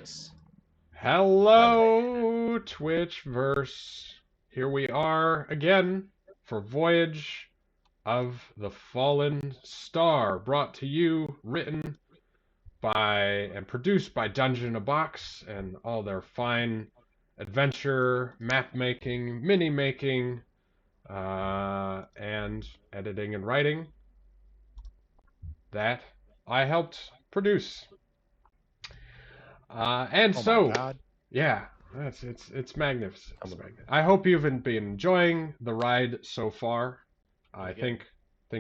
voice. Hello, Twitchverse. Here we are again for Voyage of the Fallen Star, brought to you, written by and produced by Dungeon in a Box and all their fine adventure, map making, mini making, and editing and writing that I helped produce. And Oh so, my God. yeah, it's magnificent. It's magnificent. I hope you've been enjoying the ride so far. I think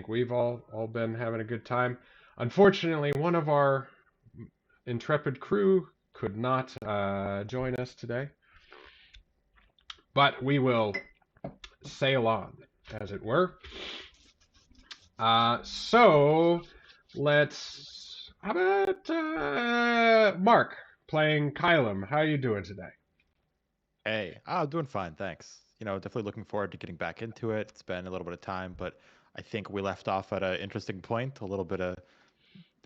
we've all been having a good time. Unfortunately, one of our intrepid crew could not join us today, but we will sail on, as it were. So let's. How about Mark playing Kylum? How are you doing today? Hey, I'm doing fine, thanks. Definitely looking forward to getting back into it. It's been a little bit of time, but I think we left off at an interesting point, a little bit of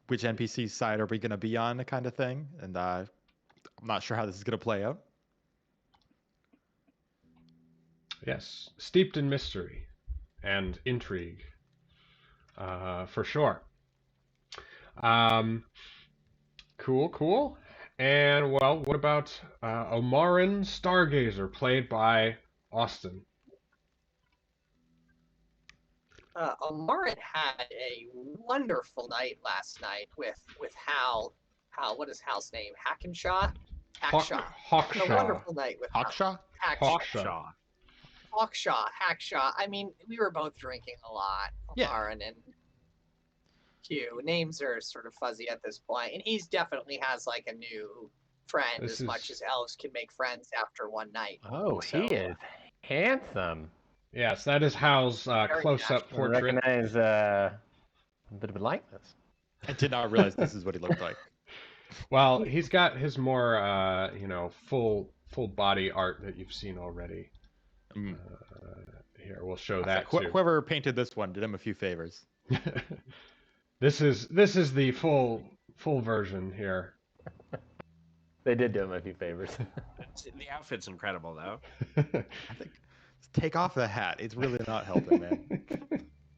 which NPC side are we going to be on kind of thing, and I'm not sure how this is going to play out. Yes, steeped in mystery and intrigue, for sure. Cool. And, well, what about Omarin Stargazer, played by Austin? Omarin had a wonderful night last night with Hal. What is Hal's name? Hackenshaw? Hackshaw. Hawkshaw. A wonderful night with Hawkshaw? Hawkshaw. Hackshaw. I mean, we were both drinking a lot, Omarin and Q. Names are sort of fuzzy at this point, and he's definitely has like a new friend as much as elves can make friends after one night. Oh, so, he is handsome. Yes, that is Hal's close-up portrait. I recognize a bit of a likeness. I did not realize this is what he looked like. Well, he's got his more, full body art that you've seen already. Here, we'll show that too. Whoever painted this one did him a few favors. This is the full version here. They did do him a few favors. The outfit's incredible, though. I think take off the hat. It's really not helping, man.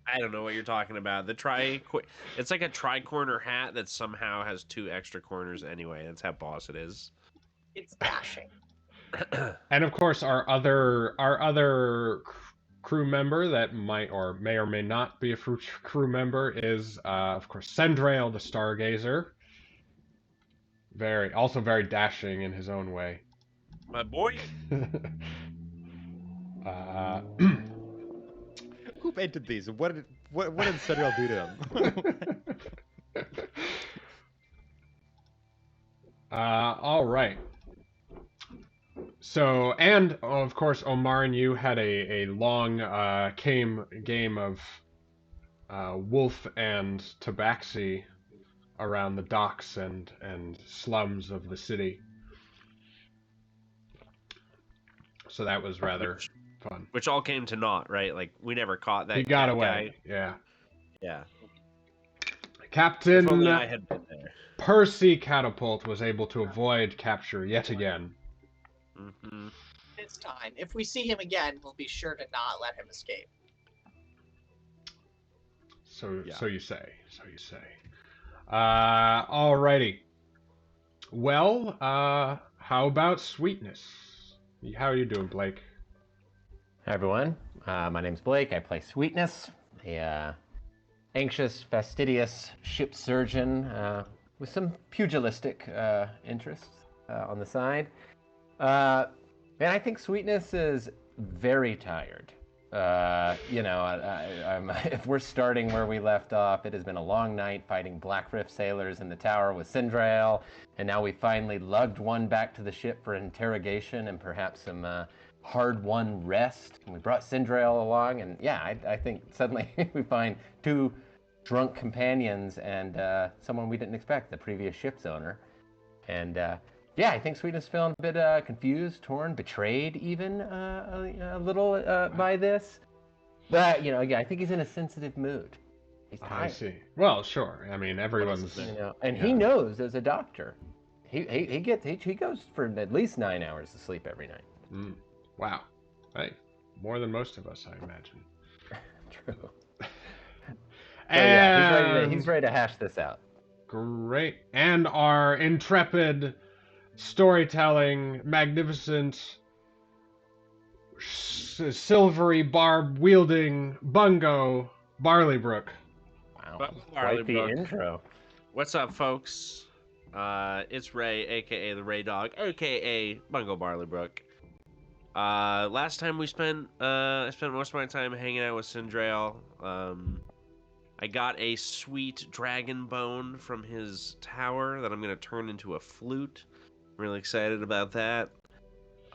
I don't know what you're talking about. It's like a tri-corner hat that somehow has 2 extra corners anyway. That's how boss it is. It's dashing. And of course, our other crew member that may or may not be a crew member is, of course, Sendrail the Stargazer. Also very dashing in his own way. My boy. Who painted these? What did Sendrail do to him? All right. So, and of course, Omar and you had a long game of wolf and tabaxi around the docks and slums of the city. So that was rather fun. Which all came to naught, right? Like, we never caught that. He got away. Guy. Yeah. Captain If only I had been there. Percy Catapult was able to avoid capture yet again. Mm-hmm. It's time. If we see him again, we'll be sure to not let him escape. So you say. Alrighty. Well, how about Sweetness? How are you doing, Blake? Hi, everyone. My name's Blake. I play Sweetness, a anxious, fastidious ship surgeon with some pugilistic interests on the side. And I think Sweetness is very tired. If we're starting where we left off, it has been a long night fighting Black Rift sailors in the tower with Sindrail, and now we finally lugged one back to the ship for interrogation and perhaps some hard-won rest. And we brought Sindrail along, and I think suddenly we find 2 drunk companions and someone we didn't expect, the previous ship's owner. And I think Sweetness feeling a bit confused, torn, betrayed even a little by this. But, I think he's in a sensitive mood. He's tired. I see. Well, sure. I mean, everyone's... And he knows as a doctor, He goes for at least 9 hours of sleep every night. Wow. Hey, more than most of us, I imagine. True. And he's ready to hash this out. Great. And our intrepid, storytelling, magnificent, silvery barb wielding Bungo Barleybrook. Wow. Quite the intro. What's up, folks? It's Ray, aka the Ray Dog, aka Bungo Barleybrook. Last time I spent most of my time hanging out with Sindrail. I got a sweet dragon bone from his tower that I'm gonna turn into a flute. I'm really excited about that.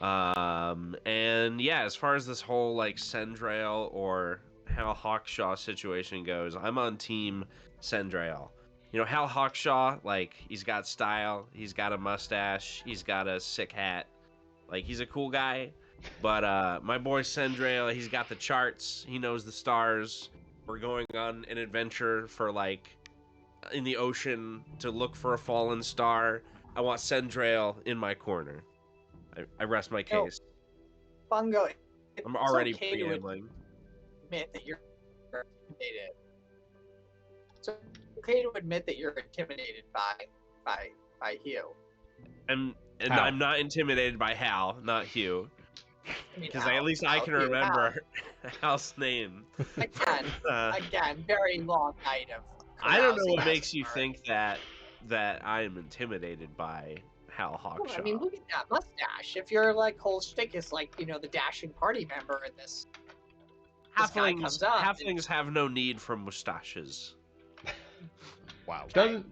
And yeah, as far as this whole like Sindrail or Hal Hawkshaw situation goes, I'm on team Sindrail. You know, Hal Hawkshaw, like, he's got style, he's got a mustache, he's got a sick hat. Like, he's a cool guy. But my boy Sindrail, he's got the charts, he knows the stars. We're going on an adventure for, like, in the ocean to look for a fallen star. I want Sindrail in my corner. I rest my case. Bungo, I'm already okay preambling. Admit that you're intimidated. It's okay to admit that you're intimidated by Hugh. I'm not intimidated by Hal, not Hugh. Because at least I can remember Hal's name. Again, very long night of. I don't know what makes you think that I am intimidated by Hal Hawkshaw. Well, I mean, look at that mustache. If your like whole shtick is like, you know, the dashing party member in this. Halflings have no need for mustaches. Wow. Doesn't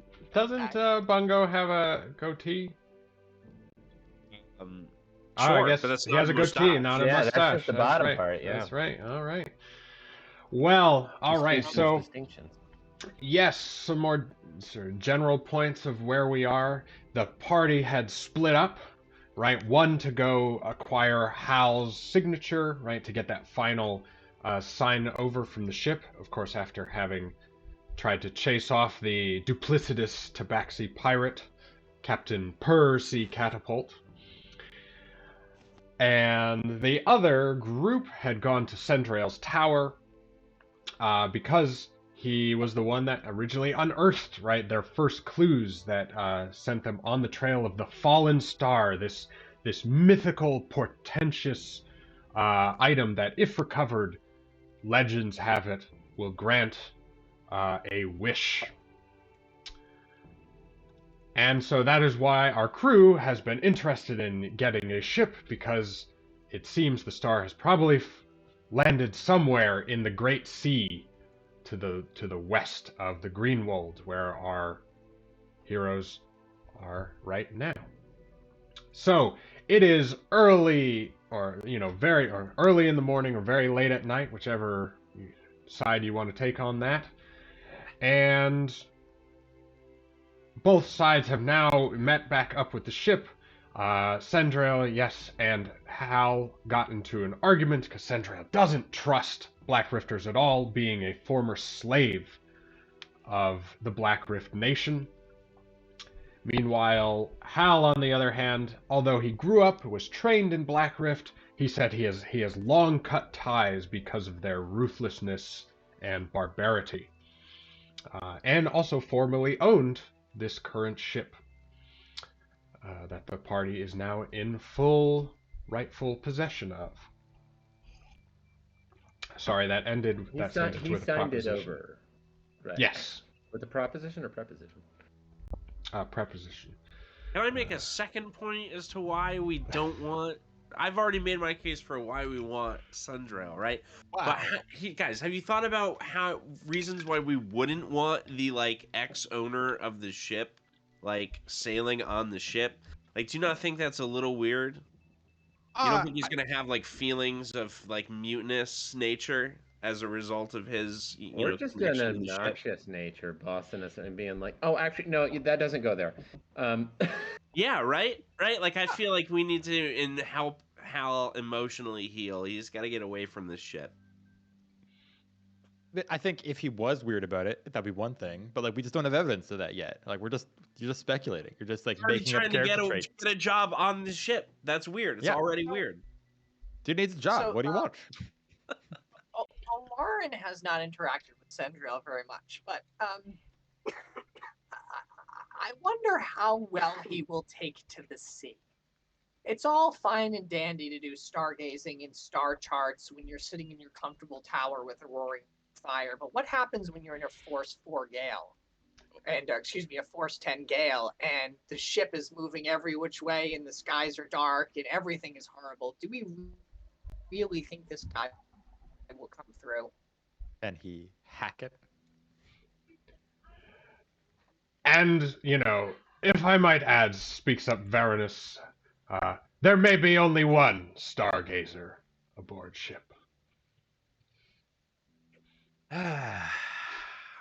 Bungo have a goatee? Sure, I guess but that's he not has a goatee, not a mustache. That's just the bottom right. part. Yeah, that's right. All right. Well, all right. So, yes, some more sort of general points of where we are. The party had split up, right? One to go acquire Hal's signature, right, to get that final sign over from the ship. Of course, after having tried to chase off the duplicitous Tabaxi pirate, Captain Percy Catapult. And the other group had gone to Sindrail's tower because he was the one that originally unearthed, right, their first clues that sent them on the trail of the fallen star, this mythical, portentous item that, if recovered, legends have it, will grant a wish. And so that is why our crew has been interested in getting a ship, because it seems the star has probably landed somewhere in the Great Sea to the west of the Greenwold, where our heroes are right now. So it is early, or early in the morning, or very late at night, whichever side you want to take on that. And both sides have now met back up with the ship. Sindrail, yes, and Hal got into an argument because Sindrail doesn't trust Black Rifters at all, being a former slave of the Black Rift Nation. Meanwhile, Hal, on the other hand, although he grew up, was trained in Black Rift, he said he has long cut ties because of their ruthlessness and barbarity. And also formerly owned this current ship that the party is now in full rightful possession of. Sorry, that ended. He signed it over. Right. Yes. With a proposition or preposition? Preposition. Can I make a second point as to why we don't want? I've already made my case for why we want Sindrail, right? Wow. But guys, have you thought about reasons why we wouldn't want the like ex-owner of the ship, like sailing on the ship? Like, do you not think that's a little weird? You don't think he's gonna have like feelings of like mutinous nature as a result of his, or just an obnoxious nature, bossing us and being like, "Oh, actually, no, that doesn't go there." Yeah, right. Like, I feel like we need to help Hal emotionally heal. He's got to get away from this shit. I think if he was weird about it, that'd be one thing. But like, we just don't have evidence of that yet. Like, you're just speculating. You're just like making up character traits. Get a job on the ship. That's weird. It's already weird. Dude needs a job. So, What do you want? Lauren has not interacted with Sendril very much, but I wonder how well he will take to the sea. It's all fine and dandy to do stargazing and star charts when you're sitting in your comfortable tower with a roaring fire, but what happens when you're in a Force 4 gale? And, a Force 10 gale, and the ship is moving every which way, and the skies are dark, and everything is horrible. Do we really think this guy will come through? And he hack it? And, if I might add, speaks up Varanus, there may be only one stargazer aboard ship.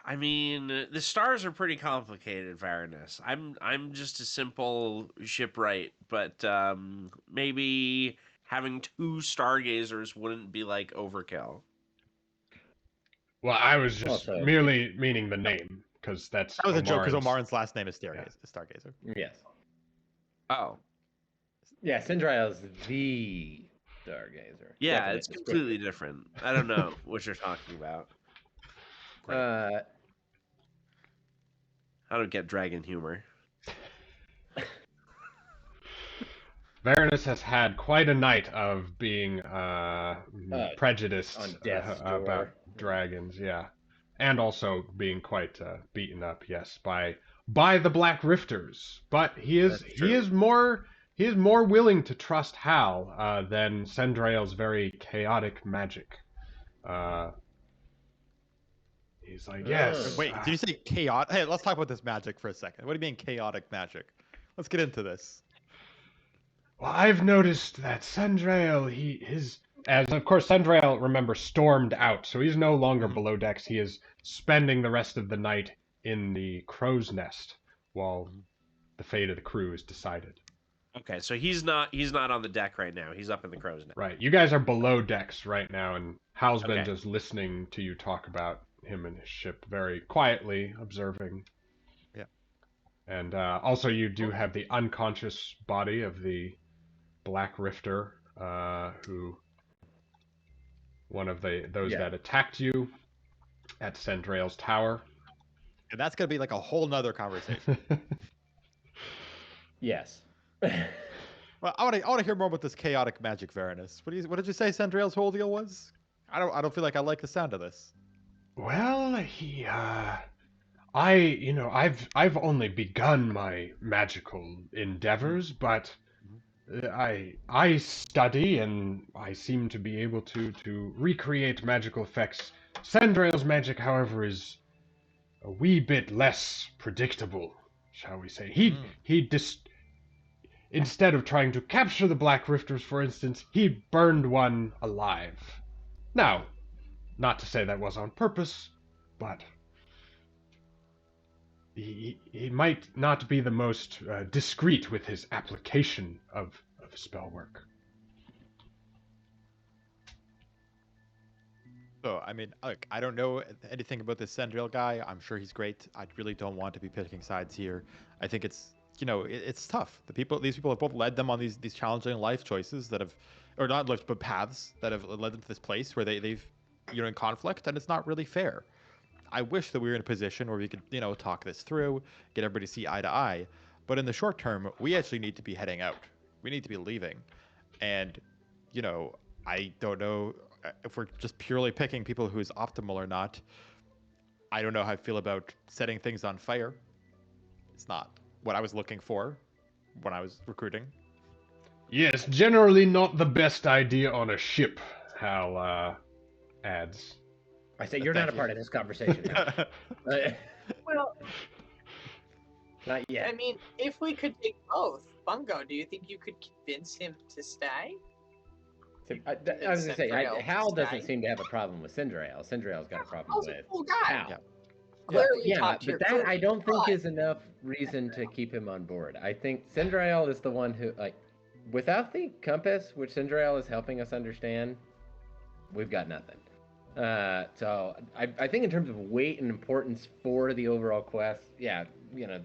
I mean, the stars are pretty complicated, Varanus. I'm just a simple shipwright, but maybe having 2 stargazers wouldn't be like overkill. Well, I was just merely meaning the name, because that was a joke, because Omarin's last name is Stargazer. Yes. Oh. Yeah, Sindriel is the stargazer. Yeah, it's completely different. I don't know what you're talking about. I don't get dragon humor. Varanus has had quite a night of being prejudiced about dragons, and also being quite beaten up, yes, by the Black Rifters. But he is more willing to trust Hal than Sendrael's very chaotic magic. He's like, yes. Wait, did you say chaotic? Hey, let's talk about this magic for a second. What do you mean chaotic magic? Let's get into this. Well, I've noticed that Sendrael, as of course Sendrael, remember, stormed out, so he's no longer below decks. He is spending the rest of the night in the crow's nest while the fate of the crew is decided. Okay, so he's not on the deck right now. He's up in the crow's nest. Right. You guys are below decks right now, and Hal's been just listening to you talk about him and his ship, very quietly observing. Yeah. And also you do have the unconscious body of the Black Rifter, who one of those that attacked you at Sendrael's tower. And that's gonna be like a whole nother conversation. Yes. Well, I want to hear more about this chaotic magic, Varanus. What did you say Sendrael's whole deal was? I don't feel like I like the sound of this. Well, I've only begun my magical endeavors, but I study and I seem to be able to recreate magical effects. Sendrael's magic, however, is a wee bit less predictable, shall we say. Instead of trying to capture the Black Rifters, for instance, he burned one alive. Now, not to say that was on purpose, but he might not be the most discreet with his application of spell work. So, I mean, look, I don't know anything about this Sendrael guy. I'm sure he's great. I really don't want to be picking sides here. I think it's tough. These people have both led them on these challenging life choices that have, or not life, but paths that have led them to this place where they've in conflict, and it's not really fair. I wish that we were in a position where we could, talk this through, get everybody to see eye to eye. But in the short term, we actually need to be heading out. We need to be leaving. And, I don't know if we're just purely picking people who's optimal or not. I don't know how I feel about setting things on fire. It's not what I was looking for when I was recruiting. Yes, generally not the best idea on a ship, Hal adds. I say you're not a part of this conversation. Well, not yet. I mean, if we could take both, Bungo, do you think you could convince him to stay? I was going to say, Hal doesn't seem to have a problem with Sendrael. Sendrael's got a problem with a cool guy. Hal. Yeah. Clearly But that I don't think is enough reason to keep him on board. I think Sendrael is the one who, without the compass, which Sendrael is helping us understand, we've got nothing. So I think in terms of weight and importance for the overall quest, yeah,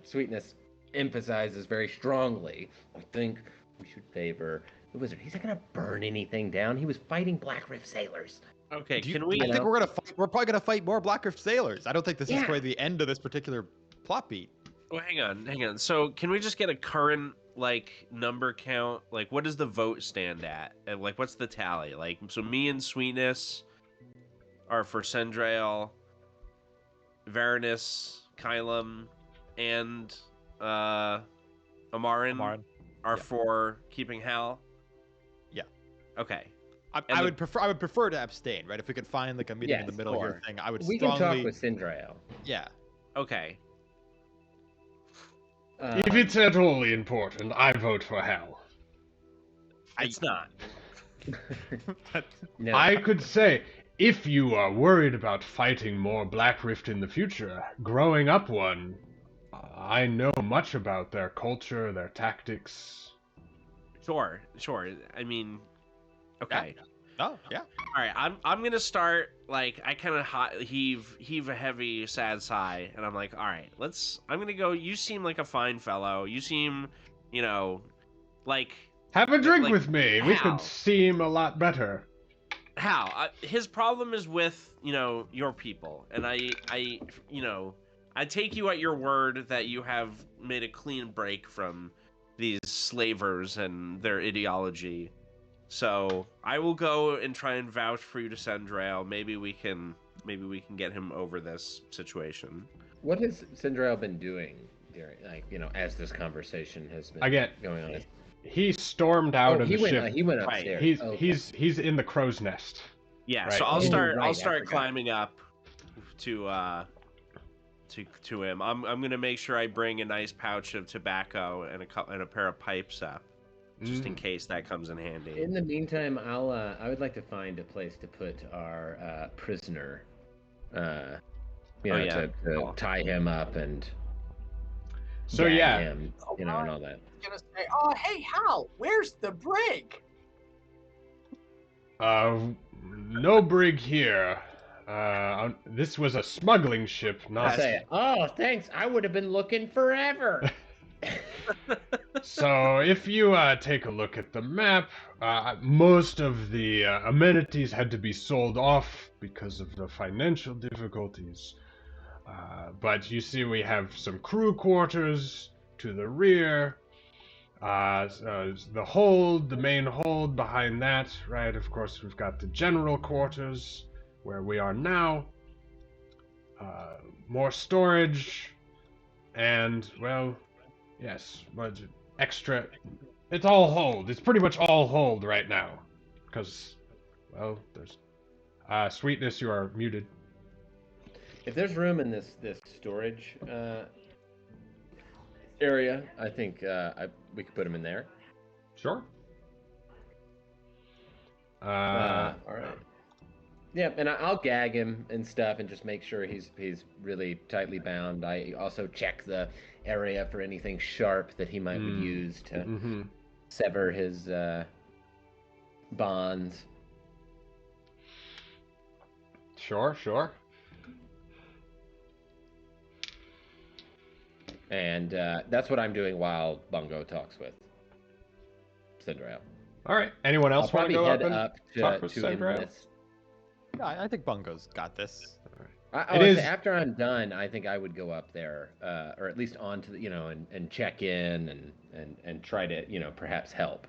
Sweetness emphasizes very strongly. I think we should favor the wizard. He's not gonna burn anything down. He was fighting Black Rift sailors. Okay, Do you- can we? I think we're gonna fight. We're probably gonna fight more Black Rift sailors. I don't think this is Yeah. probably the end of this particular plot beat. Well, hang on. So, can we just get a current like number count? Like, what does the vote stand at? And like, what's the tally? Like, so me and Sweetness are for Sendrail, Varanus, Kylum, and Amarin Amarin. are Yeah. for keeping Hal. Yeah. Okay. I would prefer to abstain, right? If we could find like a meeting in the Yes, middle or here thing, I would We can strongly. talk with Sindrail. Yeah. Okay. If it's at all important, I vote for Hal. It's not. No. I could say, if you are worried about fighting more Black Rift in the future, growing up one, I know much about their culture, their tactics. Sure. I mean, okay. Oh, yeah. All right, I'm gonna start. Like, I kind of heave a heavy, sad sigh, and I'm like, all right, I'm gonna go. You seem like a fine fellow. You seem, like Have a drink like, with me. We Hal. could seem a lot better. Hal. His problem is with your people, and I take you at your word that you have made a clean break from these slavers and their ideology. So I will go and try and vouch for you to Sendrail. Maybe we can get him over this situation. What has Sindrail been doing during, as this conversation has been Again, going on? he stormed out of the ship. He went Right. upstairs. He's in the crow's nest. Yeah. Right. So I'll Oh, start right, I start forgot. climbing up to him. I'm gonna make sure I bring a nice pouch of tobacco and a pair of pipes up, just in case that comes in handy. In the meantime, I would like to find a place to put our prisoner. To tie him up and So gag yeah, him, and all that. I'm gonna say, oh hey Hal, where's the brig? no brig here. This was a smuggling ship, I not. say, oh thanks, I would have been looking forever. So if you take a look at the map, most of the amenities had to be sold off because of the financial difficulties. But you see we have some crew quarters to the rear, the hold, the main hold behind that, right? Of course, we've got the general quarters where we are now, more storage, and, well, yes, but extra. It's all hold. It's pretty much all hold right now. Because, well, there's. Sweetness, you are muted. If there's room in this storage area, I think we could put him in there. Sure. All right. Yeah, and I'll gag him and stuff, and just make sure he's really tightly bound. I also check the area for anything sharp that he might would use to sever his bonds. Sure. And that's what I'm doing while Bungo talks with Sindrail. All right. Anyone I'll else want probably to go head up and up talk with to Sendrail? enlist. Yeah, I think Bungo's got this. After I'm done, I think I would go up there, or at least onto the, and check in and try to, perhaps help.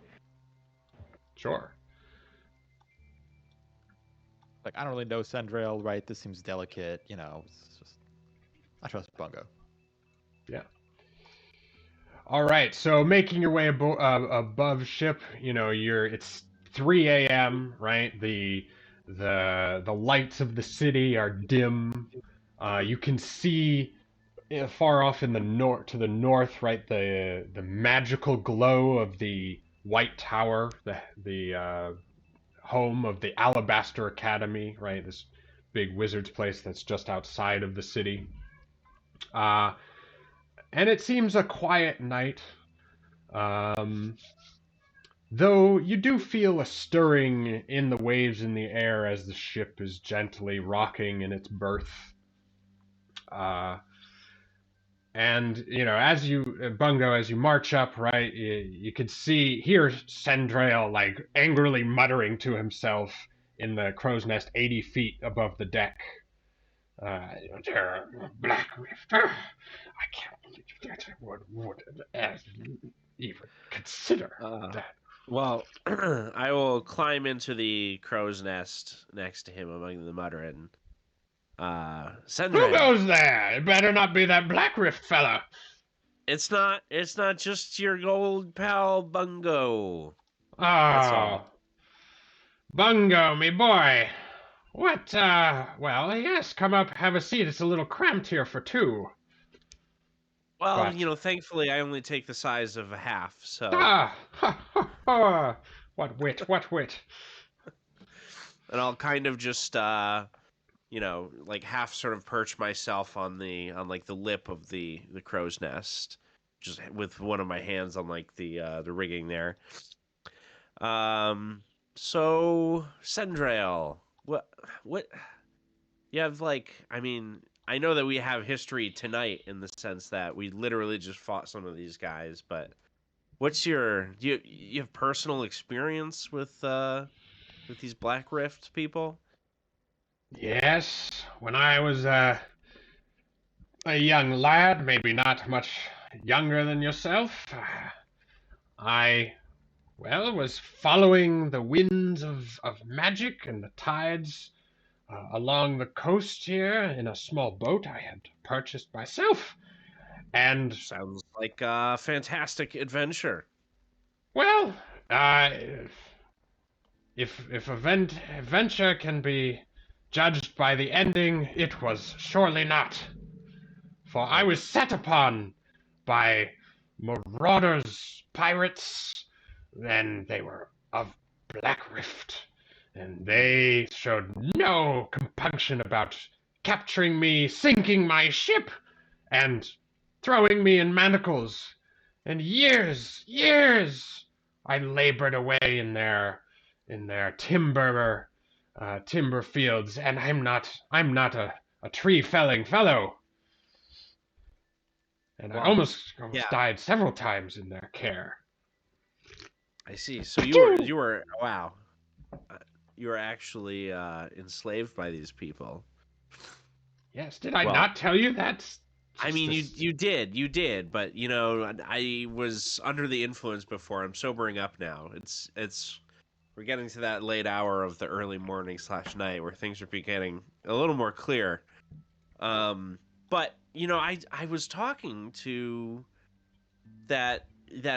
Sure. Like, I don't really know Sendrail, right? This seems delicate, It's just, I trust Bungo. Yeah. All right. So making your way above ship, it's 3 a.m. Right? The lights of the city are dim. You can see far off in the to the north, right? The magical glow of the White Tower, the home of the Alabaster Academy, right? This big wizard's place that's just outside of the city. And it seems a quiet night. though you do feel a stirring in the waves in the air as the ship is gently rocking in its berth. And, as you, Bungo, as you march up, right, you could hear Sendrail, like, angrily muttering to himself in the crow's nest 80 feet above the deck. Black Rift. I can't believe that would even consider that. Well, I will climb into the crow's nest next to him among the muttering. Who goes there? It better not be that Black Rift fella. It's not just your old pal Bungo. That's all. Bungo, me boy. What, well, yes, come up, have a seat. It's a little cramped here for two. Well, thankfully I only take the size of a half, so... Ha, ha, ha. What wit. And I'll kind of just, like half sort of perch myself on the lip of the crow's nest, just with one of my hands on like the rigging there. So Sendrail, what you have I know that we have history tonight in the sense that we literally just fought some of these guys, but what's do you have personal experience with these Black Rift people? Yes, when I was a young lad, maybe not much younger than yourself, I was following the winds of magic and the tides along the coast here in a small boat I had purchased myself. And sounds like a fantastic adventure. Well, if adventure can be judged by the ending, it was surely not. For I was set upon by marauders, pirates, and they were of Black Rift, and they showed no compunction about capturing me, sinking my ship, and throwing me in manacles. And years I labored away in their timber fields, and I'm not a tree felling fellow. And I almost died several times in their care. I see. So you were wow. You were actually enslaved by these people. Yes, did I not tell you that? I mean, you did, but I was under the influence before. I'm sobering up now. We're getting to that late hour of the early morning / night where things are getting a little more clear. But I was talking to that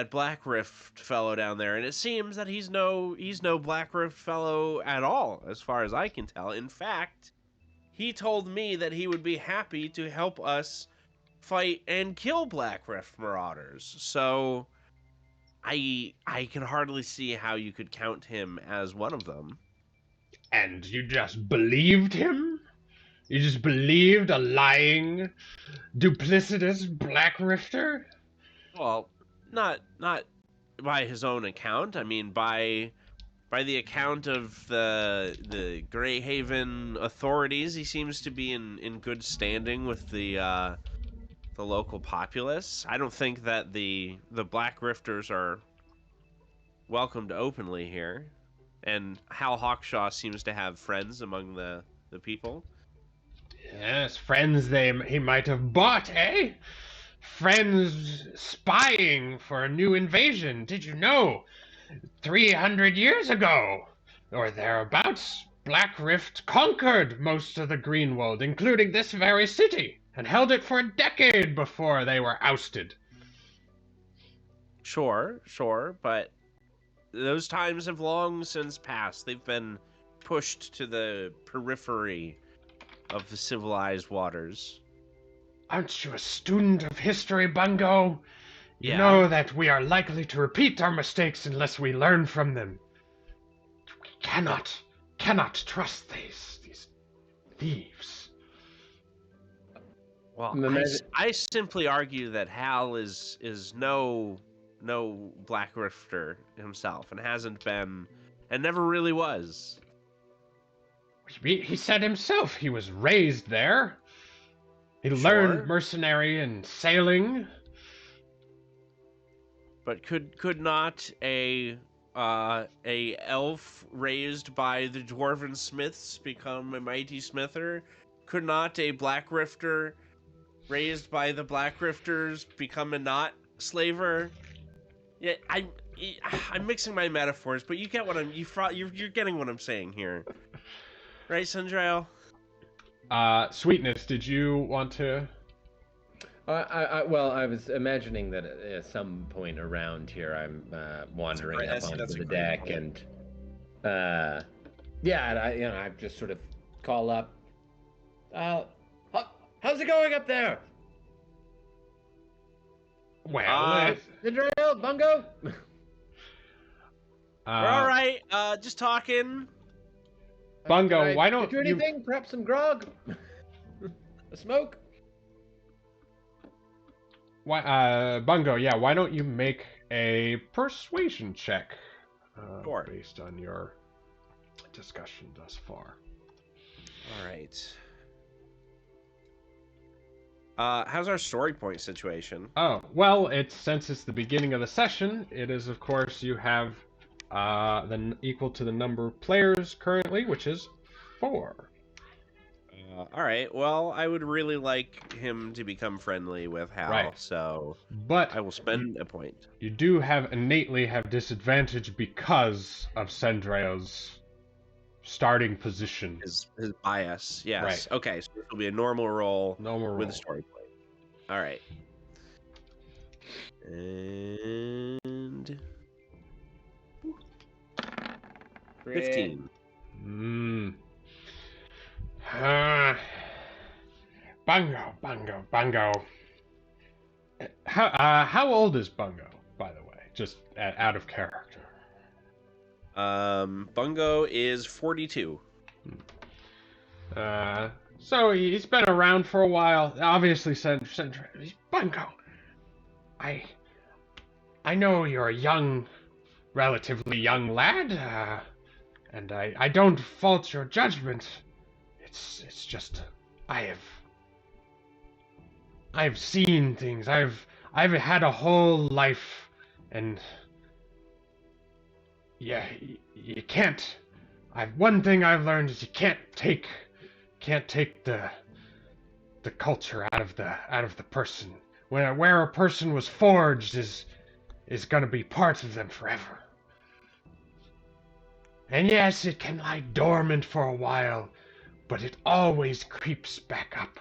Black Rift fellow down there, and it seems that he's no Black Rift fellow at all, as far as I can tell. In fact, he told me that he would be happy to help us fight and kill Black Rift marauders. So I can hardly see how you could count him as one of them. And you just believed him? You just believed a lying, duplicitous Black Rifter? Well, not by his own account. I mean, by the account of the Greyhaven authorities, he seems to be in good standing with the local populace. I don't think that the Black Rifters are welcomed openly here, and Hal Hawkshaw seems to have friends among the people. Yes, friends he might have bought, eh? Friends spying for a new invasion. Did you know? 300 years ago, or thereabouts, Black Rift conquered most of the Greenwold, including this very city, and held it for a decade before they were ousted. Sure, but those times have long since passed. They've been pushed to the periphery of the civilized waters. Aren't you a student of history, Bungo? You know that we are likely to repeat our mistakes unless we learn from them. We cannot trust these thieves. Well, I simply argue that Hal is no no Black Rifter himself, and hasn't been, and never really was. He said himself he was raised there. He learned mercenary and sailing. But could not a elf raised by the dwarven smiths become a mighty smither? Could not a Black Rifter raised by the Black Rifters become a not slaver? Yeah, I'm mixing my metaphors, but you get what you're getting what I'm saying here, right, Sandrail? Sweetness, did you want to? Well, I was imagining that at some point around here, I'm wandering up onto the deck, and I just sort of call up. How's it going up there? Well, Gdrive, Bungo. We're all right. Just talking. Bungo, why don't you anything? Perhaps some grog, a smoke. Why, Bungo? Yeah, why don't you make a persuasion check based on your discussion thus far? All right. How's our story point situation? Oh, well, since it's the beginning of the session, it is, of course, you have equal to the number of players currently, which is 4. All right. Well, I would really like him to become friendly with Hal, so but I will spend a point. You do innately have disadvantage because of Sandrail's starting position. His bias, yes. Right. Okay, so it will be a normal roll with a story point. All right. And 15. Bungo. How old is Bungo, by the way? Just out of character. Bungo is 42. So he's been around for a while. Obviously, Bungo. I know you're a relatively young lad, and I don't fault your judgment. It's just I've seen things. I've had a whole life, and yeah, you can't. One thing I've learned is you can't take the culture out of the person. Where a person was forged is gonna be part of them forever. And yes, it can lie dormant for a while, but it always creeps back up.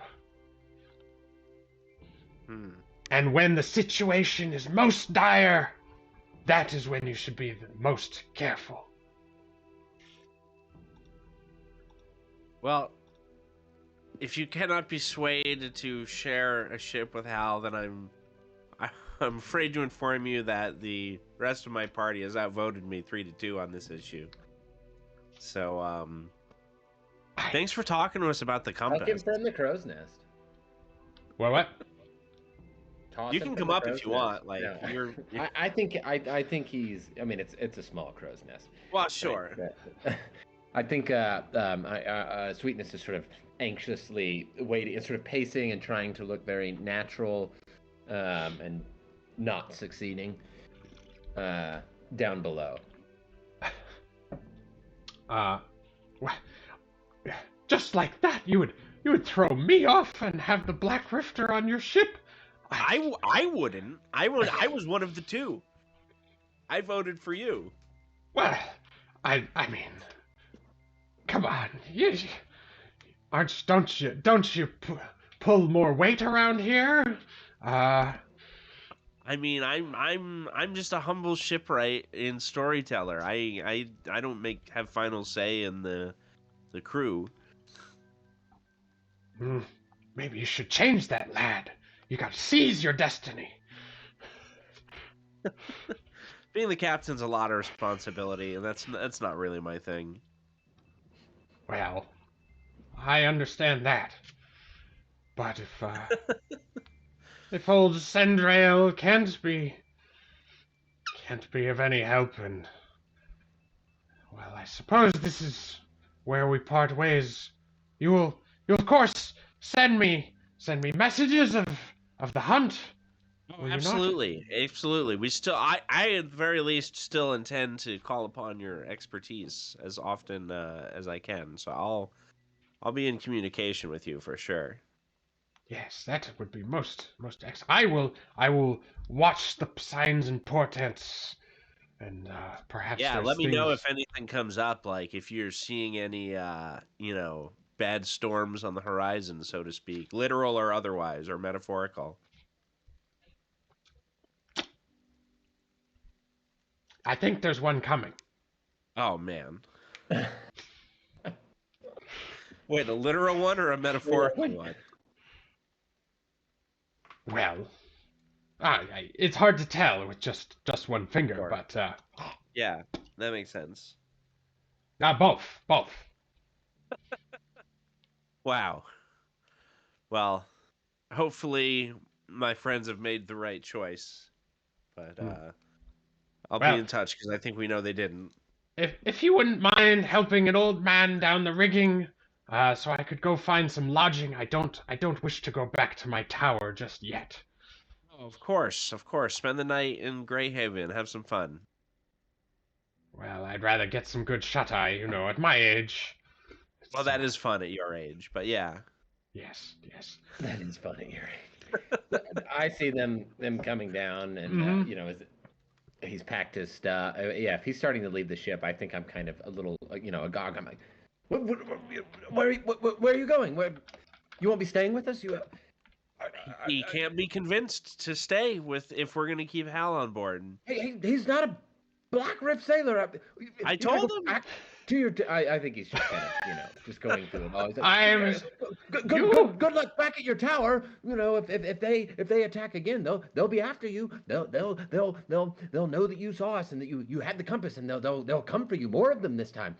And when the situation is most dire, that is when you should be the most careful. Well, if you cannot be swayed to share a ship with Hal, then I'm afraid to inform you that the rest of my party has outvoted me 3-2 on this issue. So, thanks for talking to us about the compass. I'll give from the crow's nest. What? You can come up if you want. Like no. you're... I think he's. I mean, it's a small crow's nest. Well, sure. I think Sweetness is sort of anxiously waiting, and sort of pacing and trying to look very natural, and not succeeding. Down below. Just like that, you would throw me off and have the Black Rifter on your ship. I wouldn't. I was one of the two. I voted for you. Well, I mean, come on, don't you pull more weight around here? I mean, I'm just a humble shipwright and storyteller. I don't have final say in the crew. Maybe you should change that, lad. You gotta seize your destiny. Being the captain's a lot of responsibility, and that's not really my thing. Well, I understand that. But if old Sandrail can't be can't be of any help, and well, I suppose this is where we part ways. You'll of course send me messages of the hunt. Oh, Will you not? absolutely, absolutely. We still, I at the very least still intend to call upon your expertise as often as I can. So I'll be in communication with you for sure. Yes, that would be most excellent. I will watch the signs and portents, and perhaps Yeah, there's let me know things. if anything comes up, like if you're seeing any, bad storms on the horizon, so to speak, literal or otherwise, or metaphorical. I think there's one coming. Oh man. Wait, a literal one or a metaphorical one? Well, it's hard to tell with just one finger, Sure. but Yeah, that makes sense. both. Wow. Well, hopefully my friends have made the right choice, but I'll be Well, in touch because I think we know they didn't. if you wouldn't mind helping an old man down the rigging, so I could go find some lodging. I don't wish to go back to my tower just yet. Oh, of course, of course. Spend the night in Greyhaven. Have some fun. Well, I'd rather get some good shut-eye, at my age. Well, that is fun at your age, but yeah. Yes. That is funny. I see them coming down, and Mhm. as he's packed his stuff. Yeah, if he's starting to leave the ship, I think I'm kind of a little, agog. I'm like, where are you going? Where you won't be staying with us? He can't be convinced to stay with if we're gonna keep Hal on board. He's not a Black Rift sailor. I You gotta told go him. back to your. I think he's just kind of, just going through it all. He's like, I'm. good luck back at your tower. If they attack again, they'll be after you. They'll know that you saw us and that you had the compass, and they'll come for you. More of them this time.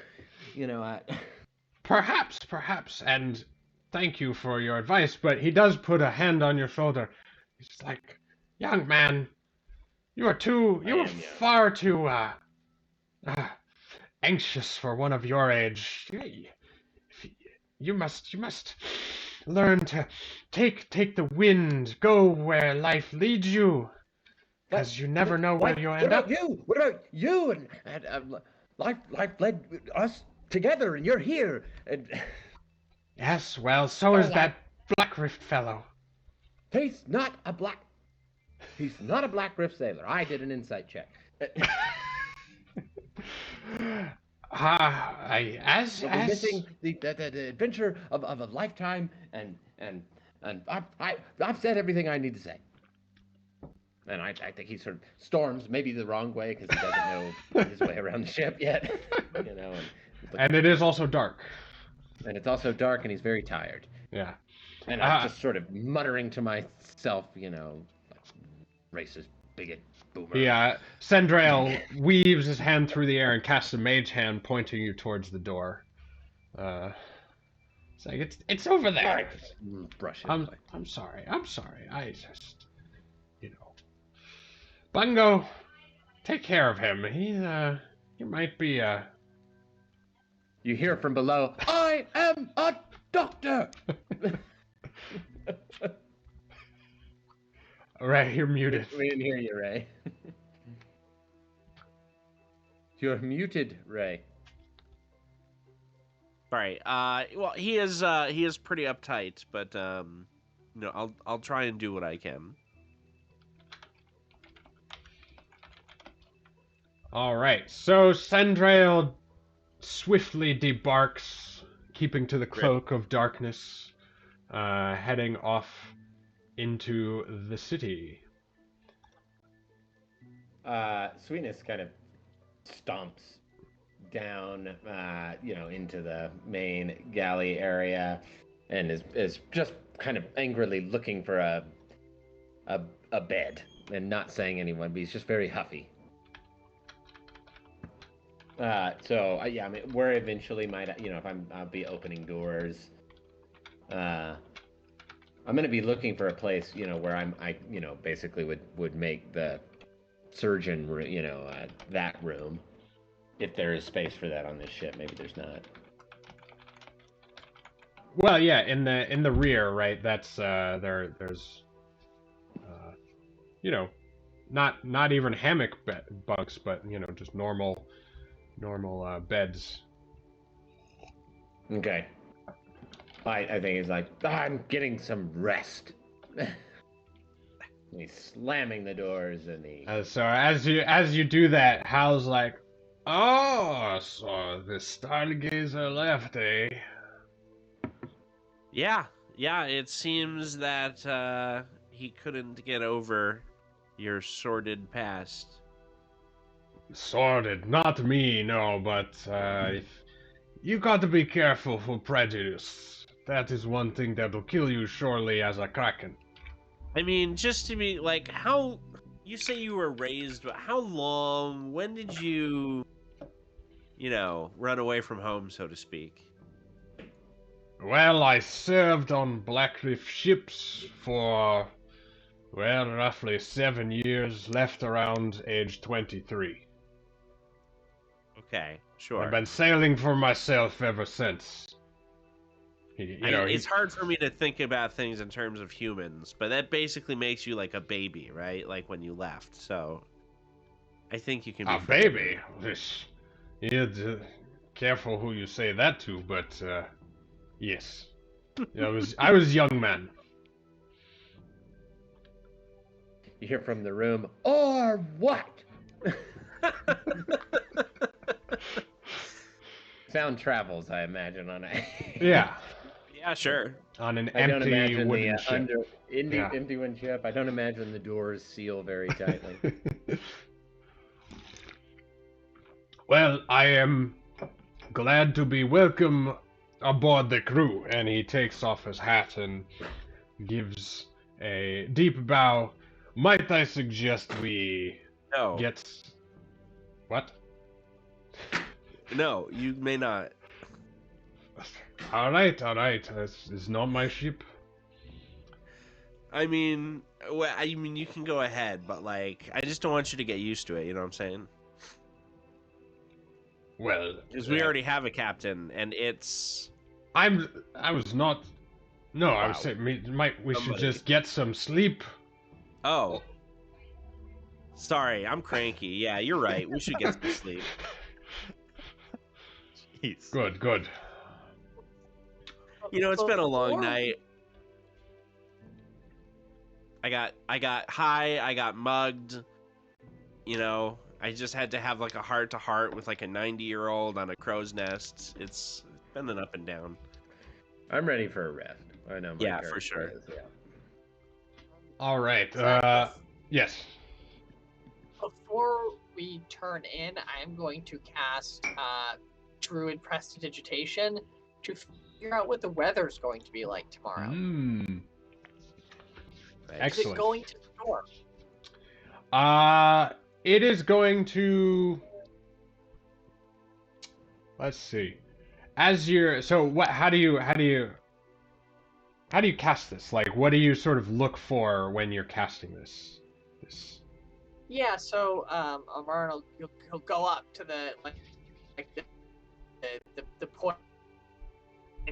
Perhaps, and thank you for your advice, but he does put a hand on your shoulder. He's like, young man, you are far too anxious for one of your age. You must learn to take the wind, go where life leads you, because you never know where you'll end up. What about you? And life led us together, and you're here. And Yes, well, so is that Black Rift fellow. He's not a Black Rift sailor. I did an insight check. We're missing the adventure of a lifetime, and I've said everything I need to say. And I think he sort of storms, maybe the wrong way because he doesn't know his way around the ship yet. And it is also dark. And it's also dark, and he's very tired. Yeah. And I'm just sort of muttering to myself, racist bigot boomer. Yeah. Sendrail weaves his hand through the air and casts a mage hand, pointing you towards the door. It's like it's over there. Brush it. I'm sorry. I just, Bungo, take care of him. He might be You hear from below, I am a doctor! Ray, you're muted. We didn't hear you, Ray. You're muted, Ray. Right. Well, he is pretty uptight, but I'll try and do what I can. All right. So Sendrail swiftly debarks, keeping to the cloak of darkness, heading off into the city. Sweetness kind of stomps down, into the main galley area, and is just kind of angrily looking for a bed, and not saying anyone, but he's just very huffy. Where eventually might, if I'll be opening doors, I'm going to be looking for a place, where I basically would make the surgeon room, that room. If there is space for that on this ship, maybe there's not. Well, yeah, in the rear, right? That's there's not even hammock bunks, but just normal beds. Okay. I think he's like, I'm getting some rest. He's slamming the doors and he. So as you do that, Hal's like, "Oh, so the Stargazer left, eh?" Yeah, it seems that he couldn't get over your sordid past. Sordid, not me, no, but you got to be careful for prejudice. That is one thing that will kill you surely as a kraken. I mean, just to be like, how you say you were raised, but how long? When did you, run away from home, so to speak? Well, I served on Blackcliff ships for, roughly 7 years, left around age 23. Okay, sure. I've been sailing for myself ever since. It's hard for me to think about things in terms of humans, but that basically makes you like a baby, right? Like when you left. So I think you can be a baby. Careful who you say that to, but yes, I was young man. You hear from the room, or what? Sound travels, I imagine, on a. Yeah. Yeah, sure. On an I don't empty imagine wooden ship. Empty wooden ship. I don't imagine the doors seal very tightly. Well, I am glad to be welcome aboard the crew. And he takes off his hat and gives a deep bow. Might I suggest we get... What? No, you may not. All right. This is not my ship. I mean, you can go ahead, but like, I just don't want you to get used to it. You know what I'm saying? Well, because we already have a captain, and it's. I was not. No, wow. I was saying we should just get some sleep. Oh. Sorry, I'm cranky. Yeah, you're right. We should get some sleep. Jeez. Good. It's been a long night. I got high, I got mugged. I just had to have like a heart-to-heart with like a 90-year-old on a crow's nest. It's been an up and down. I'm ready for a rest. I know. Yeah, for sure. Yeah. All right. Yes. Before we turn in, I'm going to cast Druid Prestidigitation to figure out what the weather's going to be like tomorrow. Excellent. Is it going to storm? It is going to. Let's see. As you're what? How do you cast this? Like, what do you sort of look for when you're casting this? Yeah. So, Amaran he'll go up to the the point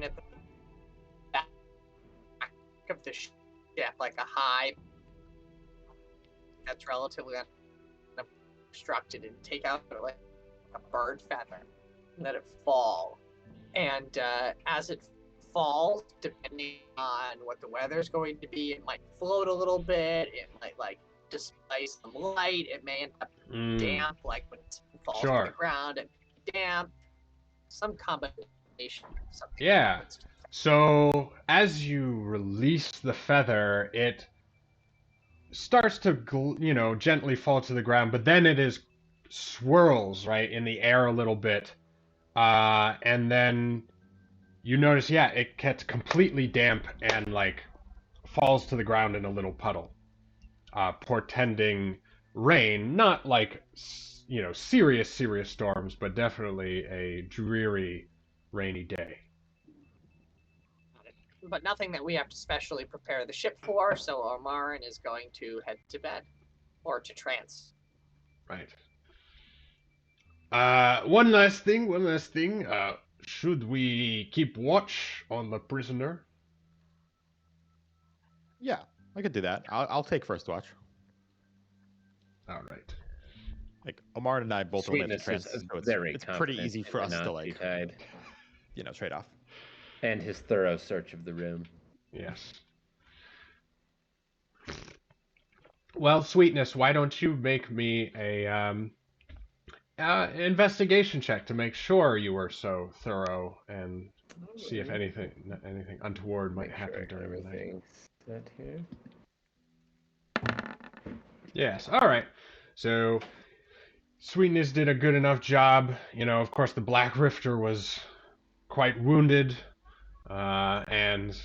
at the back of the ship, like a high that's relatively obstructed, and take out like a bird feather and let it fall. And as it falls, depending on what the weather's going to be, it might float a little bit. It might like display some light. It may end up damp, like when it falls to the ground and damp. Some combination of something. Yeah. So as you release the feather, it starts to gently fall to the ground, but then it swirls right in the air a little bit, and then you notice it gets completely damp and like falls to the ground in a little puddle, portending rain. Not like serious storms, but definitely a dreary rainy day. But nothing that we have to specially prepare the ship for, so Amaran is going to head to bed, or to trance. Right. One last thing. Should we keep watch on the prisoner? Yeah, I could do that. I'll take first watch. All right. Like Omar and I both only have to Sweetness trans, is so very it's pretty confident easy in for the us to Nazi tide. trade off. And his thorough search of the room. Yes. Well, Sweetness, why don't you make me a investigation check to make sure you were so thorough and see if anything untoward might happen during the night. Set here. Yes. All right. So Sweetness did a good enough job. Of course, the Black Rifter was quite wounded, and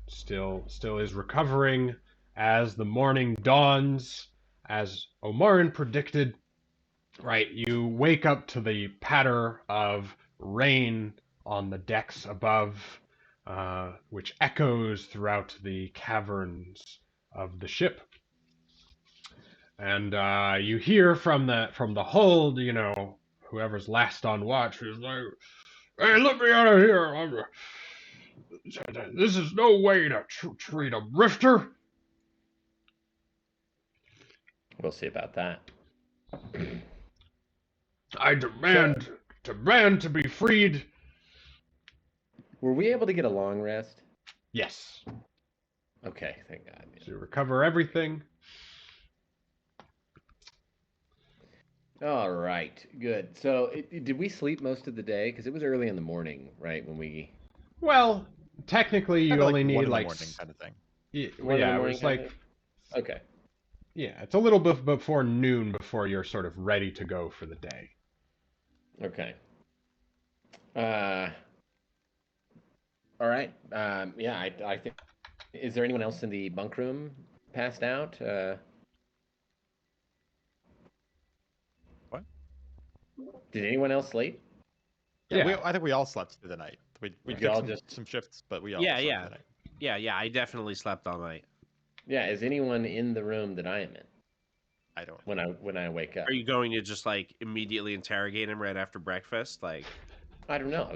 still is recovering. As the morning dawns, as Omarin predicted, right, you wake up to the patter of rain on the decks above, which echoes throughout the caverns of the ship. And you hear from the hold, whoever's last on watch is like, "Hey, let me out of here! This is no way to treat a rifter." We'll see about that. I demand to be freed. Were we able to get a long rest? Yes. Okay, thank God. So you recover everything. All right, good. So, did we sleep most of the day? Because it was early in the morning, right? When we. Well, technically, you only need 1 in the like morning kind of thing. Yeah, One in the it morning was like kind of? Okay. Yeah, it's a little bit before noon before you're sort of ready to go for the day. Okay. All right. Yeah, I think. Is there anyone else in the bunk room passed out? What? Did anyone else sleep? Yeah. I think we all slept through the night. We You all took just- some shifts, but we all Yeah, slept yeah. through the night. Yeah, I definitely slept all night. Yeah. Is anyone in the room that I am in I don't. when I wake up? Are you going to just like immediately interrogate him right after breakfast? Like, I don't know.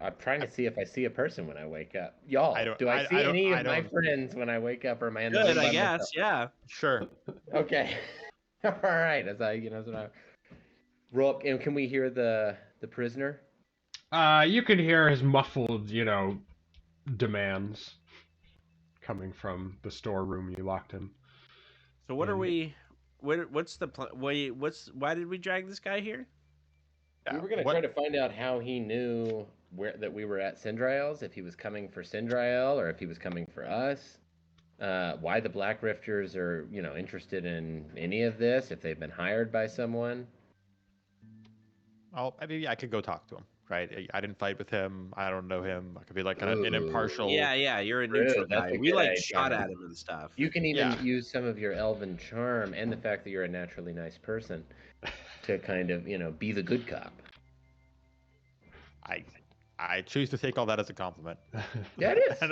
I'm trying to see if I see a person when I wake up. Y'all, do I see I don't- any I of my don't- friends when I wake up, or am I in the good, room I by guess. myself? Yeah. Sure. Okay. All right. As I roll up, and can we hear the prisoner? You can hear his muffled, demands coming from the storeroom you locked him. So what are And- we? What's the plan? Wait, why did we drag this guy here? We were going to try to find out how he knew that we were at Syndrael's, if he was coming for Syndrael or if he was coming for us. Why the Black Rifters are, interested in any of this, if they've been hired by someone. Maybe I could go talk to him. Right? I didn't fight with him. I don't know him. I could be like an impartial. Yeah, you're a True, neutral that's guy. a We good like idea. shot at him and stuff. You can even Yeah. use some of your elven charm and the fact that you're a naturally nice person to kind of, be the good cop. I choose to take all that as a compliment. Yeah, it is. I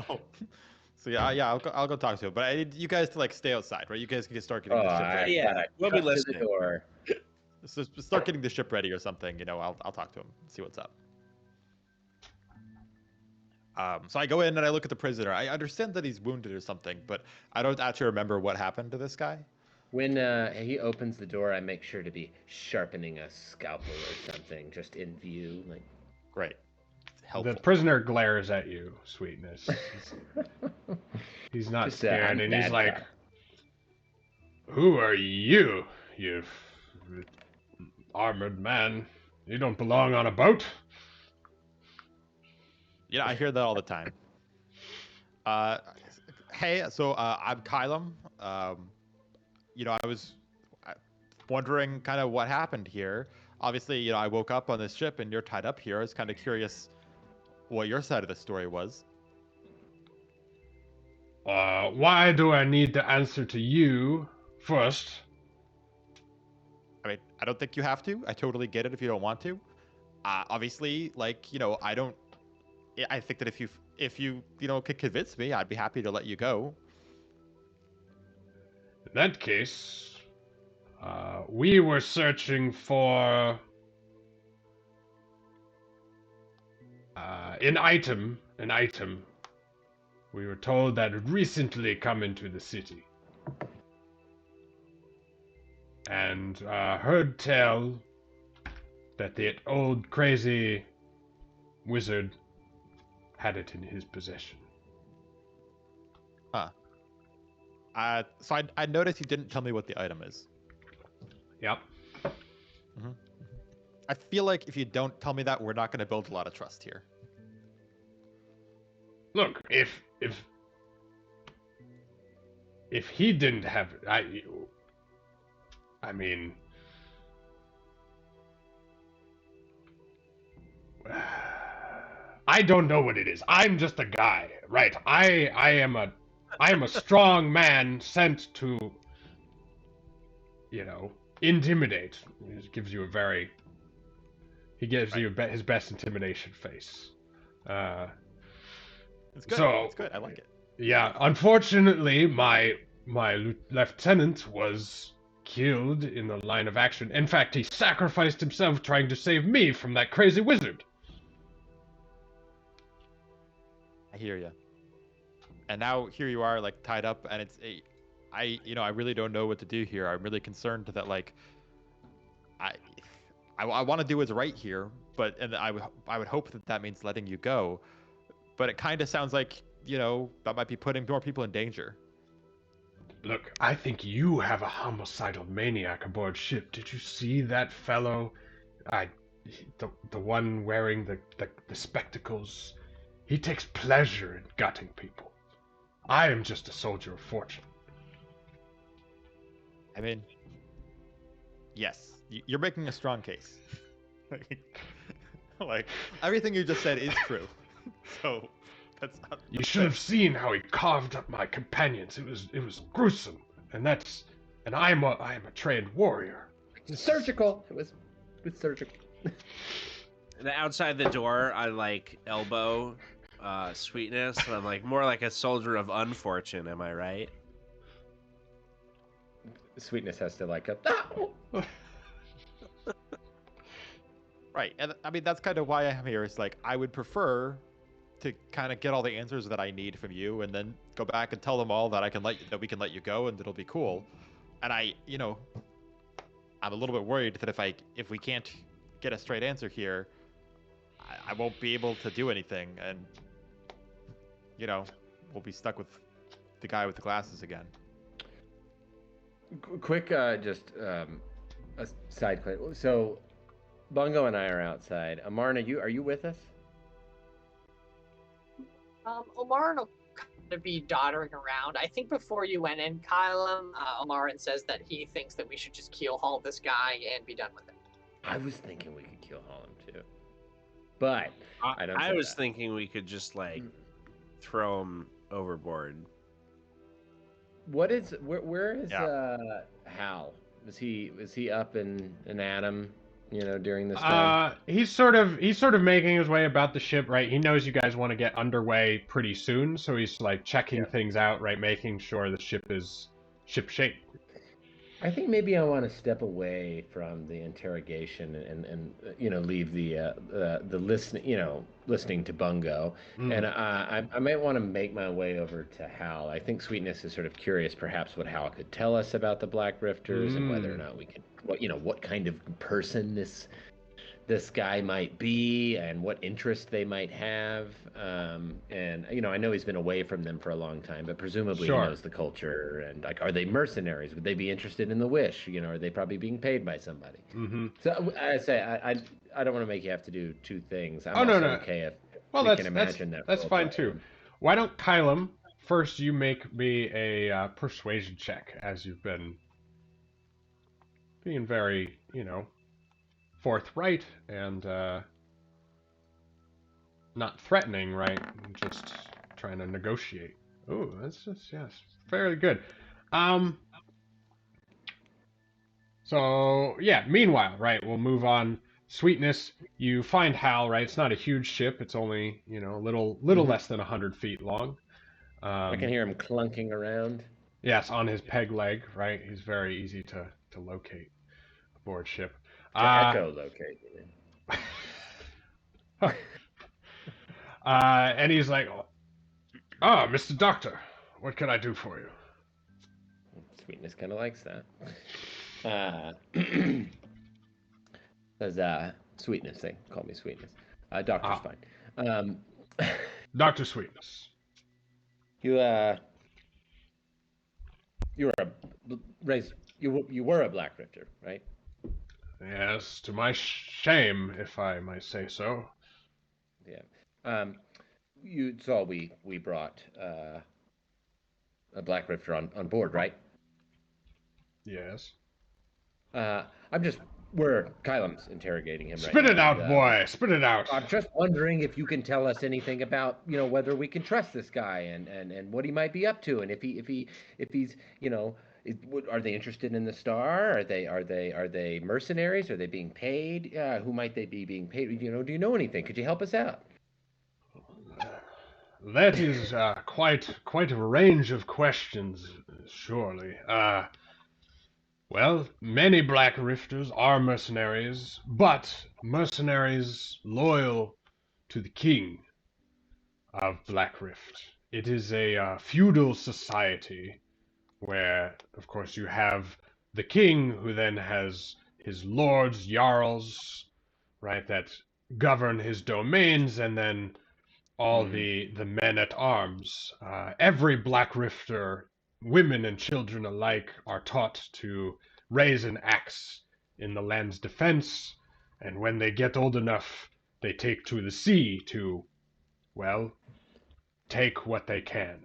know. So yeah, I'll go talk to him. But I need you guys to like stay outside, right? You guys can start getting the ship ready. Yeah, we'll be cut to the listening. door. So start getting the ship ready or something. I'll talk to him, see what's up. So I go in and I look at the prisoner. I understand that he's wounded or something, but I don't actually remember what happened to this guy. When he opens the door, I make sure to be sharpening a scalpel or something, just in view. Like, Great. Helpful. The prisoner glares at you, Sweetness. He's not Just, scared, I'm and he's bad like, cop. "Who are you, you armored man? You don't belong on a boat." Yeah, I hear that all the time. Hey, so I'm Kylum. I was wondering kind of what happened here. Obviously, I woke up on this ship and you're tied up here. I was kind of curious what your side of the story was. Why do I need to answer to you first? I mean, I don't think you have to. I totally get it if you don't want to. Obviously, I don't. I think that if you could convince me, I'd be happy to let you go. In that case, We were searching for an item. We were told that had recently come into the city. And heard tell that the old crazy wizard had it in his possession. Huh. So I noticed you didn't tell me what the item is. Yep. Mm-hmm. I feel like if you don't tell me that, we're not going to build a lot of trust here. Look, if he didn't have it, I mean, I don't know what it is. I'm just a guy, right? I am a strong man sent to, intimidate. He gives you his best intimidation face. It's good. So, it's good. I like it. Yeah, unfortunately, my lieutenant was killed in the line of action. In fact, he sacrificed himself trying to save me from that crazy wizard. I hear you. And now here you are, like, tied up, and I really don't know what to do here. I'm really concerned that, like, I want to do what's right here, and I would hope that means letting you go. But it kind of sounds like, that might be putting more people in danger. Look, I think you have a homicidal maniac aboard ship. Did you see that fellow? The one wearing the spectacles. He takes pleasure in gutting people. I am just a soldier of fortune. I mean, yes, you're making a strong case. Like, everything you just said is true. So that's not. You should have seen how he carved up my companions. It was gruesome, and I am a trained warrior. Surgical. It was surgical. And outside the door, I like elbow Sweetness, and I'm like more like a soldier of unfortune. Am I right? Sweetness has to like a. Right, and I mean that's kind of why I'm here. Is like I would prefer to kind of get all the answers that I need from you, and then go back and tell them all that we can let you go, and it'll be cool. And I'm a little bit worried that if we can't get a straight answer here, I won't be able to do anything, and we'll be stuck with the guy with the glasses again. Quick, just a side clip. So, Bungo and I are outside. Amarna, are you with us? Omaran will kind of be doddering around. I think before you went in, Kylam, Omaran says that he thinks that we should just keel haul this guy and be done with it. I was thinking we could keel haul him too, but I was thinking we could just like throw him overboard. Where is Hal? Is he up in Adam? During this time. He's sort of making his way about the ship, right? He knows you guys want to get underway pretty soon, so he's like checking things out, right? Making sure the ship is shipshape. I think maybe I want to step away from the interrogation and leave the listening to Bungo, and I might want to make my way over to Hal. I think Sweetness is sort of curious, perhaps what Hal could tell us about the Black Rifters and whether or not we can, what kind of person this guy might be and what interest they might have. And I know he's been away from them for a long time, but presumably he knows the culture. And like, are they mercenaries? Would they be interested in the Wish? Are they probably being paid by somebody? Mm-hmm. So I say I don't want to make you have to do two things. I'm okay if we can imagine that. That's fine too. Why don't Kylam first? You make me a persuasion check, as you've been being very forthright and not threatening, right? Just trying to negotiate. Oh, that's just fairly good. So yeah, meanwhile, right, we'll move on. Sweetness, you find Hal, right? It's not a huge ship. It's only, a little less than 100 feet long. I can hear him clunking around. Yes, on his peg leg, right? He's very easy to locate aboard ship. To echolocate. And he's like, "Ah, Mr. Doctor, what can I do for you?" Sweetness kind of likes that. Says Sweetness thing. Call me Sweetness. Doctor's fine. Dr. Sweetness. You were you were a Black Rifter, right? Yes, to my shame, if I might say so. Yeah. You saw we brought a Black Rifter on board, right? Yes. We're Kylem's interrogating him right Spit now. it out, boy. Spit it out. I'm just wondering if you can tell us anything about, whether we can trust this guy and what he might be up to, and if he's, are they interested in the star? Are they mercenaries? Are they being paid? Who might they be being paid? Do you know anything? Could you help us out? That is quite a range of questions, surely. Well, many Black Rifters are mercenaries, but mercenaries loyal to the king of Black Rift. It is a feudal society where, of course, you have the king who then has his lords, jarls, right, that govern his domains, and then all the men at arms. Every Black Rifter, women and children alike, are taught to raise an axe in the land's defense, and when they get old enough, they take to the sea to, well, take what they can.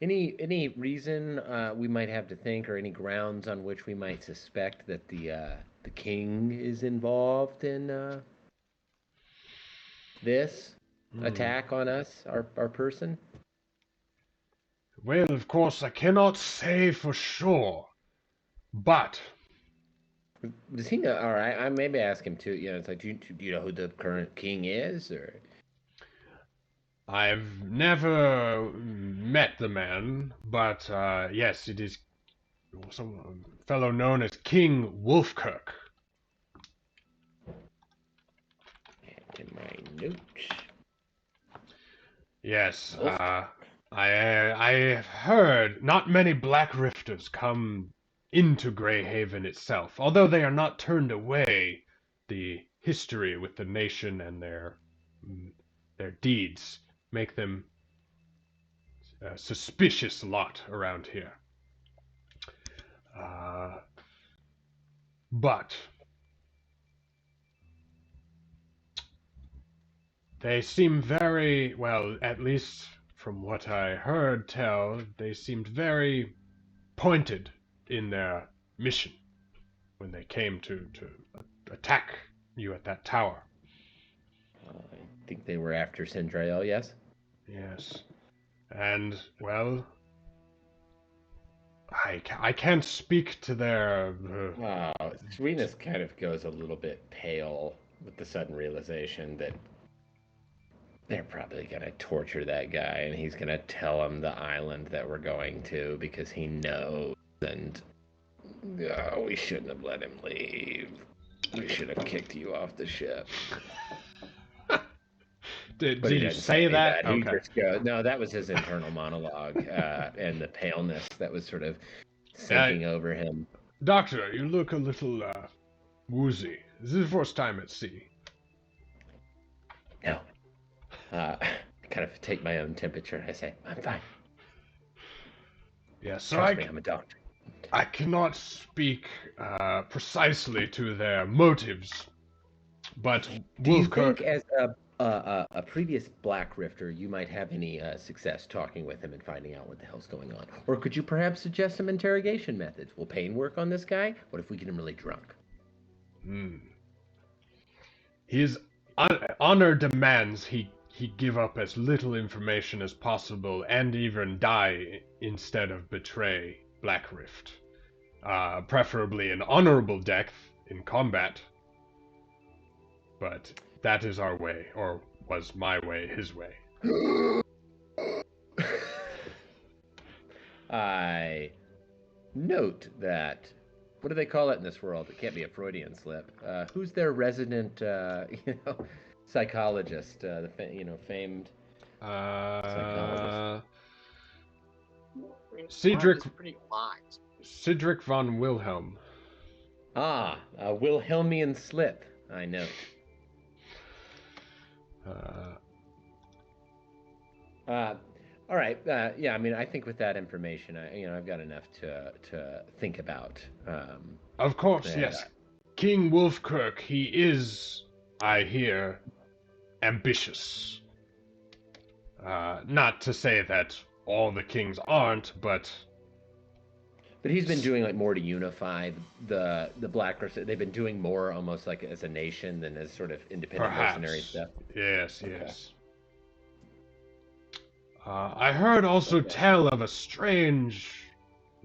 Any reason we might have to think, or any grounds on which we might suspect that the king is involved in this attack on us, our person? Well, of course, I cannot say for sure, but Does he know? All right, I maybe ask him too. It's like, do you know who the current king is, or? I've never met the man, but yes, it is some fellow known as King Wolfkirk. In my notes. Yes, I have heard not many Black Rifters come into Greyhaven itself, although they are not turned away. The history with the nation and their deeds make them a suspicious lot around here. But they seem very, well, at least from what I heard tell, they seemed very pointed in their mission when they came to attack you at that tower. I think they were after Sindrael, yes? Yes. And, well, I can't speak to their... Sweetness kind of goes a little bit pale with the sudden realization that they're probably going to torture that guy, and he's going to tell him the island that we're going to because he knows, and we shouldn't have let him leave. We should have kicked you off the ship. Did you say that? He just goes, no, that was his internal monologue, and the paleness that was sort of sinking over him. Doctor, you look a little woozy. Is this the first time at sea? No. I kind of take my own temperature and I say, I'm fine. Yes, so Trust me, I'm a doctor. I cannot speak precisely to their motives, but do you think, as a previous Black Rifter, you might have any success talking with him and finding out what the hell's going on? Or could you perhaps suggest some interrogation methods? Will pain work on this guy? What if we get him really drunk? His honor demands he give up as little information as possible and even die instead of betray Black Rift. Preferably an honorable death in combat. But that is our way, or was my way, his way. note that, what do they call it in this world? It can't be a Freudian slip. Who's their resident, psychologist? Famed psychologist. Cedric. Pretty wise. Cedric von Wilhelm. Wilhelmian slip. I note. All right. Yeah. I mean, I think with that information, I've got enough to think about. Of course, yes. King Wolfkirk, he is, I hear, ambitious. Not to say that all the kings aren't, but he's been doing like more to unify the Black Earth. They've been doing more almost like as a nation than as sort of independent mercenary stuff. Yes, okay. Yes. I heard also tell of a strange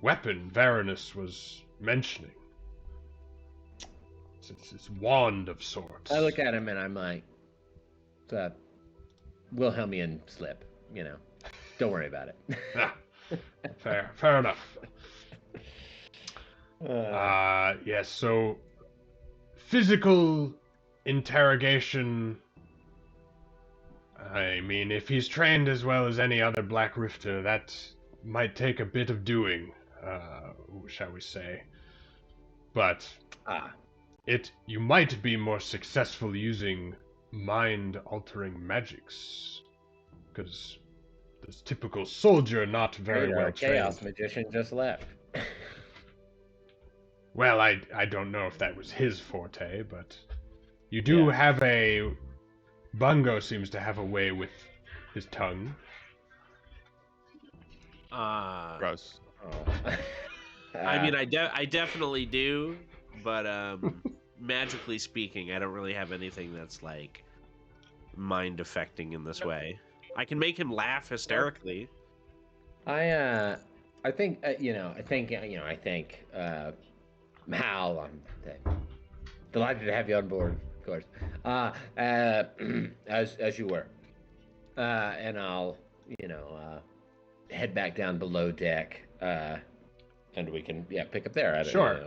weapon Varanus was mentioning. It's wand of sorts. I look at him and I'm like, it's a Wilhelmian slip, Don't worry about it. Fair enough. Yes, so physical interrogation. I mean, if he's trained as well as any other Black Rifter, that might take a bit of doing, shall we say. But you might be more successful using mind-altering magics, because this typical soldier not very well trained. Chaos magician just left. Well, I don't know if that was his forte, but you do have a... Bungo seems to have a way with his tongue. Gross. I mean, I definitely do, but magically speaking, I don't really have anything that's like mind affecting in this way. I can make him laugh hysterically. I think Mal, I'm delighted to have you on board, of course. As you were, and I'll head back down below deck, and we can pick up there. Sure.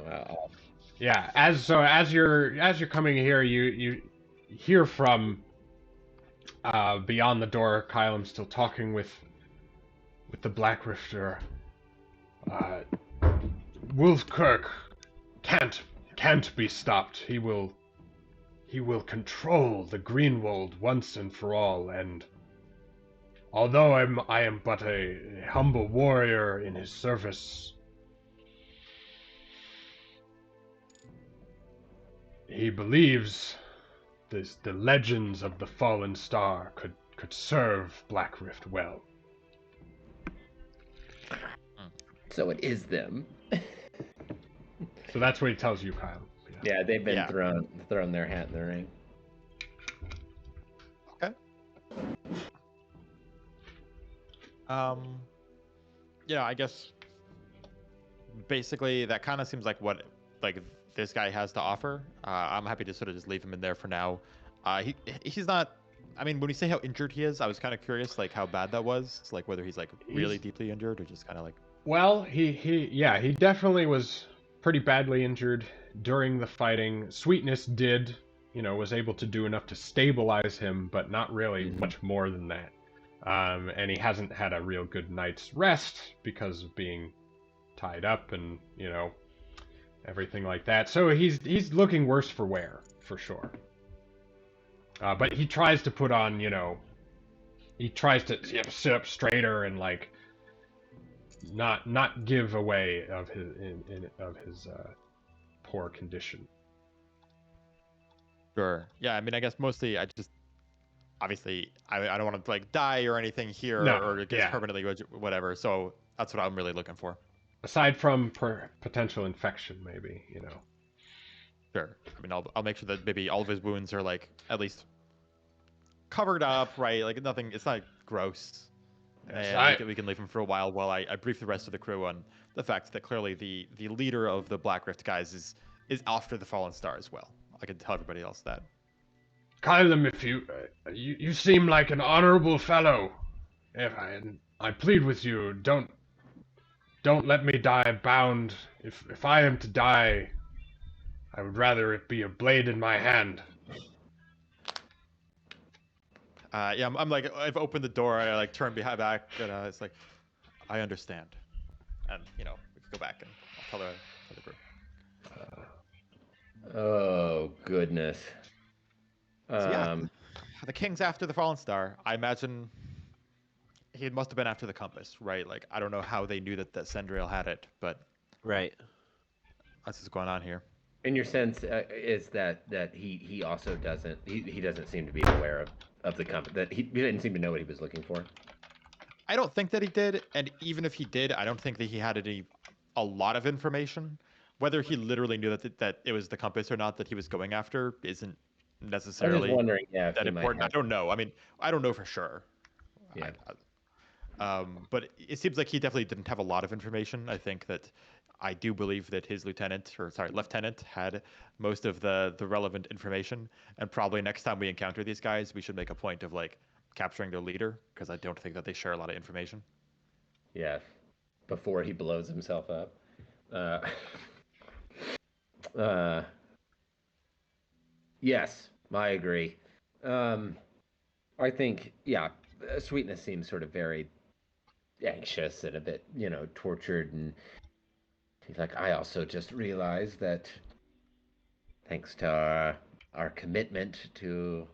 Yeah. As you're coming here, you hear from beyond the door. Kylem's still talking with the Black Rifter. Wolfkirk can't be stopped. He will control the Greenwold once and for all, and although I am but a humble warrior in his service, he believes the legends of the fallen star could serve Black Rift well. So it is them. So that's what he tells you, Kyle. Yeah, they've been thrown their hat in the ring. Okay. I guess basically that kind of seems like what this guy has to offer. I'm happy to sort of just leave him in there for now. He's not. I mean, when you say how injured he is, I was kind of curious, like how bad that was, like whether he's like really deeply injured or just kind of like. Well, he definitely was pretty badly injured during the fighting. Sweetness was able to do enough to stabilize him, but not really much more than that. And he hasn't had a real good night's rest because of being tied up and, everything like that. So he's looking worse for wear, for sure. But he tries to put on, he tries to sit up straighter and like not give away of his poor condition. Sure. Yeah. I mean, I guess mostly I just obviously I don't want to like die or anything here or get permanently whatever. So that's what I'm really looking for. Aside from potential infection, maybe Sure. I mean, I'll make sure that maybe all of his wounds are like at least covered up, right? Like nothing. It's not gross. And we can leave him for a while I brief the rest of the crew on the fact that clearly the leader of the Black Rift guys is after the Fallen Star as well. I can tell everybody else that. Kylem, if you seem like an honorable fellow. If I plead with you, don't don't let me die bound. If I am to die, I would rather it be a blade in my hand. Yeah, I'm like, I've opened the door, I like turn behind back, and it's like, I understand, and we can go back and I'll tell the group. Oh goodness. So yeah, the king's after the fallen star. I imagine he must have been after the compass, right? Like, I don't know how they knew that Sendriel had it, but Right. that's what's going on here. And your sense is that he also doesn't he doesn't seem to be aware of the compass, that he didn't seem to know what he was looking for. I don't think that he did, and even if he did, I don't think that he had a lot of information. Whether he literally knew that it was the compass or not that he was going after isn't necessarily I'm just wondering, yeah, that important. I don't know. I mean, I don't know for sure. Yeah. But it seems like he definitely didn't have a lot of information. I do believe that his lieutenant had most of the relevant information, and probably next time we encounter these guys, we should make a point of like capturing their leader, because I don't think that they share a lot of information. Yeah, before he blows himself up. Yes, I agree. I think, yeah, Sweetness seems sort of very anxious and a bit, tortured, and he's like, I also just realized that thanks to our commitment to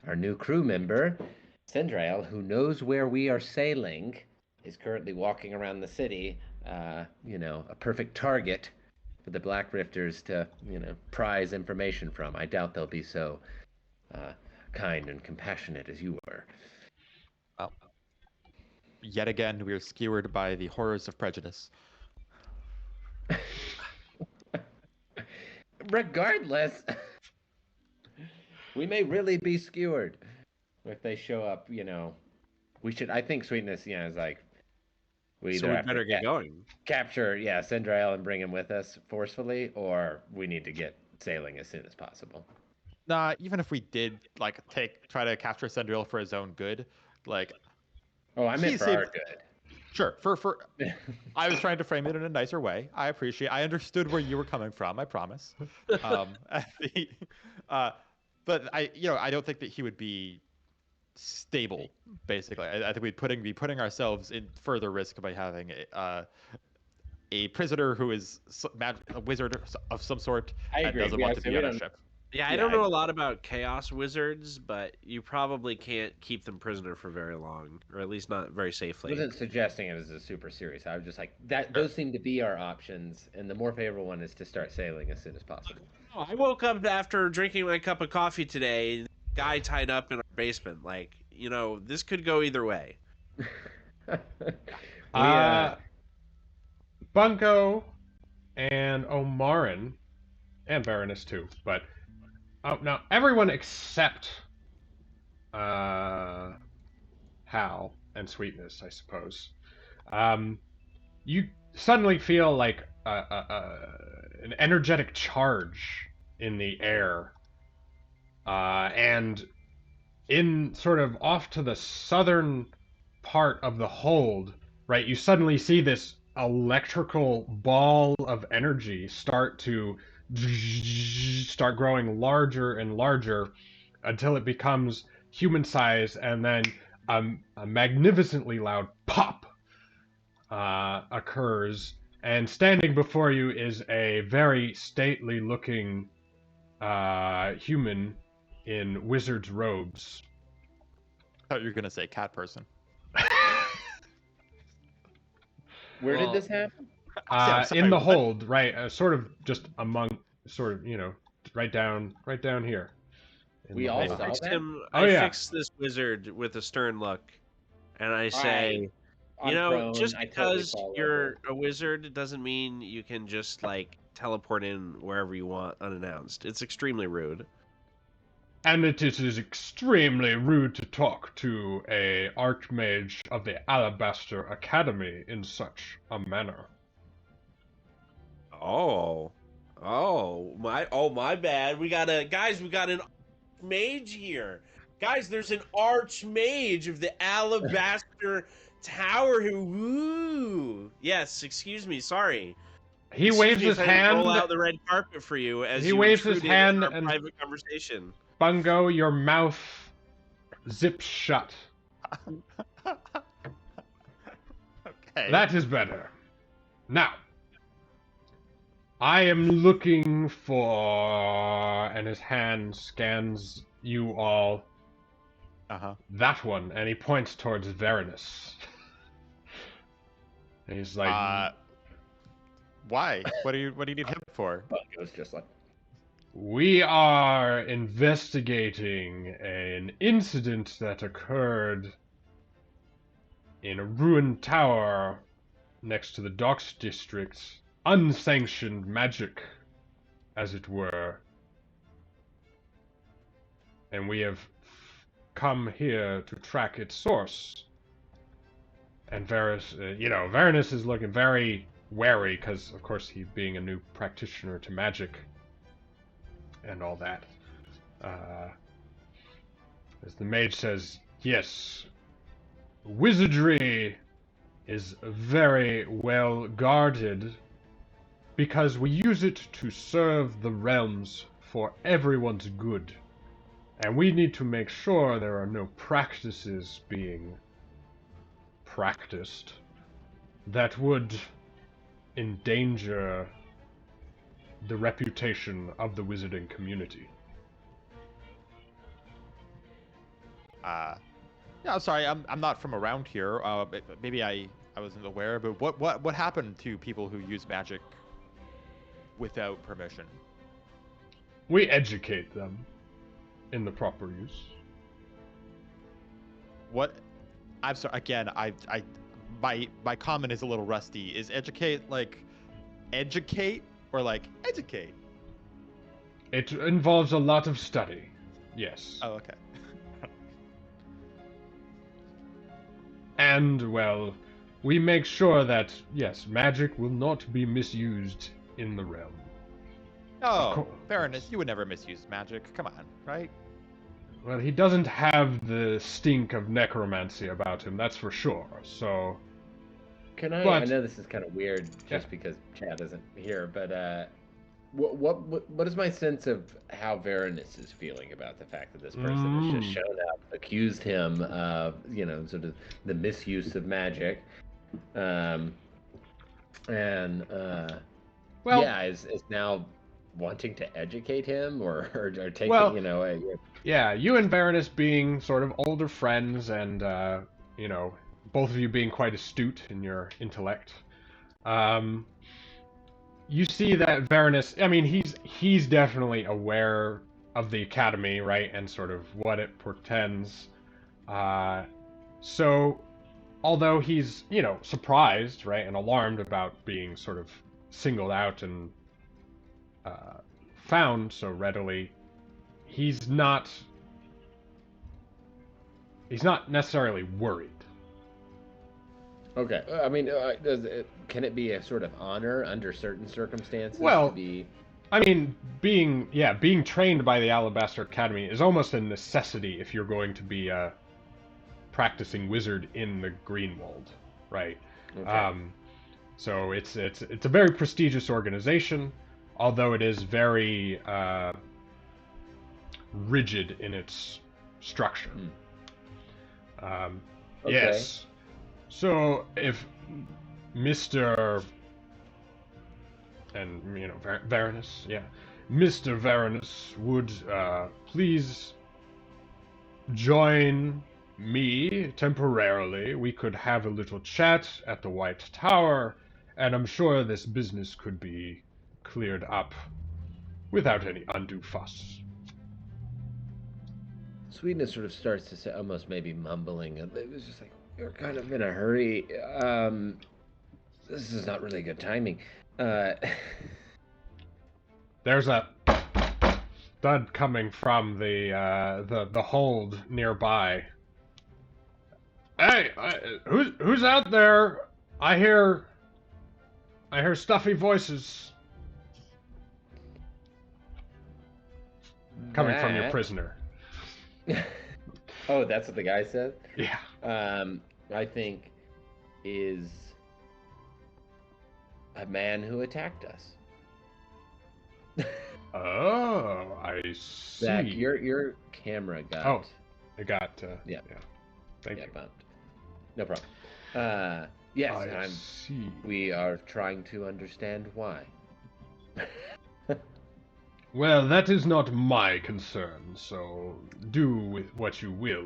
our new crew member, Sendrail, who knows where we are sailing, is currently walking around the city, a perfect target for the Black Rifters to, prize information from. I doubt they'll be so kind and compassionate as you were. Well, yet again, we are skewered by the horrors of prejudice. Regardless, we may really be skewered if they show up. I think Sweetness, is like, we better get going. Capture, Sendrail and bring him with us forcefully, or we need to get sailing as soon as possible. Nah, even if we did try to capture Sendrail for his own good, like. Oh, I meant for our good. Sure. I was trying to frame it in a nicer way. I understood where you were coming from. I promise. But I don't think that he would be stable. Basically, I think we'd be putting ourselves in further risk by having a prisoner who is a wizard of some sort and doesn't want to be on a ship. Yeah, I don't know a lot about chaos wizards, but you probably can't keep them prisoner for very long, or at least not very safely. I wasn't suggesting it as a super serious. I was just like, those seem to be our options, and the more favorable one is to start sailing as soon as possible. Oh, I woke up after drinking my cup of coffee today, guy tied up in our basement. Like, this could go either way. Bunko and Omarin, and Baroness too, but now everyone except Hal and Sweetness, I suppose. You suddenly feel like an energetic charge in the air, and in sort of off to the southern part of the hold, right, you suddenly see this electrical ball of energy start growing larger and larger until it becomes human size, and then a magnificently loud pop occurs, and standing before you is a very stately looking human in wizard's robes. I thought you were going to say cat person. Where did this happen? In the hold, right? Sort of just among, right down here. We all saw that? I fixed this wizard with a stern look, and I say, just because you're a wizard doesn't mean you can just teleport in wherever you want unannounced. It's extremely rude. And it is extremely rude to talk to a archmage of the Alabaster Academy in such a manner. My bad. We got an mage here. Guys, there's an archmage of the Alabaster tower who woo. Yes, excuse me, sorry. He Excuse waves me his if I didn't hand. roll out the red carpet for you as He you waves his intruded in hand our and private conversation. Bungo, your mouth zips shut. Okay. That is better. Now, I am looking for... And his hand scans you all. Uh-huh. That one, and he points towards Varanus. And he's like, why? What do you need him for? Bungo's just like, we are investigating an incident that occurred in a ruined tower next to the docks district. Unsanctioned magic, as it were. And we have come here to track its source. And Varanus is looking very wary, because, of course, he being a new practitioner to magic and all that. As the mage says, yes, wizardry is very well guarded because we use it to serve the realms for everyone's good. And we need to make sure there are no practices being practiced that would endanger the reputation of the wizarding community. Yeah, I'm sorry, I'm not from around here. Maybe I wasn't aware, but what happened to people who use magic without permission? We educate them in the proper use. What? I'm sorry. Again, my comment is a little rusty. Is educate like educate or like educate? It involves a lot of study. Yes. Oh, okay. And, well, we make sure that, yes, magic will not be misused in the realm. Oh, fairness, you would never misuse magic. Come on, right? Well, he doesn't have the stink of necromancy about him, that's for sure, so... Can I... But, I know this is kind of weird just because Chad isn't here, but what is my sense of how Varanus is feeling about the fact that this person has just shown up, accused him of, sort of the misuse of magic, is now wanting to educate him or take yeah, you and Varanus being sort of older friends and, both of you being quite astute in your intellect, you see that Varanus, I mean, he's definitely aware of the Academy, right, and sort of what it portends. So, although he's, surprised, right, and alarmed about being sort of singled out and found so readily, he's not necessarily worried. Okay. I mean, can it be a sort of honor under certain circumstances? Well, to be... I mean, being trained by the Alabaster Academy is almost a necessity if you're going to be a practicing wizard in the Greenwald, right? Okay. So it's a very prestigious organization, although it is very rigid in its structure. Okay. Yes. So if Mr. and Varanus, Mr. Varanus would please join me temporarily, we could have a little chat at the White Tower, and I'm sure this business could be cleared up without any undue fuss. Sweetness sort of starts to say, almost maybe mumbling. It was just like, you're kind of in a hurry. This is not really good timing. There's a thud coming from the hold nearby. Hey, who's out there? I hear stuffy voices coming from your prisoner. Oh, that's what the guy said? Yeah. I think is a man who attacked us. Oh, I see. Zach, your camera got. Oh, it got. Yeah. Thank you. Bumped. No problem. Yes, I see. We are trying to understand why. Well, that is not my concern, so do with what you will.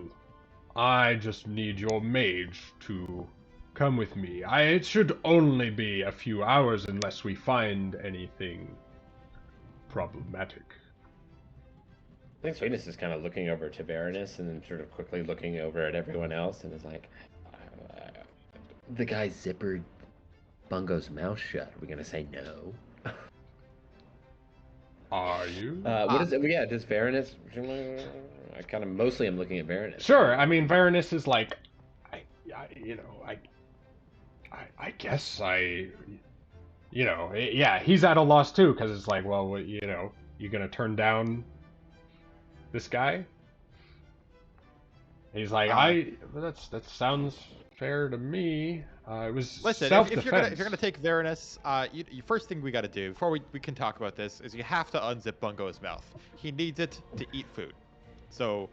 I just need your mage to come with me. It should only be a few hours unless we find anything problematic. I think Sweetness is kind of looking over to Varanus and then sort of quickly looking over at everyone else and is like, the guy zippered Bungo's mouth shut. Are we going to say no? Are you? What is it? Yeah, does Varanus... I kind of mostly am looking at Varanus. Sure, I mean, Varanus is like, I guess yeah, he's at a loss too, because it's like, well, you gonna turn down this guy? He's like, that sounds fair to me. It was self-defense. If you're gonna take Varanus, first thing we got to do before we can talk about this is you have to unzip Bungo's mouth. He needs it to eat food, so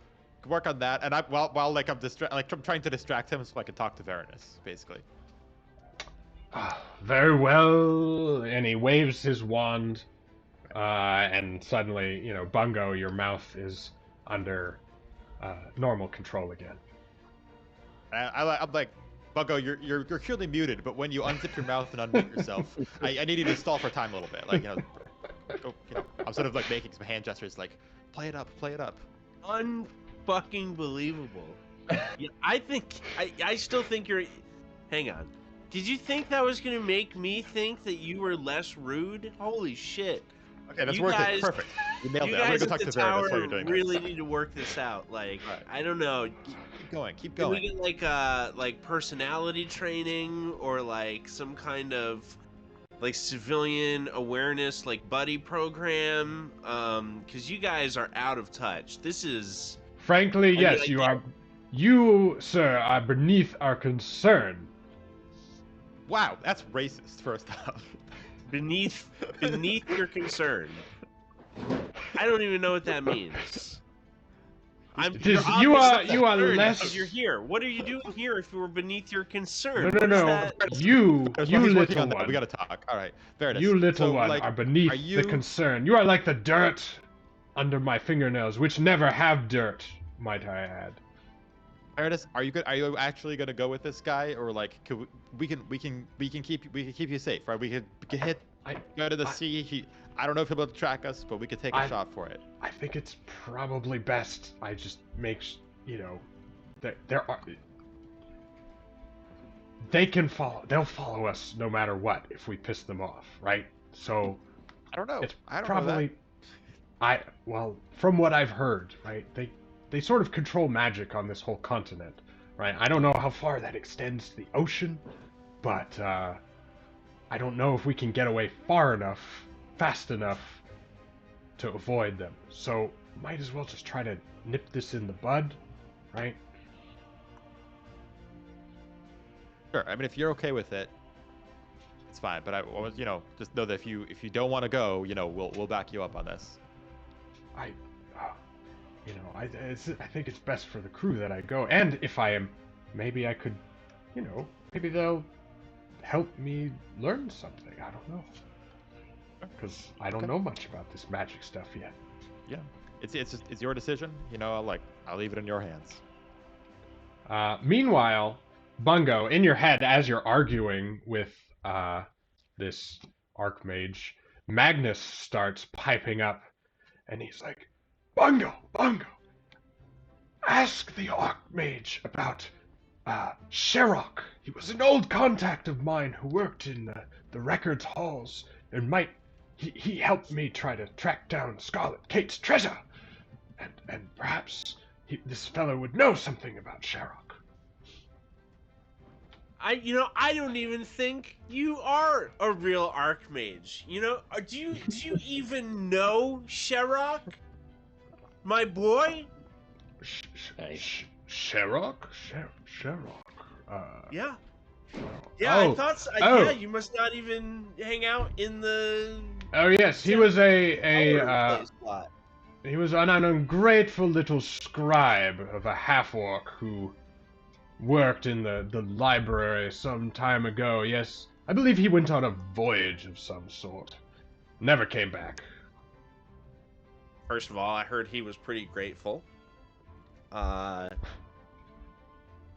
work on that. And while I'm trying to distract him so I can talk to Varanus, basically. Very well. And he waves his wand, and suddenly, Bungo, your mouth is under normal control again. I'm like, Bungo, you're clearly muted, but when you unzip your mouth and unmute yourself, I need you to stall for time a little bit. Like, I'm sort of like making some hand gestures, like, play it up. Unfucking believable. Yeah, I still think you're. Hang on. Did you think that was gonna make me think that you were less rude? Holy shit. Okay, that's working. Perfect. You nailed it. I'm gonna go talk to Varanus while you're doing this. Really need to work this out. Like, right. I don't know. Keep going. Can we get like personality training or like some kind of like civilian awareness like buddy program? Because you guys are out of touch. This is. Frankly, yes, you are. You, sir, are beneath our concern. Wow, that's racist. First off. Beneath your concern. I don't even know what that means. You are less. Because you're here. What are you doing here if you were beneath your concern? No. You little one. We gotta talk. All right, Varanus. You little one are beneath the concern. You are like the dirt under my fingernails, which never have dirt, might I add. Varanus, are you actually gonna go with this guy, or like we can keep you safe, right? We could go to the sea. I don't know if he'll be able to track us, but we could take a shot for it. I think it's probably best I just make they can follow. They'll follow us no matter what if we piss them off, right? So I don't know. I don't know that. Well, from what I've heard, right? They sort of control magic on this whole continent, right? I don't know how far that extends to the ocean, but I don't know if we can get away fast enough to avoid them. So might as well just try to nip this in the bud, right? Sure. I mean, if you're okay with it, it's fine. But just know that if you don't want to go, we'll back you up on this. I think it's best for the crew that I go. And if I am, maybe I could, maybe they'll help me learn something. I don't know. Because I don't know much about this magic stuff yet. Yeah. It's your decision. I'll leave it in your hands. Meanwhile, Bungo, in your head, as you're arguing with this Archmage, Magnus starts piping up, and he's like, Bungo, ask the Archmage about Sherrock. He was an old contact of mine who worked in the records halls, and he helped me try to track down Scarlet Kate's treasure, and perhaps this fellow would know something about Sherrock. I don't even think you are a real Archmage. Do you even know Sherrock? My boy? Sherrock? Sherrock? Yeah. Yeah, Oh, I thought so. oh. Yeah, you must not even hang out in the. Oh yes, he was Play slot. he was an ungrateful little scribe of a half-orc who worked in the library some time ago. Yes, I believe he went on a voyage of some sort. Never came back. First of all, I heard he was pretty grateful.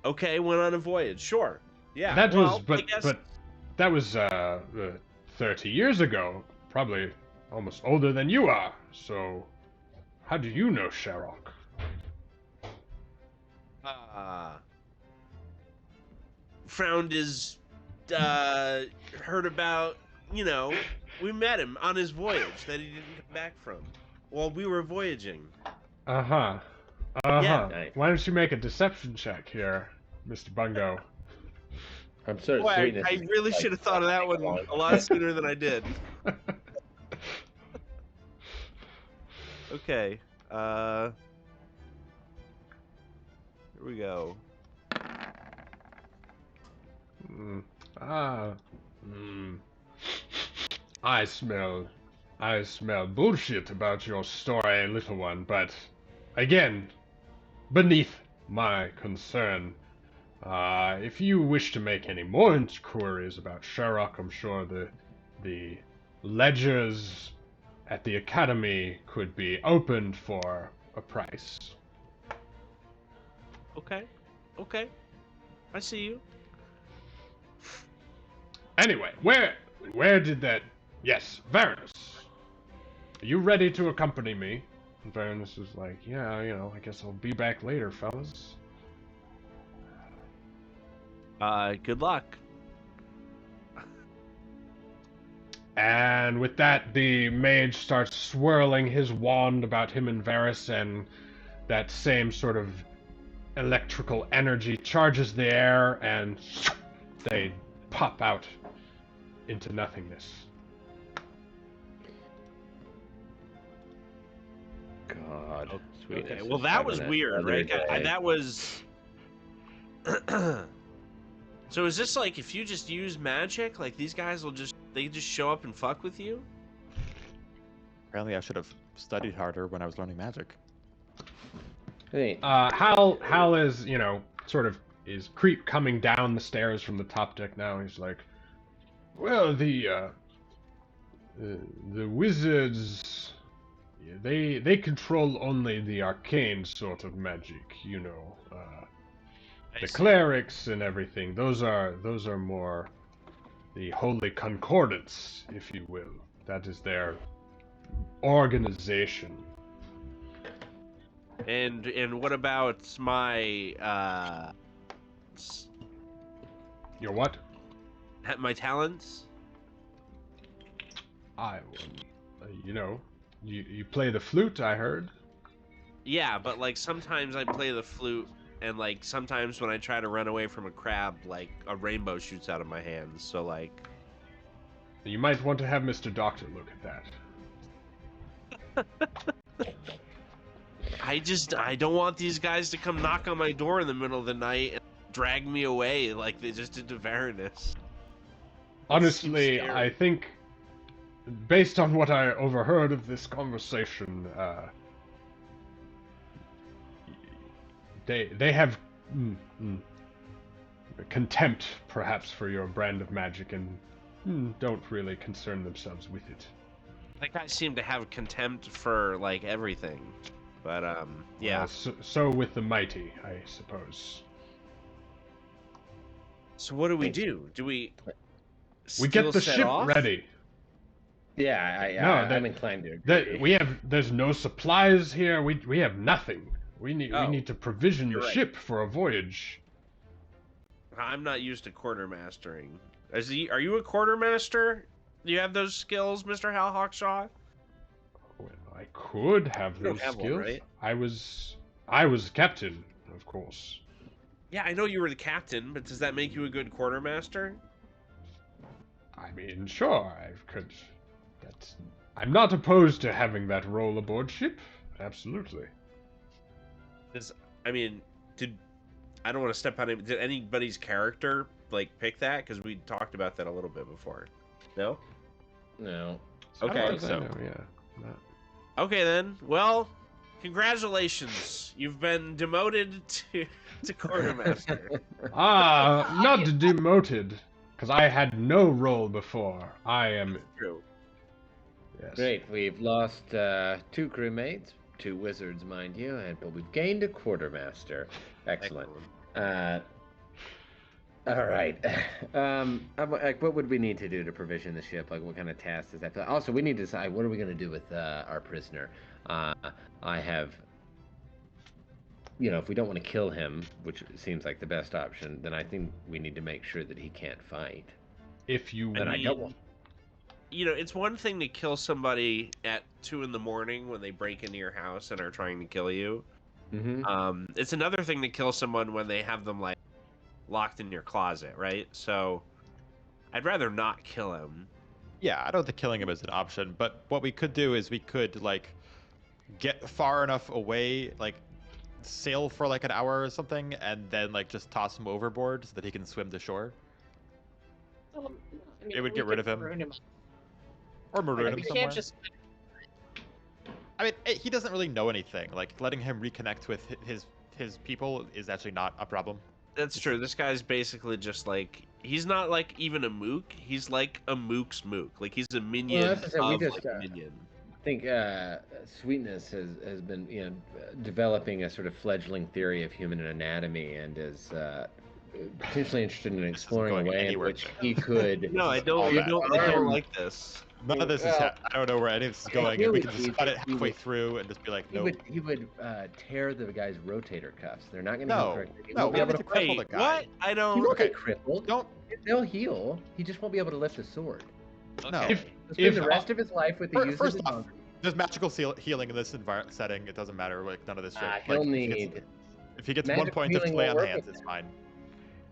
Okay, went on a voyage. Sure. Yeah. That well, was, but that was 30 years ago. Probably almost older than you are. So, how do you know Sherrock? Found his. Heard about. You know, we met him on his voyage that he didn't come back from. While we were voyaging. Uh-huh. Uh-huh. Yeah. Why don't you make a deception check here, Mr. Bungo? I'm sort of Boy, sweetness. I really should have thought of that one a lot sooner than I did. Okay. Here we go. I smell bullshit about your story, little one, but again, beneath my concern. If you wish to make any more inquiries about Sherrock, I'm sure the ledgers at the Academy could be opened for a price. Okay. Okay. I see you. Anyway, where did that... Yes, Varanus. Are you ready to accompany me? And Varanus is like, yeah, I guess I'll be back later, fellas. Good luck. And with that, the mage starts swirling his wand about him and Varus, and that same sort of electrical energy charges the air, and they pop out into nothingness. God. Okay. Sweetness Well, is that was having weird, another right? day. That was. So is this like if you just use magic, like these guys will just show up and fuck with you? Apparently, I should have studied harder when I was learning magic. Hey, Hal is, sort of is creep coming down the stairs from the top deck now. He's like, well, the wizards, they control only the arcane sort of magic, the clerics and everything. Those are more the Holy Concordance, if you will. That is their organization. And what about my Your what? my talents? You play the flute, I heard. Yeah, but like sometimes I play the flute, and like sometimes when I try to run away from a crab, like a rainbow shoots out of my hands. So like, You might want to have Mr. Doctor look at that. I don't want these guys to come knock on my door in the middle of the night and drag me away like they just did to Varanus. Honestly, I think, based on what I overheard of this conversation, they have contempt, perhaps, for your brand of magic, and don't really concern themselves with it. Like I seem to have contempt for like everything, but yeah. Well, so with the mighty, I suppose. So what do we do? Do we? We get the set ship off? ready. Yeah, I'm inclined to agree. There's no supplies here. We have nothing. We need to provision the ship for a voyage. I'm not used to quartermastering. Are you a quartermaster? Do you have those skills, Mr. Hal Hawkshaw? Well, I could have those skills. One, right? I was captain, of course. Yeah, I know you were the captain, but does that make you a good quartermaster? I mean, sure, I could. I'm not opposed to having that role aboard ship. Absolutely. I don't want to step on it. Did anybody's character like pick that? Because we talked about that a little bit before. No. No. Okay. so. Yeah. Okay then. Well, congratulations. You've been demoted to quartermaster. Not demoted, because I had no role before. I am. True. Yes. Great. We've lost 2 crewmates, 2 wizards, mind you, but we've gained a quartermaster. Excellent. All right. What would we need to do to provision the ship? Like, what kind of tasks does that? Also, we need to decide what are we going to do with our prisoner. I have, if we don't want to kill him, which seems like the best option, then I think we need to make sure that he can't fight. If you, I don't want. It's one thing to kill somebody at 2 a.m. when they break into your house and are trying to kill you. Mm-hmm. It's another thing to kill someone when they have them like locked in your closet, right? So I'd rather not kill him. Yeah, I don't think killing him is an option, but what we could do is we could like get far enough away, like sail for like an hour or something, and then like just toss him overboard so that he can swim to shore. It would get rid of him. Or maroon him We somewhere. can't just. I mean, he doesn't really know anything. Like letting him reconnect with his people is actually not a problem. That's true. This guy's basically just like, he's not like even a mook. He's like a mook's mook. Like he's a minion that's what I said, of like a minion. I think Sweetness has been developing a sort of fledgling theory of human anatomy and is potentially interested in exploring a way in which he could. No, I don't like this. None of this is. I don't know where any of this is going, and we can just cut it halfway through and just be like, no. He would tear the guy's rotator cuffs. They're not going to No, heal correctly. He no, won't we be have able to to cripple the guy. What? I He don't. won't Okay. get crippled. Don't. They'll heal. He just won't be able to lift a sword. No. Okay. He'll spend the rest of his life with the use First of off, there's magical healing in this setting. It doesn't matter. Like none of this shit. He'll Like, need. if he gets 1 magical point of healing lay won't on work hands, with it's him. fine.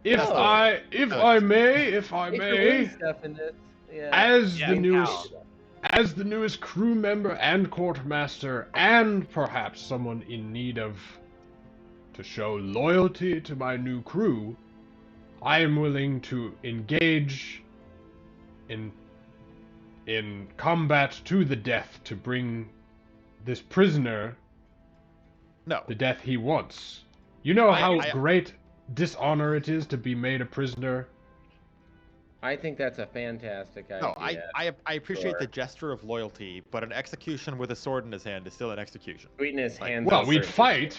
if No. I may, Stuff in this. Yeah. as the newest crew member and quartermaster, and perhaps someone in need to show loyalty to my new crew, I am willing to engage in combat to the death to bring this prisoner No. the death he wants. You know how I- great dishonor it is to be made a prisoner? I think that's a fantastic idea. No, I appreciate Sure. the gesture of loyalty, but an execution with a sword in his hand is still an execution. Sweetness hands. Well, up we'd for- fight.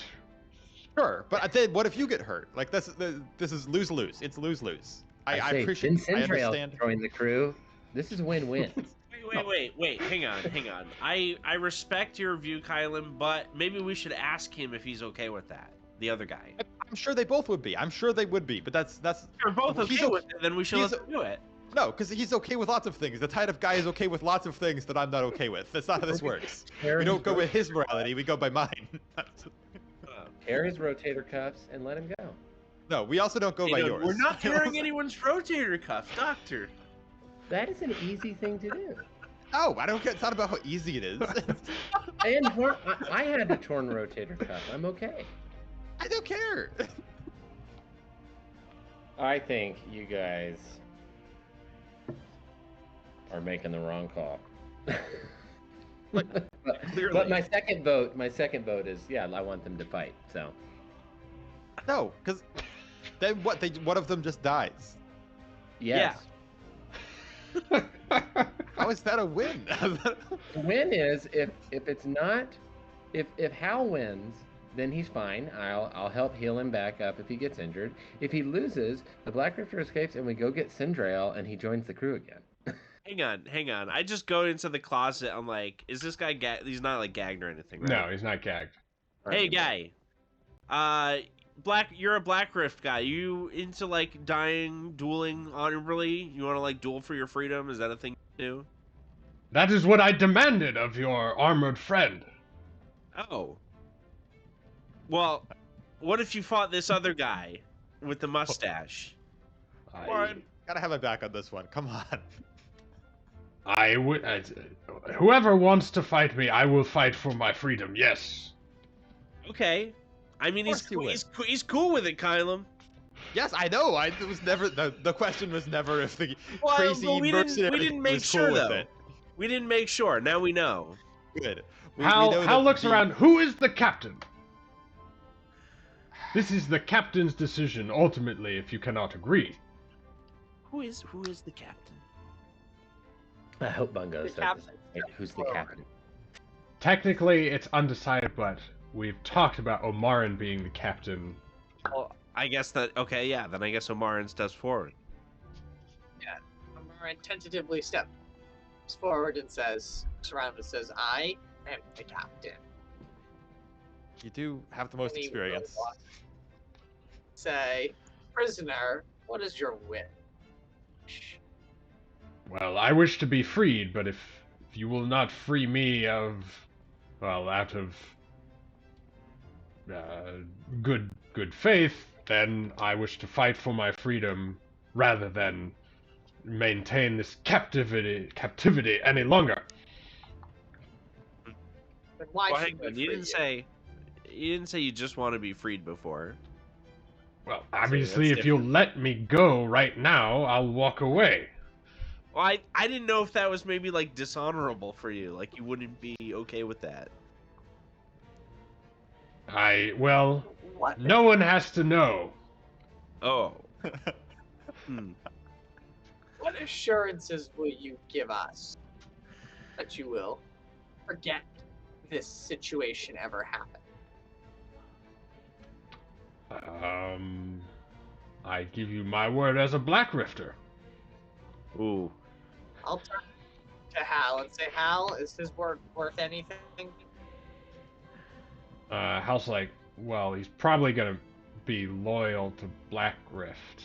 Sure, but then what if you get hurt? Like this is lose-lose. It's lose-lose. I say, appreciate. Finn I Centrail understand. join the crew. This is win-win. Wait. Hang on. I respect your view, Kylan, but maybe we should ask him if he's okay with that. The other guy. I'm sure they both would be. I'm sure they would be. But that's. If they're both he's okay with it, then we should let he's- them do it. No, because he's okay with lots of things. The type of guy is okay with lots of things that I'm not okay with. That's not how this works. We don't go with his morality. We go by mine. Tear his rotator cuffs and let him go. No, we also don't go by yours. We're not tearing anyone's rotator cuff, Doctor. That is an easy thing to do. No, I don't care. It's not about how easy it is. I had a torn rotator cuff. I'm okay. I don't care. I think you guys are making the wrong call. But my second vote is I want them to fight. So No, because then what? One of them just dies. yes. How is that a win? The win is if it's not if Hal wins, then he's fine. I'll help heal him back up if he gets injured. If he loses, the Black Rifter escapes and we go get Sindrail and he joins the crew again. Hang on. I just go into the closet. I'm like, is this guy gagged? He's not like gagged or anything, right? No, he's not gagged. Hey, guy. You're a Black Rift guy. You into like dueling honorably? You want to like duel for your freedom? Is that a thing you do? That is what I demanded of your armored friend. Oh. Well, what if you fought this other guy with the mustache? Warren, gotta have my back on this one. Come on. I would. Whoever wants to fight me, I will fight for my freedom. Yes. Okay. I mean, Of course he's cool with it, Kylam. Yes, I know. It was never the question was never if the crazy but we mercenary didn't make was sure cool with though. it. We didn't make sure. Now we know. Good. We Hal know that looks around. Who is the captain? This is the captain's decision, ultimately, if you cannot agree. Who is the captain? I hope Bungo says captain. who's the captain? Technically, it's undecided, but we've talked about Omarin being the captain. Well, I guess that. Okay, yeah. Then I guess Omarin steps forward. Yeah. Omarin tentatively steps forward and says, "I am the captain." You do have the most And he experience. will say, "Prisoner, what is your wish?" Well, I wish to be freed, but if you will not free me out of good faith, then I wish to fight for my freedom rather than maintain this captivity any longer. Then why Well, should hang on. we free You didn't say you just want to be freed before. Well, obviously, that's if you'll different. let me go right now, I'll walk away. Well, I didn't know if that was maybe like dishonorable for you. Like you wouldn't be okay with that. What? No one has to know. Oh. Hmm. What assurances will you give us that you will forget this situation ever happened? I give you my word as a Black Rifter. Ooh. I'll turn to Hal and say, "Hal, is his word worth anything?" Hal's like, well, he's probably gonna be loyal to Black Rift.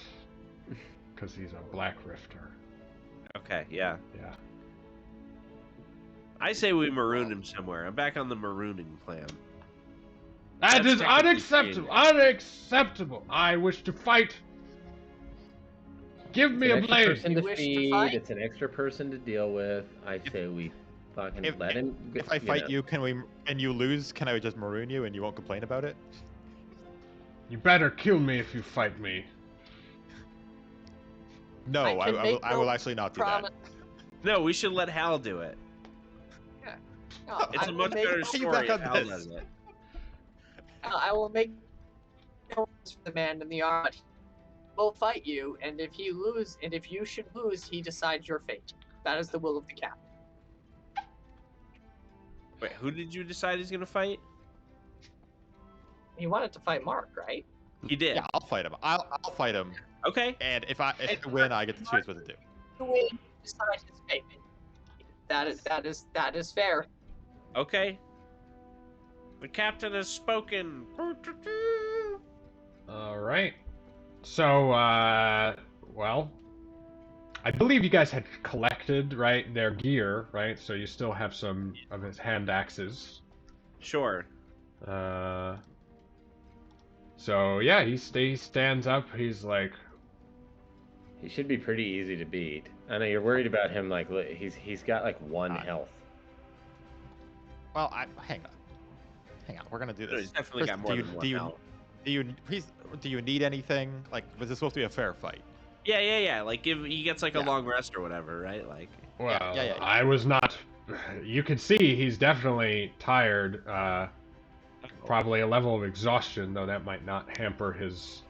Because he's a Black Rifter. Okay. Yeah. Yeah. I say we maroon him somewhere. I'm back on the marooning plan. That That's is technically unacceptable! cheating. Unacceptable! I wish to fight! Give me a It's an extra blade! person You to wish to feed. fight? It's an extra person to deal with. I say we fucking let him. If I fight you, and you lose, can I just maroon you and you won't complain about it? You better kill me if you fight me. No, I will actually not do promise. that. No, we should let Hal do it. No, It's I a will much make- better you story back if on Hal this? does it. I will make for the man in the armor. He will fight you, and if you should lose, he decides your fate. That is the will of the captain. Wait, who did you decide he's gonna fight? He wanted to fight Mark, right? He did. Yeah, I'll fight him. I'll fight him, Okay. and if I win, I get to choose what to do. You win, you decide his fate. That is fair. Okay. The captain has spoken. Alright. So, well, I believe you guys had collected, right, their gear, right? So you still have some of his hand axes. Sure. So, yeah, he stands up, he's like, He should be pretty easy to beat. I know you're worried about him. Like he's got like 1 health. Well, hang on. We're gonna do No, this. he's definitely got more than one health. Do you need anything? Like, was this supposed to be a fair fight? Yeah. Like, he gets like a long rest or whatever, right? Like. well, yeah. I was not... You can see he's definitely tired, probably a level of exhaustion, though that might not hamper his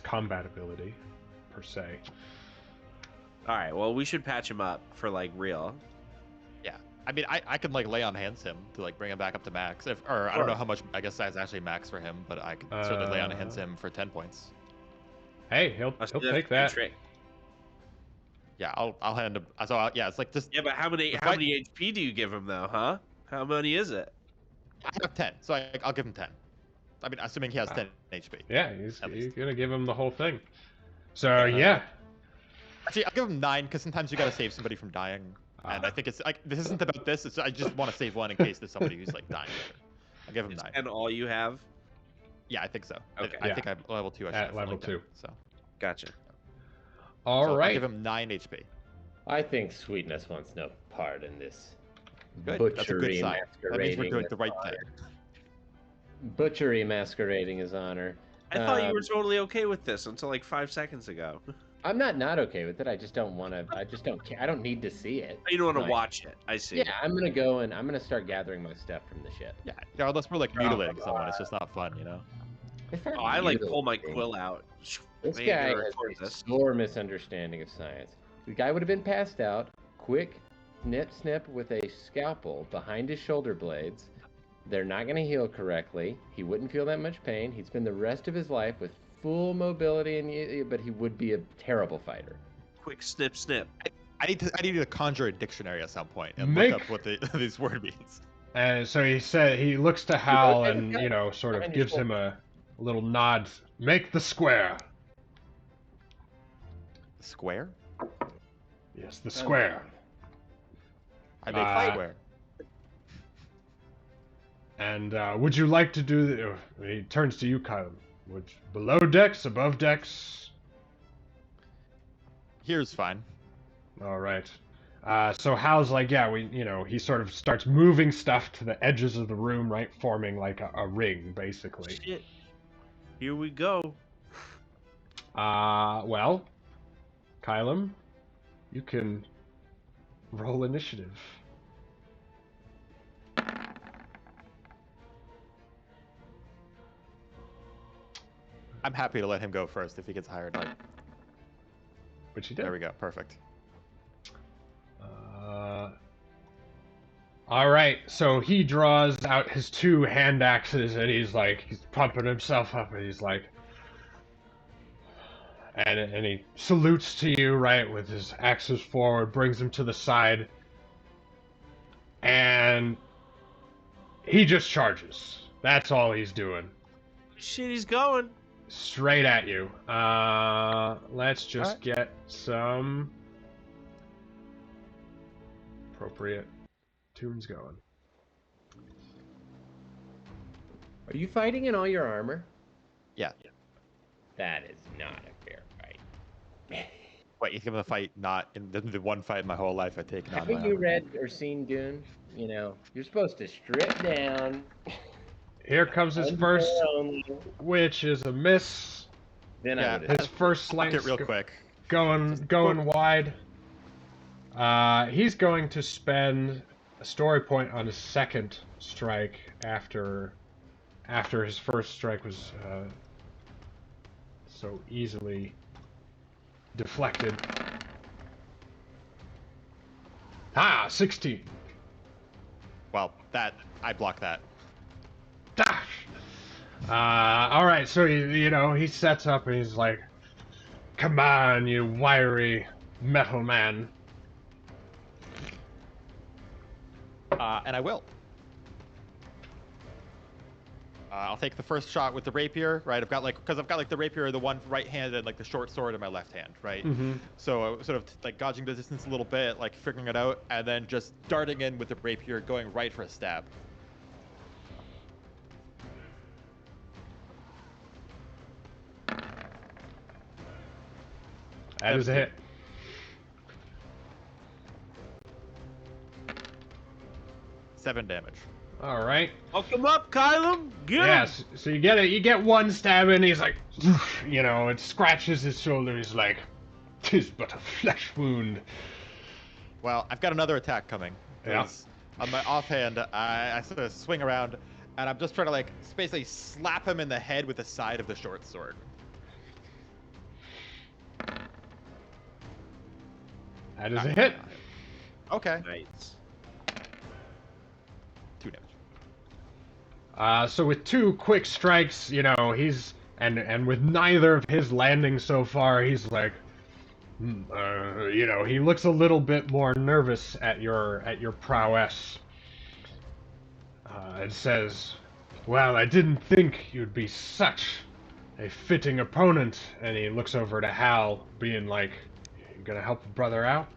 combat ability, per se. All right. Well, we should patch him up for like real. Yeah. I mean, I can like lay on hands him to like bring him back up to max. I don't know how much. I guess that's actually max for him, but I can certainly lay on hands him for 10 points. Hey, he'll take that. Trick. Yeah, I'll hand him. Yeah, it's like just. Yeah, but how many HP do you give him though, huh? How many is it? I have 10, so I'll give him 10. I mean, assuming he has 10 HP. Yeah, he's gonna give him the whole thing. So yeah. Actually, I'll give him 9 because sometimes you gotta save somebody from dying, and I think it's like this isn't about this. I just want to save one in case there's somebody who's like dying. I'll give him 9. And all you have? Yeah, I think so. Okay. I think I'm level 2. At level 2. So. Gotcha. All right. I'll give him 9 HP. I think Sweetness wants no part in this Good. butchery That's a good sign. That means we're masquerading doing the as right honor. thing. butchery masquerading as honor. I thought you were totally okay with this until like 5 seconds ago. I'm not okay with it. I just don't want to. I just don't care. I don't need to see it. You don't want to watch it. I see. Yeah, I'm gonna go and I'm gonna start gathering my stuff from the ship. Yeah, unless we're like mutilating someone, it's just not fun, you know. Oh, I like pull my quill out. This guy has a sore misunderstanding of science. The guy would have been passed out. Quick snip with a scalpel behind his shoulder blades. They're not going to heal correctly. He wouldn't feel that much pain. He'd spend the rest of his life with full mobility, but he would be a terrible fighter. Quick snip. I need to conjure a dictionary at some point and look up what these word means. And so he looks to Hal and, sort of gives him a little nod. Make the square. Square? Yes, the square. I make the square. And would you like to do he turns to you, Kyle. Below decks, above decks? Here's fine. All right. So Hal's like, he sort of starts moving stuff to the edges of the room, right? Forming like a ring, basically. Shit. Here we go. Well, Kylum, you can roll initiative. I'm happy to let him go first if he gets hired. Which he did. There we go. Perfect. All right. So he draws out his 2 hand axes and he's pumping himself up and he's like, and he salutes to you, right, with his axes forward, brings them to the side, and he just charges. That's all he's doing. Shit, he's going. Straight at you. Let's just get some appropriate tunes going. Are you fighting in all your armor? Yeah. That is not a fair fight. Wait, you think I'm gonna fight not in the one fight in my whole life I've taken on? Haven't you read or seen Dune? You're supposed to strip down. Here comes his first, which is a miss. Then his first slice real quick. Going wide. He's going to spend a story point on his second strike after his first strike was so easily deflected. 16. Well, I block that. Dash. All right, so he sets up and he's like, "Come on, you wiry metal man." And I will. I'll take the first shot with the rapier, right? I've got the rapier, the one right-handed, like the short sword in my left hand, right? Mm-hmm. So sort of like gauging the distance a little bit, like figuring it out, and then just darting in with the rapier, going right for a stab. That is a hit. Seven damage. All right. Hook him up, Kylum. Get him. Yes. So you get one stab and he's like, it scratches his shoulder. He's like, "'Tis but a flesh wound." Well, I've got another attack coming. Yeah. On my offhand, I sort of swing around, and I'm just trying to basically slap him in the head with the side of the short sword. That is a hit. Okay. Nice. 2 damage. So with 2 quick strikes, he's and with neither of his landings so far, he's like, he looks a little bit more nervous at your prowess. And says, "Well, I didn't think you'd be such a fitting opponent." And he looks over to Hal, being like, "You gonna help a brother out?"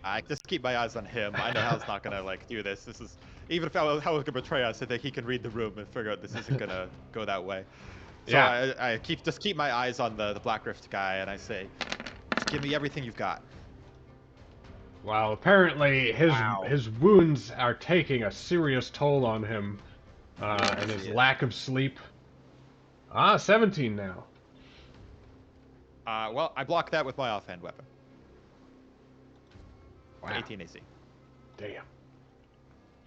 I just keep my eyes on him. I know Hal's not gonna do this. This is even if Hal was gonna betray us, I think he can read the room and figure out this isn't gonna go that way. So yeah. I keep my eyes on the Black Rift guy, and I say, "Just give me everything you've got." Well, apparently his wounds are taking a serious toll on him, and his lack of sleep. 17 now. Well, I blocked that with my offhand weapon. Wow. 18 AC. Damn.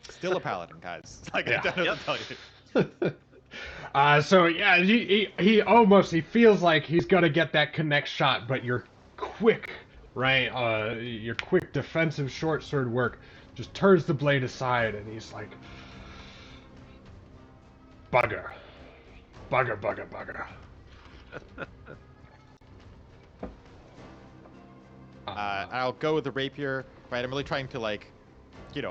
Still a paladin, guys. Like, I don't know what to tell you. So yeah, he feels like he's gonna get that connect shot, but your quick, right? Your quick defensive short sword work just turns the blade aside, and he's like, bugger, bugger, bugger, bugger. I'll go with the rapier. Right, I'm really trying to like, you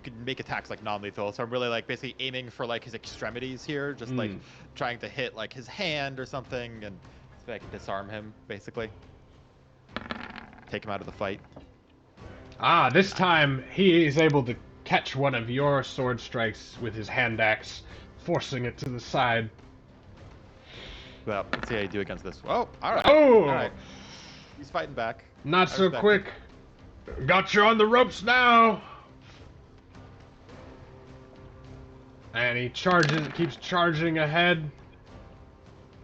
can make attacks like non-lethal, so I'm really like basically aiming for like his extremities here, just like trying to hit like his hand or something, and so I can disarm him basically, take him out of the fight. This time he is able to catch one of your sword strikes with his hand axe, forcing it to the side. Well, let's see how you do against this. Oh, all right. Oh! All right. He's fighting back. Not so quick. Got you on the ropes now. And he keeps charging ahead.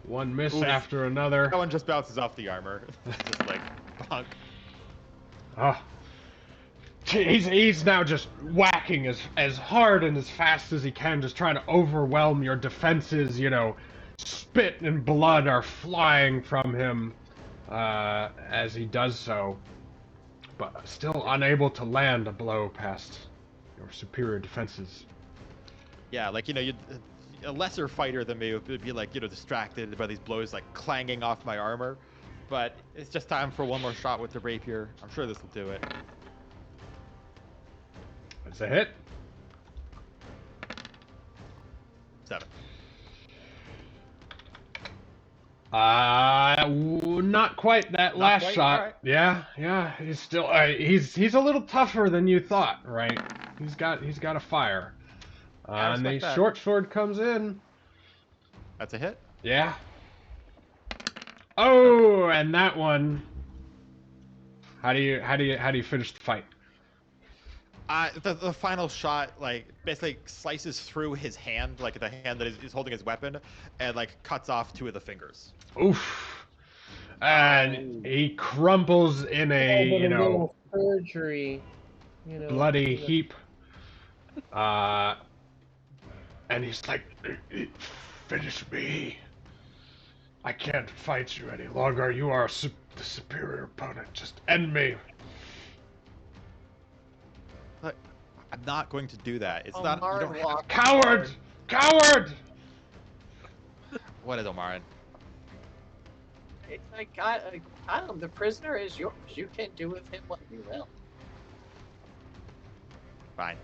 One miss after another. That one just bounces off the armor. Just like, bonk. Oh. He's now just whacking as hard and as fast as he can, just trying to overwhelm your defenses, Spit and blood are flying from him as he does so, but still unable to land a blow past your superior defenses. Yeah, like, a lesser fighter than me would be like, distracted by these blows like clanging off my armor, but it's just time for one more shot with the rapier. I'm sure this will do it. That's a hit. 7. Not quite that last shot. Right. Yeah. He's still he's a little tougher than you thought, right? He's got a fire. And the short sword comes in. That's a hit. Yeah. Oh, and that one. How do you finish the fight? The final shot, like, basically slices through his hand, like the hand that is holding his weapon, and like cuts off 2 of the fingers. Oof. And he crumples in a surgery, bloody heap. And he's like, finish me. I can't fight you any longer. You are the superior opponent. Just end me. But I'm not going to do that. It's not. You don't have... Coward! Coward! What is Omarin? It's like, the prisoner is yours. You can do with him what you will. Fine.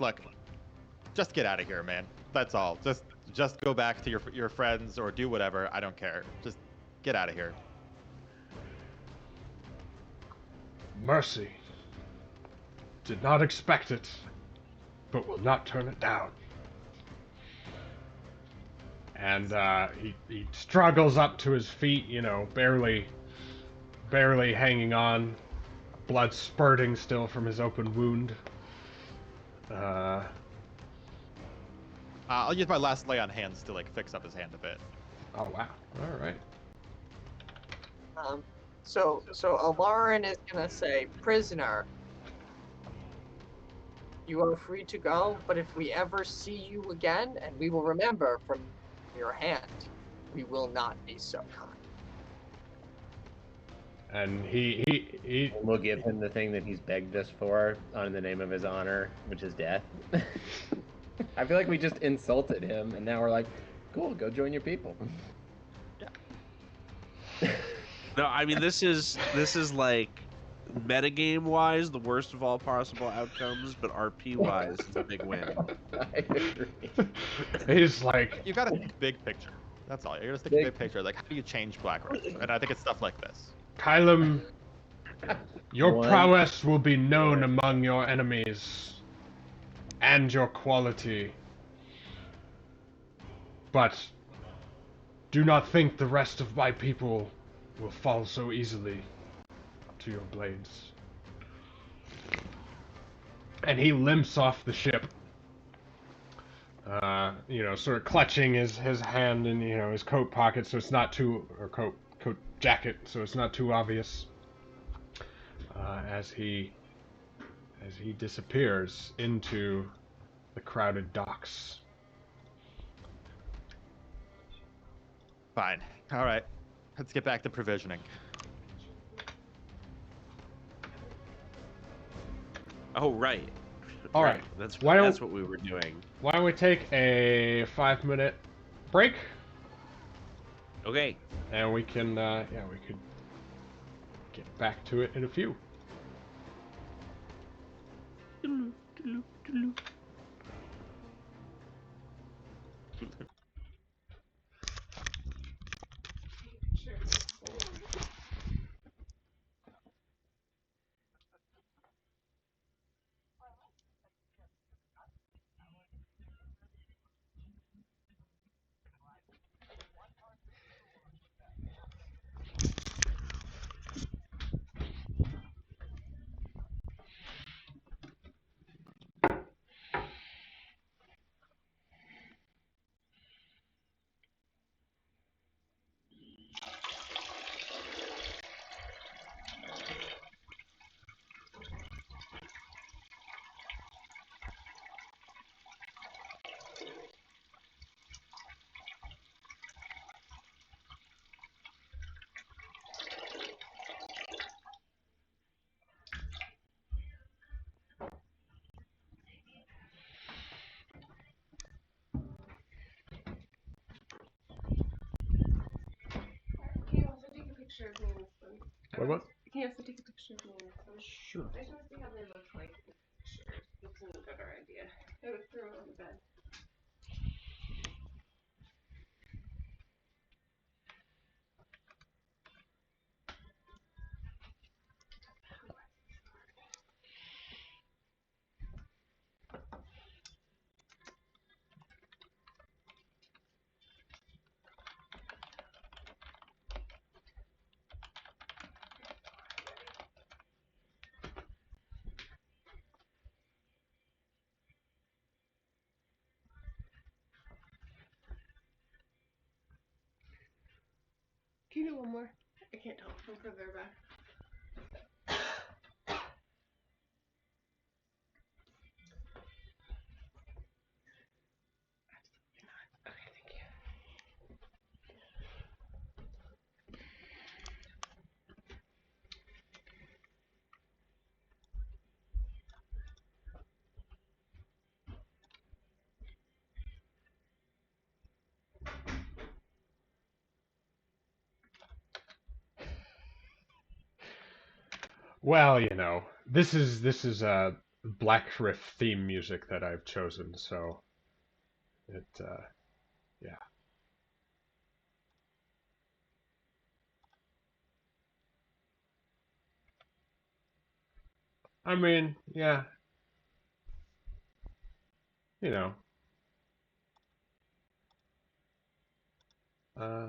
Look, just get out of here, man. That's all. Just go back to your friends or do whatever. I don't care. Just get out of here. Mercy. Did not expect it, but will not turn it down. And he struggles up to his feet, barely hanging on, blood spurting still from his open wound. I'll use my last lay on hands to like fix up his hand a bit. Oh wow! All right. So Omarin is gonna say, prisoner, you are free to go, but if we ever see you again, and we will remember from your hand, we will not be so kind. And he we'll give him the thing that he's begged us for on the name of his honor, which is death. I feel like we just insulted him, and now we're like, cool, go join your people. Yeah. No, I mean, this is like metagame wise the worst of all possible outcomes, but RP wise it's a big win. I agree. He's like, You gotta think big picture. That's all. You're gonna think big picture. Like, how do you change Blackrock? And I think it's stuff like this. Kylum, your prowess will be known among your enemies, and your quality. But do not think the rest of my people will fall so easily. to your blades. And he limps off the ship. Sort of clutching his hand in, his coat pocket, so it's not too, or coat jacket, so it's not too obvious. As he disappears into the crowded docks. Fine. All right. Let's get back to provisioning. Oh, right. All right. That's what we were doing. Why don't we take a 5-minute break? Okay. And we can, we could get back to it in a few. What? Can you also take a picture of me and this one? Sure. I just want to see how they look like in the pictures. Looks like a better idea. I would throw it on the bed. Can you do one more? I can't tell from further back. Okay, thank you. Well, this is Black Riff theme music that I've chosen, so it yeah. I mean, yeah. Uh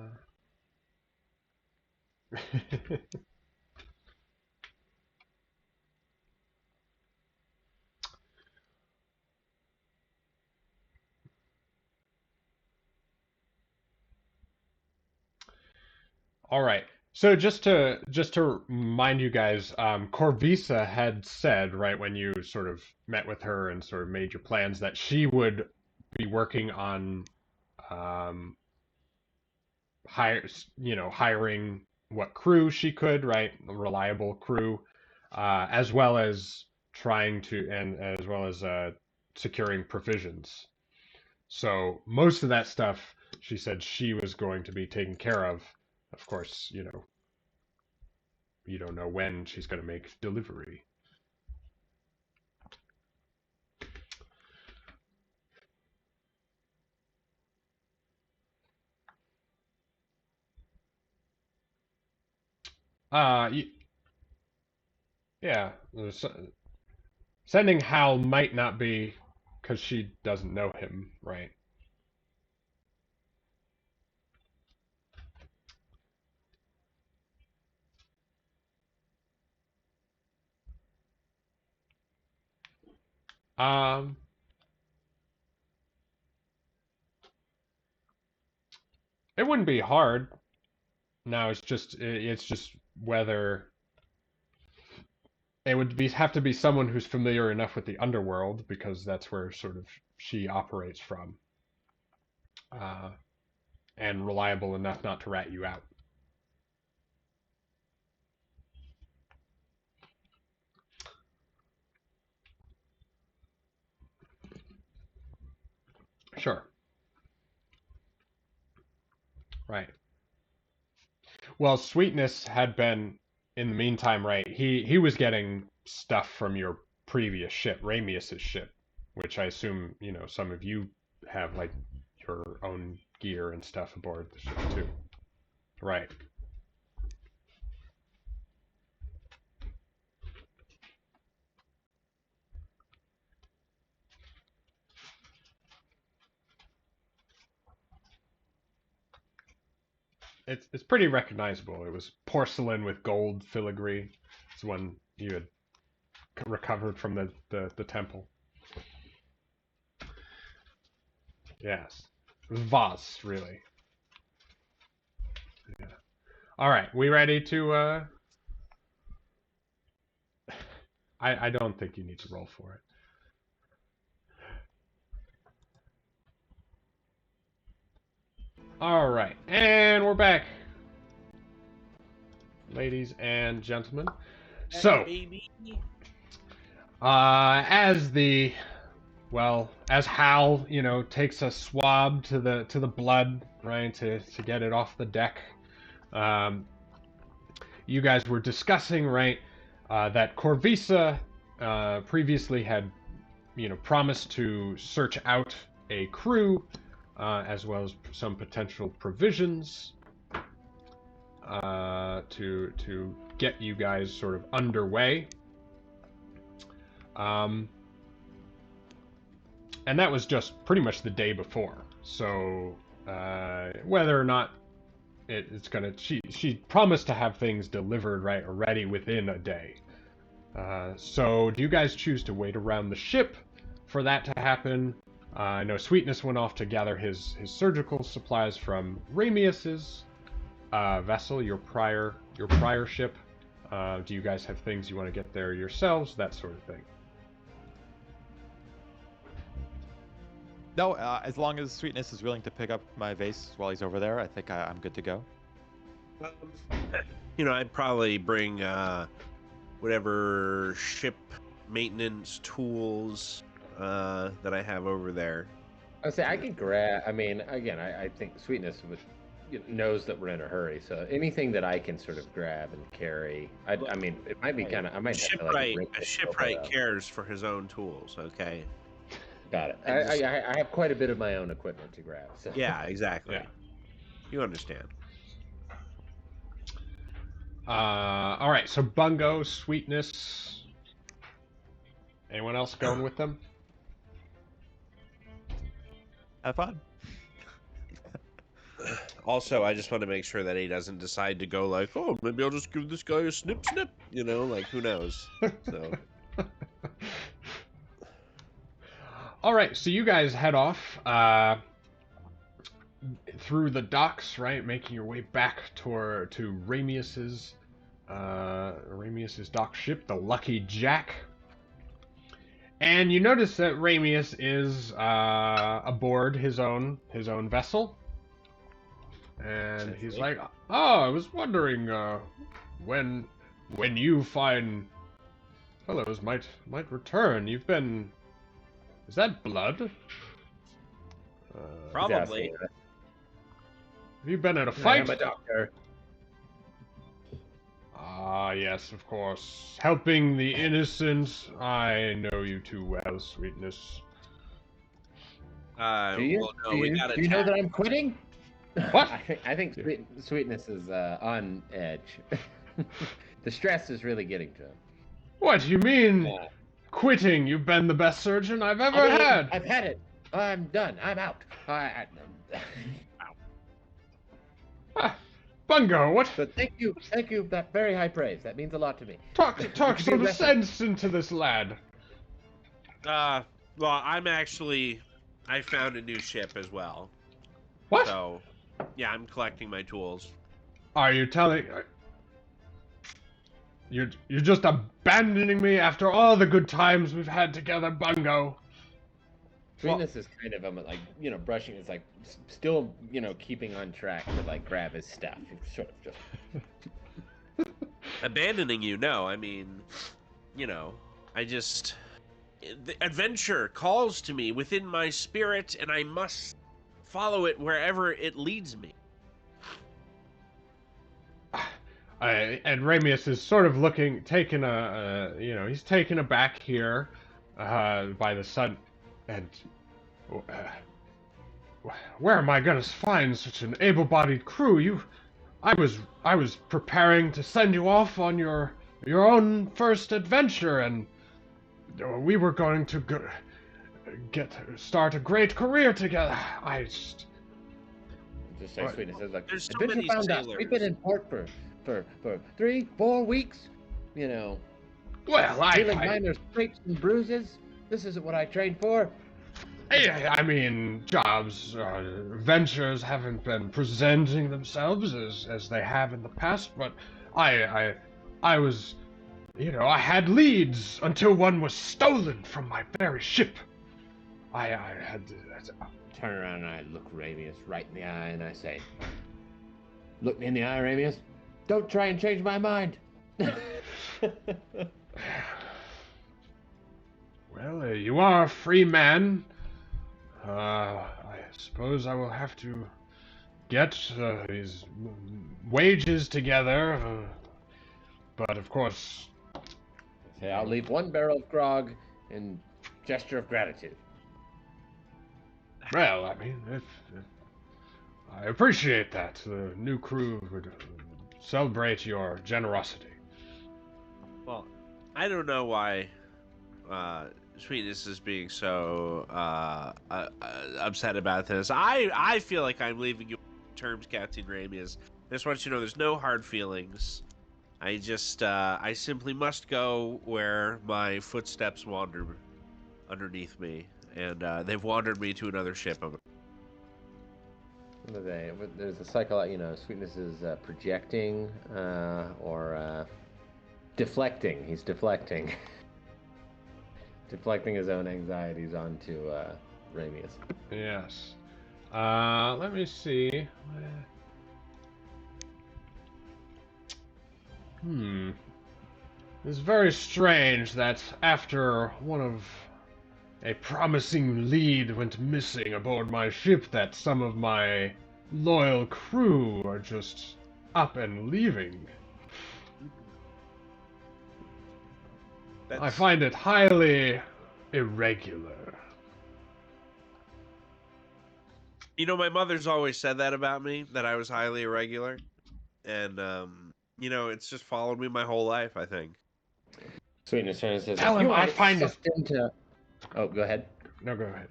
All right. So just to remind you guys, Corvisa had said, right, when you sort of met with her and sort of made your plans, that she would be working on hiring what crew she could, right, a reliable crew, as well as securing provisions. So most of that stuff, she said she was going to be taken care of. Of course, you don't know when she's going to make delivery. Yeah. Sending Hal might not be because she doesn't know him, right? Um, it wouldn't be hard. No, it's just whether it would have to be someone who's familiar enough with the underworld, because that's where sort of she operates from, and reliable enough not to rat you out. Sure. Right. Well, Sweetness had been, in the meantime, right, he was getting stuff from your previous ship, Ramius's ship, which I assume, some of you have, like, your own gear and stuff aboard the ship, too. Right. It's pretty recognizable. It was porcelain with gold filigree. It's one you had recovered from the temple. Yes. It was vase, really. Yeah. All right, we ready to I don't think you need to roll for it. All right, and we're back, ladies and gentlemen. So, as Hal, takes a swab to the blood, right, to get it off the deck. You guys were discussing, right, that Corvisa previously had, promised to search out a crew, as well as some potential provisions, to get you guys sort of underway. And that was just pretty much the day before. So whether or not it's gonna, she promised to have things delivered, right, or ready within a day. So do you guys choose to wait around the ship for that to happen? I know Sweetness went off to gather his surgical supplies from Ramius's vessel, your prior ship. Do you guys have things you want to get there yourselves? That sort of thing. No, as long as Sweetness is willing to pick up my vase while he's over there, I think I'm good to go. I'd probably bring whatever ship maintenance tools that I have over there. I say I could grab. I mean, again, I think Sweetness knows that we're in a hurry, so anything that I can sort of grab and carry. I mean, it might be kind of. I might have to, like, a shipwright cares for his own tools. Okay. Got it. I have quite a bit of my own equipment to grab. So. Yeah, exactly. Yeah. You understand. All right, so Bungo, Sweetness. Anyone else going with them? Have fun. Also, I just want to make sure that he doesn't decide to go like, oh, maybe I'll just give this guy a snip, like, who knows? So. All right, so you guys head off through the docks, right, making your way back to Ramius's dock ship, the Lucky Jack. And you notice that Ramius is aboard his own vessel, and he's like, "Oh, I was wondering when you fine fellows might return. You've been. Is that blood? Probably. Have you been at a fight? I am a doctor. Ah, yes, of course. Helping the innocent. I know you too well, Sweetness. Do you know that I'm quitting? What? I think Sweetness is on edge. The stress is really getting to him. What do you mean? Quitting? You've been the best surgeon I've ever had. I've had it. I'm done. I'm out. Bungo, what? But thank you. That very high praise. That means a lot to me. Talk some sense into this lad. Well, I found a new ship as well. What? So, yeah, I'm collecting my tools. Are you telling... You're just abandoning me after all the good times we've had together, Bungo. Sweetness is kind of like brushing. It's like still keeping on track to like grab his stuff. It's sort of just Abandoning you? No, I mean, I just the adventure calls to me within my spirit, and I must follow it wherever it leads me. And Ramius is sort of he's taken aback here by the sun, and where am I gonna find such an able-bodied crew? I was preparing to send you off on your own first adventure, and we were going to start a great career together. just say Sweetness says like There's so adventure many found us. sailors. We've been in port for 3-4 weeks. Well, feeling minor scrapes and bruises. This isn't what I trained for. I mean, ventures haven't been presenting themselves as they have in the past, but I was, I had leads until one was stolen from my very ship. I had Turn around and I look Ramius right in the eye and I say, "Look me in the eye, Ramius. Don't try and change my mind." Well, you are a free man. I suppose I will have to get these wages together, but of course... Say, I'll leave 1 barrel of grog in gesture of gratitude. Well, I mean, I appreciate that. The new crew would celebrate your generosity. Well, I don't know why Sweetness is being so upset about this. I feel like I'm leaving you on terms, Captain Ramius. I just want you to know there's no hard feelings. I simply must go where my footsteps wander underneath me, and they've wandered me to another ship. There's a cycle, Sweetness is projecting or deflecting. He's deflecting. Deflecting his own anxieties onto Ramius. Yes. Let me see. It's very strange that after a promising lead went missing aboard my ship, that some of my loyal crew are just up and leaving. I find it highly irregular. My mother's always said that about me, that I was highly irregular. And, it's just followed me my whole life, I think. Sweetness says, "Tell him I find it." Oh, go ahead. No, go ahead.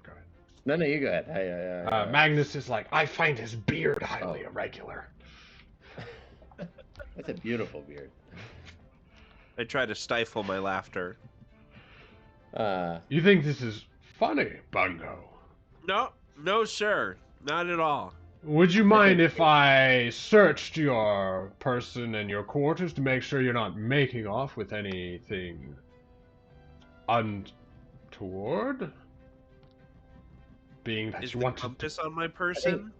No, you go ahead. Magnus is like, "I find his beard highly irregular." That's a beautiful beard. I try to stifle my laughter. You think this is funny, Bungo? No, sir. Not at all. Would you mind if I searched your person and your quarters to make sure you're not making off with anything untoward? Being that Is you the want compass on my person?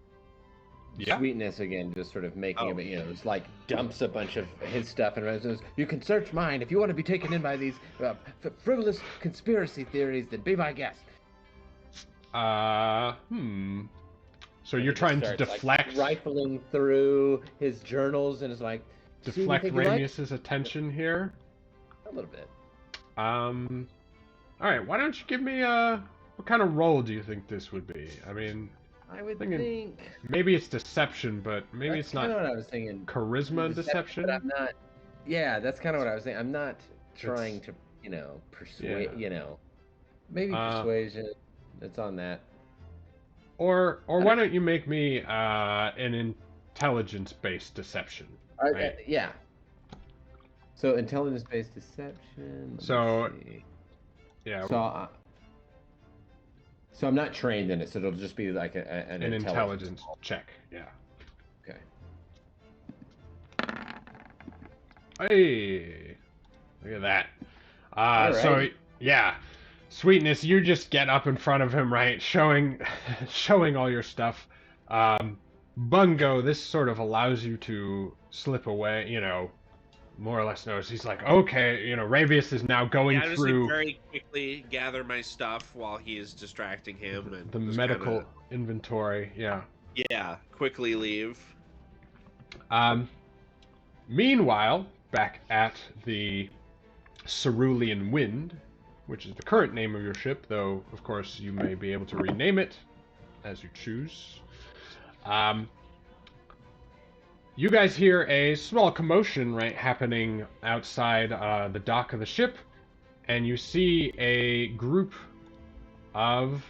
Yeah. Sweetness again, just sort of making him, it's like dumps a bunch of his stuff and says, "You can search mine if you want to be taken in by these frivolous conspiracy theories. Then be my guest." So you're trying to deflect, rifling through his journals, and it's like deflect Ramius's attention here. A little bit. All right. Why don't you give me what kind of roll do you think this would be? I mean, I would think maybe it's deception, but maybe that's it's not. Kind of what I was thinking. Charisma deception. But I'm not. Yeah, that's kind of what I was thinking. I'm not trying to, persuade. Yeah. Maybe persuasion. It's on that. Or why don't you make me an intelligence-based deception? Right? Yeah. So intelligence-based deception. So, yeah. So So I'm not trained in it, so it'll just be like an intelligence check. Yeah. Okay. Hey, look at that. So Alrighty. yeah, Sweetness, you just get up in front of him, right, showing all your stuff. Bungo, this sort of allows you to slip away, more or less knows. He's like, okay, Ravius is now going I just through very quickly gather my stuff while he is distracting him and the just medical kinda, inventory. Yeah. quickly leave. Meanwhile, back at the Cerulean Wind, which is the current name of your ship, though, of course, you may be able to rename it as you choose. You guys hear a small commotion, right, happening outside the dock of the ship, and you see a group of...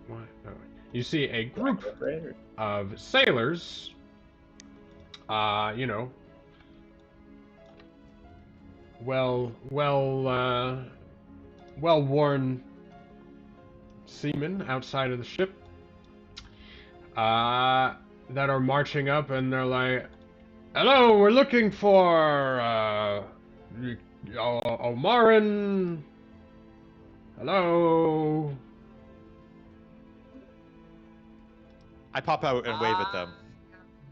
What? Oh. You see a group of sailors, well-worn seamen outside of the ship, that are marching up, and they're like, "Hello, we're looking for, Omarin. Hello." I pop out and wave at them.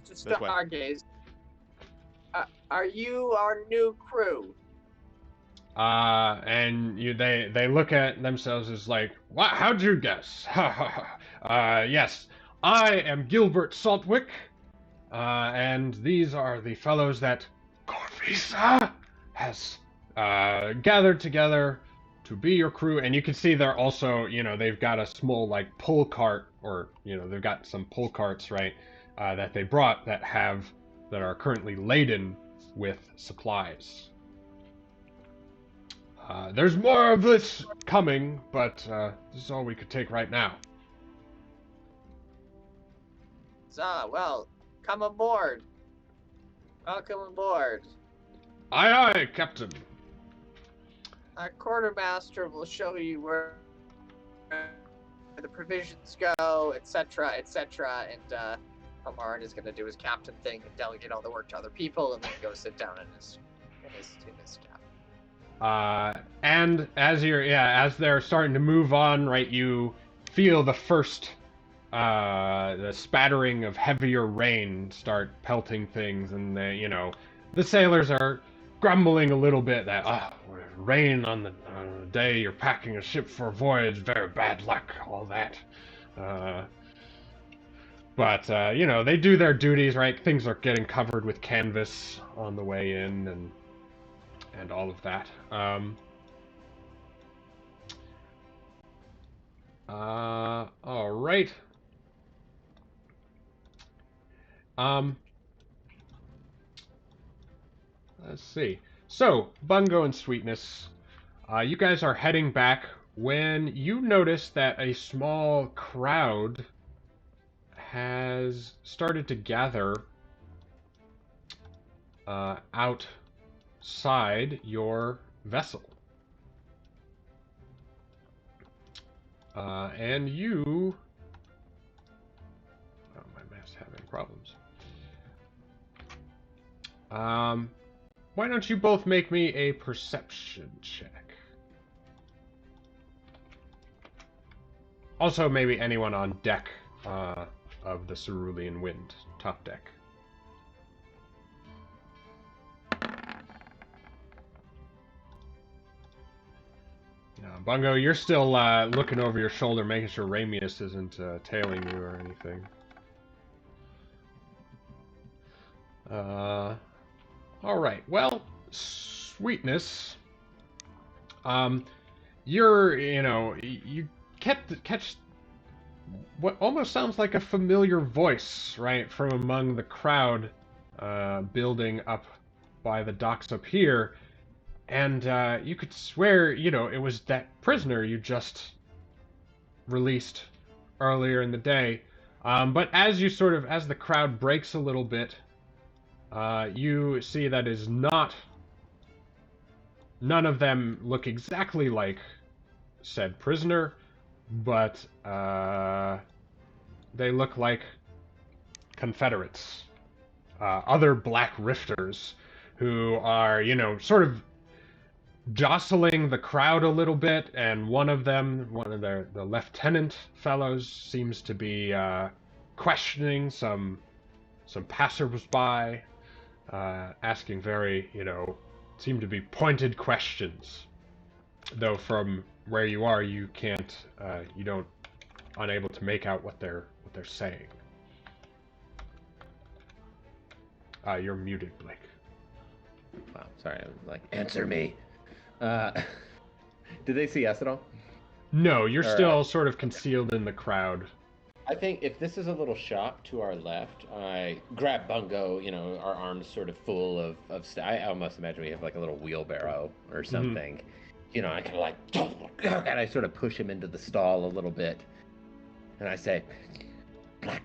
Just This way. stargaze. Are you our new crew? And they look at themselves as like, "What? How'd you guess?" Yes, I am Gilbert Saltwick, and these are the fellows that Corvisa has gathered together to be your crew. And you can see they're also, they've got a small like pull cart, or they've got some pull carts, right, that they brought that are currently laden with supplies. There's more of this coming, but this is all we could take right now. So, well, come aboard. Welcome aboard. Aye, aye, Captain. Our quartermaster will show you where the provisions go, etc., etc., and Omarin is going to do his captain thing and delegate all the work to other people, and then go sit down in his cabin. And as they're starting to move on, right, you feel the first the spattering of heavier rain start pelting things, and the sailors are grumbling a little bit that rain on the day you're packing a ship for a voyage, very bad luck, all that. But they do their duties, right? Things are getting covered with canvas on the way in, and all of that. All right. Let's see. So, Bungo and Sweetness, you guys are heading back when you notice that a small crowd has started to gather outside your vessel. And you... Oh, my map's having problems. Why don't you both make me a perception check? Also, maybe anyone on deck of the Cerulean Wind, top deck. Bungo, you're still looking over your shoulder, making sure Ramius isn't tailing you or anything. Alright, well, Sweetness, you catch what almost sounds like a familiar voice, right, from among the crowd building up by the docks up here, and you could swear, it was that prisoner you just released earlier in the day. But as the crowd breaks a little bit, you see that is not none of them look exactly like said prisoner, but they look like Confederates, other Black Rifters, who are, sort of jostling the crowd a little bit, and one of the lieutenant fellows, seems to be questioning some passersby, asking very, seem to be pointed questions. Though from where you are, you can't, unable to make out what they're saying. You're muted, Blake. Wow, sorry, I was like, answer me. Did they see us at all? No, you're still sort of concealed in the crowd. I think if this is a little shop to our left, I grab Bungo, our arms sort of full of stuff. I almost imagine we have like a little wheelbarrow or something. Mm-hmm. I kind of like, and I sort of push him into the stall a little bit. And I say, Black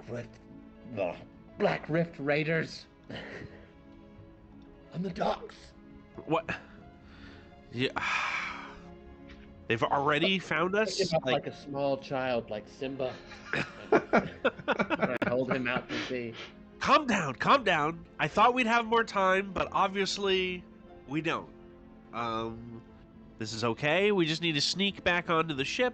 Rift Raiders. On the docks. What? Yeah. They've already found us? Like a small child, like Simba. I hold him out to sea. Calm down. I thought we'd have more time, but obviously we don't. This is okay. We just need to sneak back onto the ship,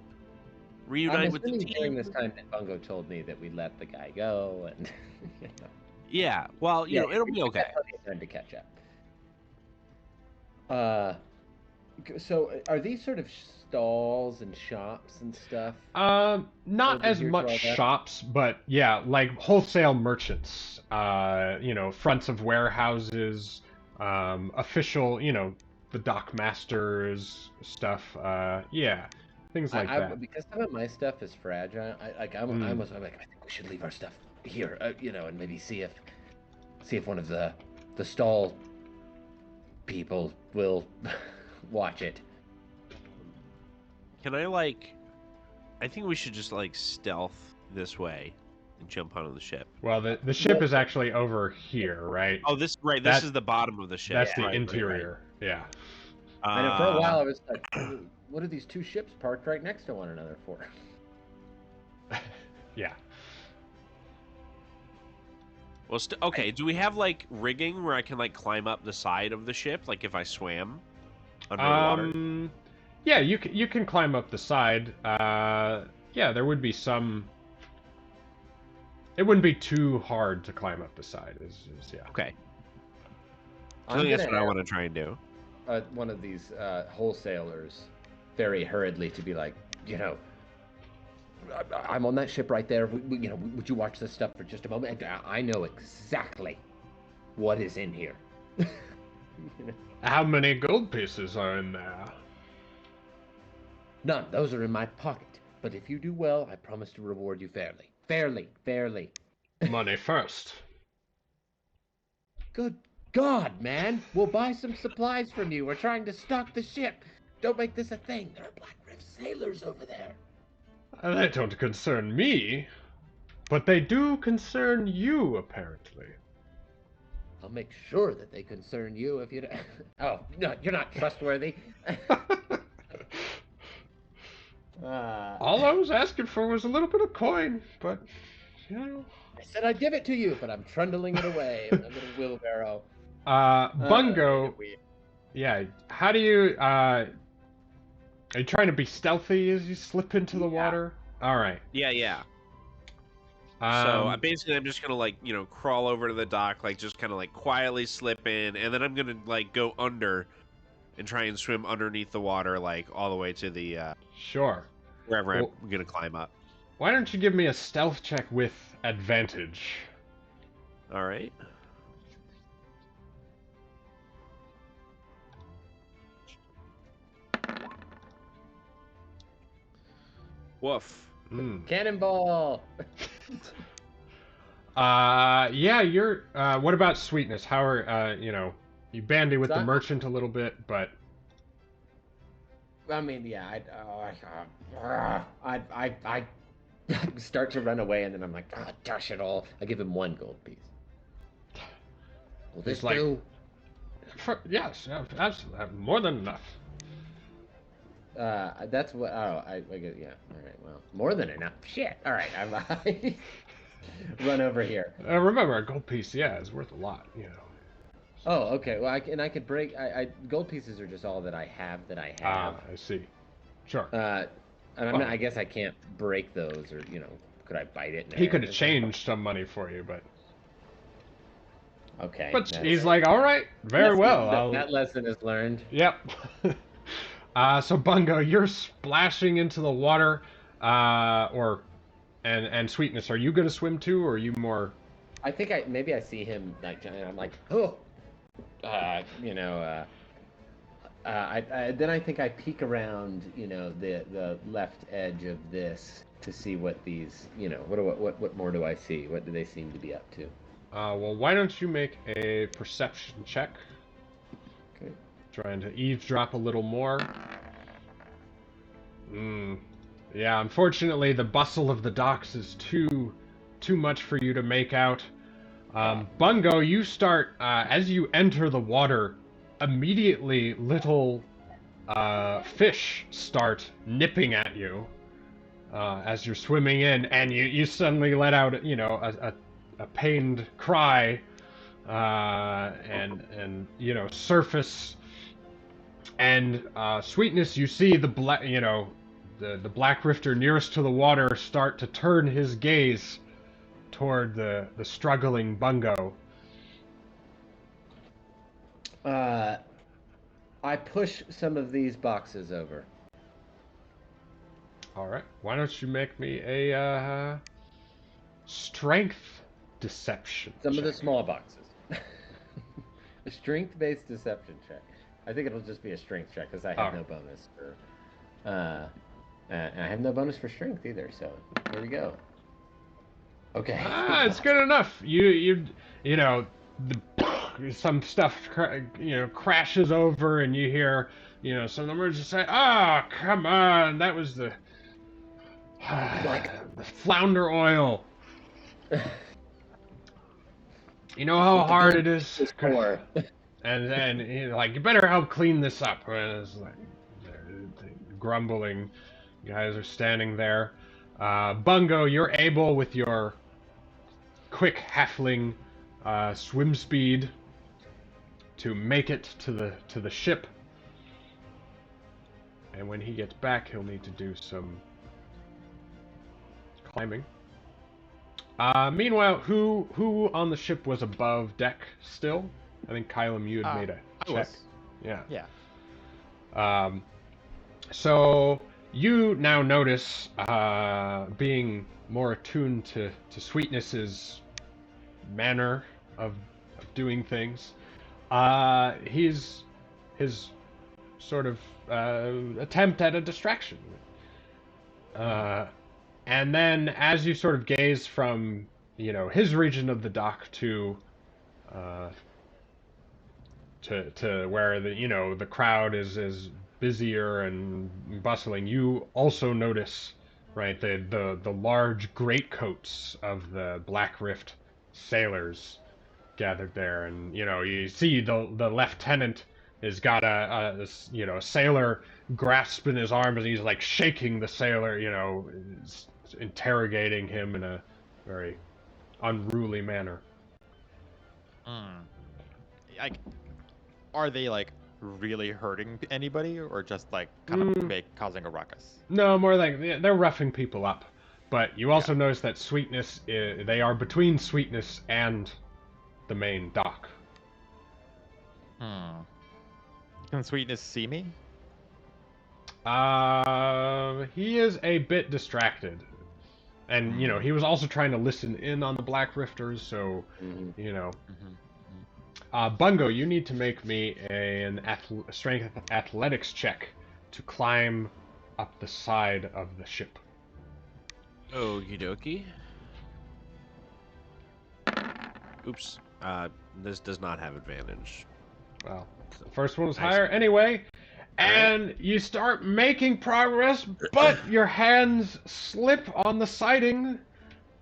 reunite with the team. During this time that Bungo told me that we let the guy go, and Yeah, well, it'll be okay. Plenty of time to catch up. So are these sort of stalls and shops and stuff? Not as much shops, but yeah, like wholesale merchants. Fronts of warehouses, official, the dock masters stuff. Yeah, things like that. Because some of my stuff is fragile. I'm like, I think we should leave our stuff here, and maybe see if one of the stall people will watch it. Can I I think we should just stealth this way and jump onto the ship. Well, the ship is actually over here, right? Oh, this is the bottom of the ship. That's the interior. Right. Yeah. I know for a while I was like, what are these two ships parked right next to one another for? Yeah. Well, okay. Do we have rigging where I can climb up the side of the ship, if I swam under the water? Yeah, you can climb up the side. Yeah, there would be some. It wouldn't be too hard to climb up the side. Yeah. Okay. I think that's what I want to try and do. One of these wholesalers, very hurriedly, to be like, I'm on that ship right there. Would you watch this stuff for just a moment? I know exactly what is in here. How many gold pieces are in there? None. Those are in my pocket. But if you do well, I promise to reward you fairly. Fairly. Money first. Good God, man. We'll buy some supplies from you. We're trying to stock the ship. Don't make this a thing. There are Black Rift sailors over there. They don't concern me, but they do concern you, apparently. I'll make sure that they concern you if you don't... Oh, no, you're not trustworthy. All I was asking for was a little bit of coin, but, I said I'd give it to you, but I'm trundling it away in a little wheelbarrow. Bungo... Yeah, how do you... Are you trying to be stealthy as you slip into the water? All right. Yeah. So I'm just gonna crawl over to the dock, just kind of quietly slip in, and then I'm gonna go under and try and swim underneath the water all the way to the sure, wherever I'm gonna climb up. Why don't you give me a stealth check with advantage? All right. Woof. Cannonball. Yeah, you're. What about sweetness? How are you bandy with the merchant a little bit, but. I mean, yeah, I start to run away, and then I'm like, oh, dash it all! I give him one gold piece. Will this do? Yes, absolutely, more than enough. That's what. Oh, I guess, yeah. All right. Well, more than enough. Shit. All right. I run over here. Remember, a gold piece, is worth a lot. Oh, okay. Well, I could break. Gold pieces are just all that I have. Ah, I see. Sure. And I guess I can't break those, or could I bite it? He could have changed some money for you, but. Okay. But he's like, all right, very well. That lesson is learned. Yep. So Bungo, you're splashing into the water, and Sweetness, are you gonna swim too, or are you more? I think maybe I see him like, and I'm like, oh, then I think I peek around, the left edge of this to see what these, what more do I see? What do they seem to be up to? Well, why don't you make a perception check? Okay. Trying to eavesdrop a little more. Yeah, unfortunately, the bustle of the docks is too much for you to make out. Bungo, you start, as you enter the water, immediately little fish start nipping at you as you're swimming in, and you suddenly let out, a pained cry, and surface, and Sweetness, you see the black, the Black Rifter nearest to the water start to turn his gaze toward the struggling Bungo. I push some of these boxes over. All right, why don't you make me a strength deception Some check. of the small boxes. A strength-based deception check. I think it'll just be a strength check because I have no bonus for. And I have no bonus for strength either. So here we go. Okay. It's good enough. You some stuff crashes over, and you hear some numbers just say, "Ah, come on, that was the flounder oil." You know how hard it is. And then you better help clean this up. And it's like grumbling. You guys are standing there. Bungo, you're able with your quick halfling swim speed to make it to the ship. And when he gets back, he'll need to do some climbing. Meanwhile, who on the ship was above deck still? I think Kylum, you had made a check. Yeah. So you now notice, being more attuned to Sweetness's manner of doing things, his sort of attempt at a distraction. And then as you sort of gaze from, his region of the dock to where the crowd is busier and bustling, you also notice, right, the large greatcoats of the Black Rift sailors gathered there, and you see the lieutenant has got a sailor grasp in his arm, and he's like shaking the sailor, interrogating him in a very unruly manner. Are they really hurting anybody, or just kind of causing a ruckus? No, more like they're roughing people up. But you also notice that Sweetness, they are between Sweetness and the main dock. Can Sweetness see me? He is a bit distracted. And, he was also trying to listen in on the Black Rifters, so, Bungo, you need to make me an strength athletics check to climb up the side of the ship. Okie dokie. Oops. This does not have advantage. Well, the first one was higher anyway. And you start making progress, but your hands slip on the siding.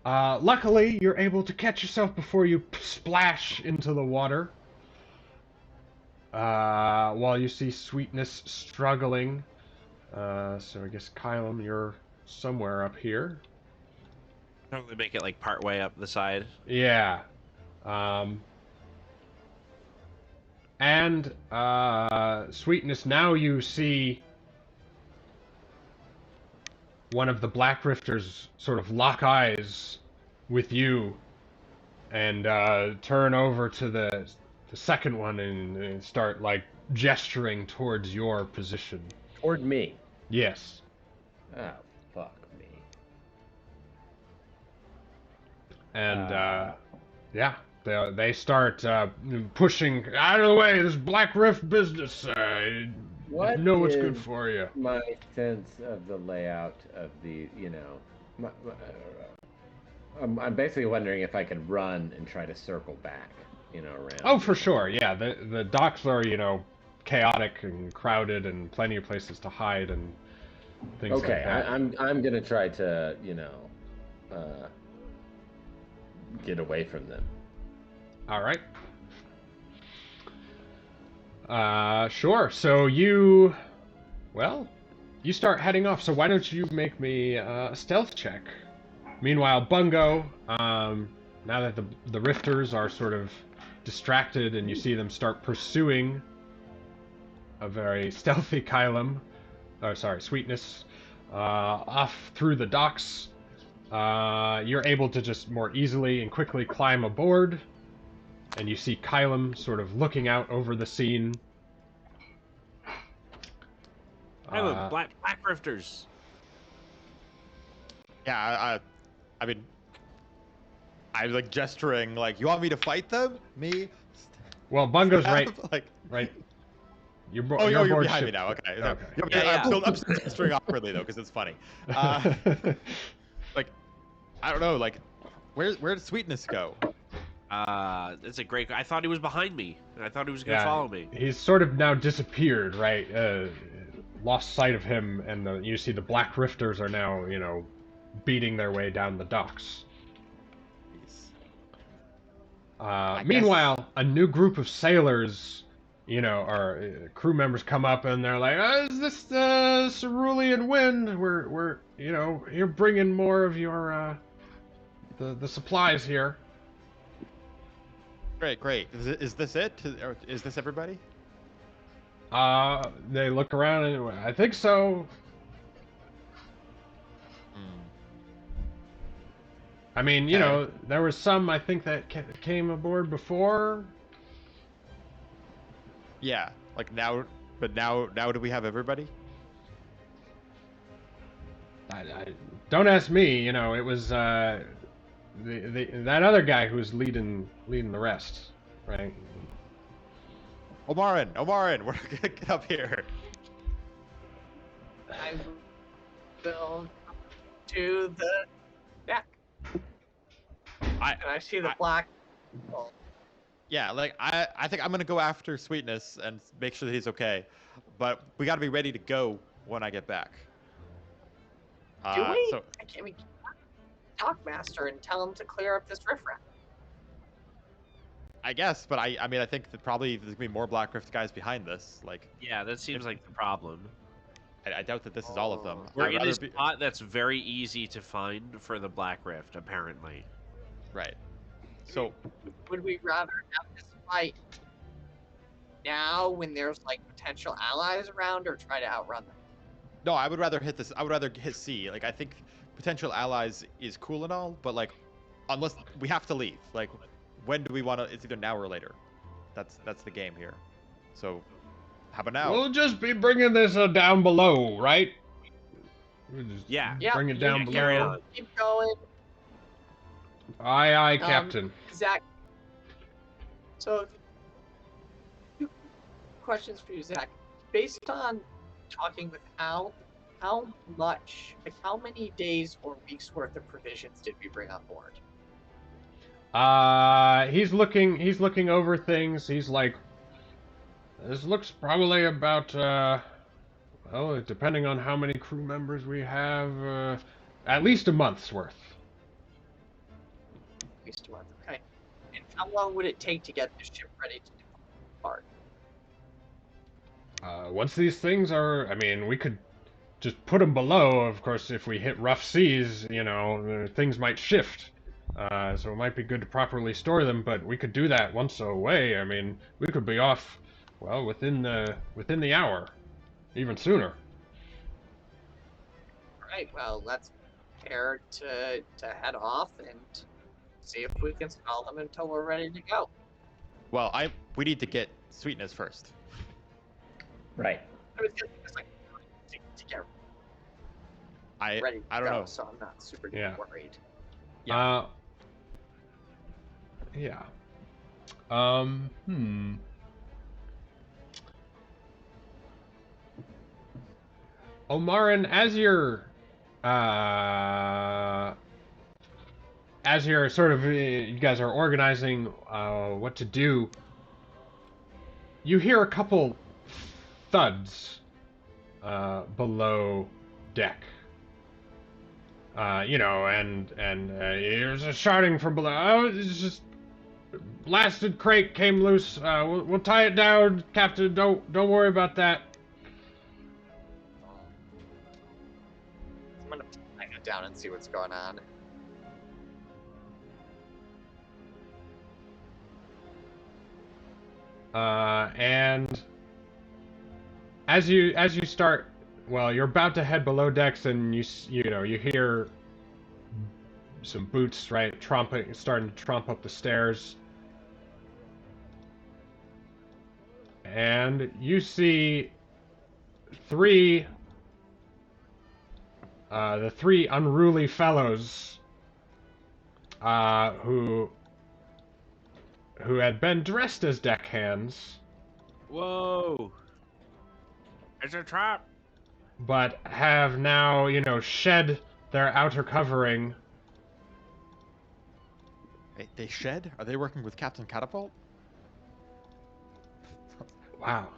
Luckily, you're able to catch yourself before you splash into the water. While you see Sweetness struggling. So I guess Kylum, you're somewhere up here. Probably make it like part way up the side. Yeah. And Sweetness, now you see one of the Black Rifters sort of lock eyes with you and turn over to the second one and start like gesturing towards your position. Toward me. Yes. Oh, fuck me. And yeah, they start pushing out of the way. This Black Rift business. What know what's good is for you. my sense of the layout of the, I'm basically wondering if I could run and try to circle back, around. Oh, for sure. Yeah, the docks are, chaotic and crowded and plenty of places to hide and things like that. Okay, I'm gonna try to, get away from them. All right. Sure. So you start heading off. So why don't you make me a stealth check? Meanwhile, Bungo, now that the Rifters are sort of distracted and you see them start pursuing a very stealthy Sweetness, off through the docks, you're able to just more easily and quickly climb aboard, and you see Kylum sort of looking out over the scene. Black Rifters. Yeah, I mean, I was like gesturing, like, you want me to fight them? Me? Well, Bungo's right. Like, right. You're you're behind me now. Okay. Okay. I'm still gesturing awkwardly though, because it's funny. Like, I don't know. Like, where did Sweetness go? That's a great. I thought he was behind me. I thought he was gonna follow me. He's sort of now disappeared, right? Lost sight of him, and you see the Black Rifters are now, beating their way down the docks. Meanwhile, a new group of sailors, or crew members come up and they're like, "Is this the Cerulean Wind? We're you're bringing more of your the supplies here." Great. Is this it? Or is this everybody? They look around and I think so. I mean, there was some, I think, that came aboard before. Yeah, like now, but now do we have everybody? Don't ask me. It was that other guy who was leading the rest, right? Omarin, we're gonna get up here. I will to the deck. And I see the black. Oh. Yeah, like I think I'm gonna go after Sweetness and make sure that he's okay, but we gotta be ready to go when I get back. Do we? Can we talk master and tell him to clear up this riffraff? I guess, but I mean I think that probably there's gonna be more Black Rift guys behind this. Like, yeah, that seems like the problem. I doubt that this is all of them. We're in a spot that's very easy to find for the Black Rift, apparently. Right. So, would we rather have this fight now when there's like potential allies around, or try to outrun them? No, I would rather hit this. I would rather hit C. Like, I think potential allies is cool and all, but like, unless we have to leave. Like, when do we want to? It's either now or later. That's the game here. So, how about now? We'll just be bringing this down below, right? Yeah. Bring it down below. Keep going. Aye, Captain. Zach. So, two questions for you, Zach. Based on talking with Al, how much, like how many days or weeks worth of provisions did we bring on board? He's looking over things. He's like, this looks probably about, well, depending on how many crew members we have, at least a month's worth. At least a month, okay. And how long would it take to get the ship ready to depart? once these things are, I mean, we could just put them below. Of course, if we hit rough seas, you know, things might shift. So it might be good to properly store them, but we could do that once away. I mean, we could be off, well, within the hour, even sooner. Right. Well, let's prepare to head off and see if we can smell them until we're ready to go. Well, we need to get Sweetness first. Right. I was just like to get ready to I don't go, know. so I'm not super worried. Yeah. Yeah. Omarin, as you're sort of, you guys are organizing what to do, you hear a couple thuds below deck. You know, and there's a shouting from below. Oh, it's just blasted crate came loose. We'll tie it down, Captain. Don't worry about that. I'm gonna hang it down and see what's going on. And as you start, well, you're about to head below decks, and you hear some boots, right, starting to tromp up the stairs, and you see the three unruly fellows, who had been dressed as deckhands. Whoa! It's a trap! But have now, shed their outer covering. They shed? Are they working with Captain Catapult? Wow.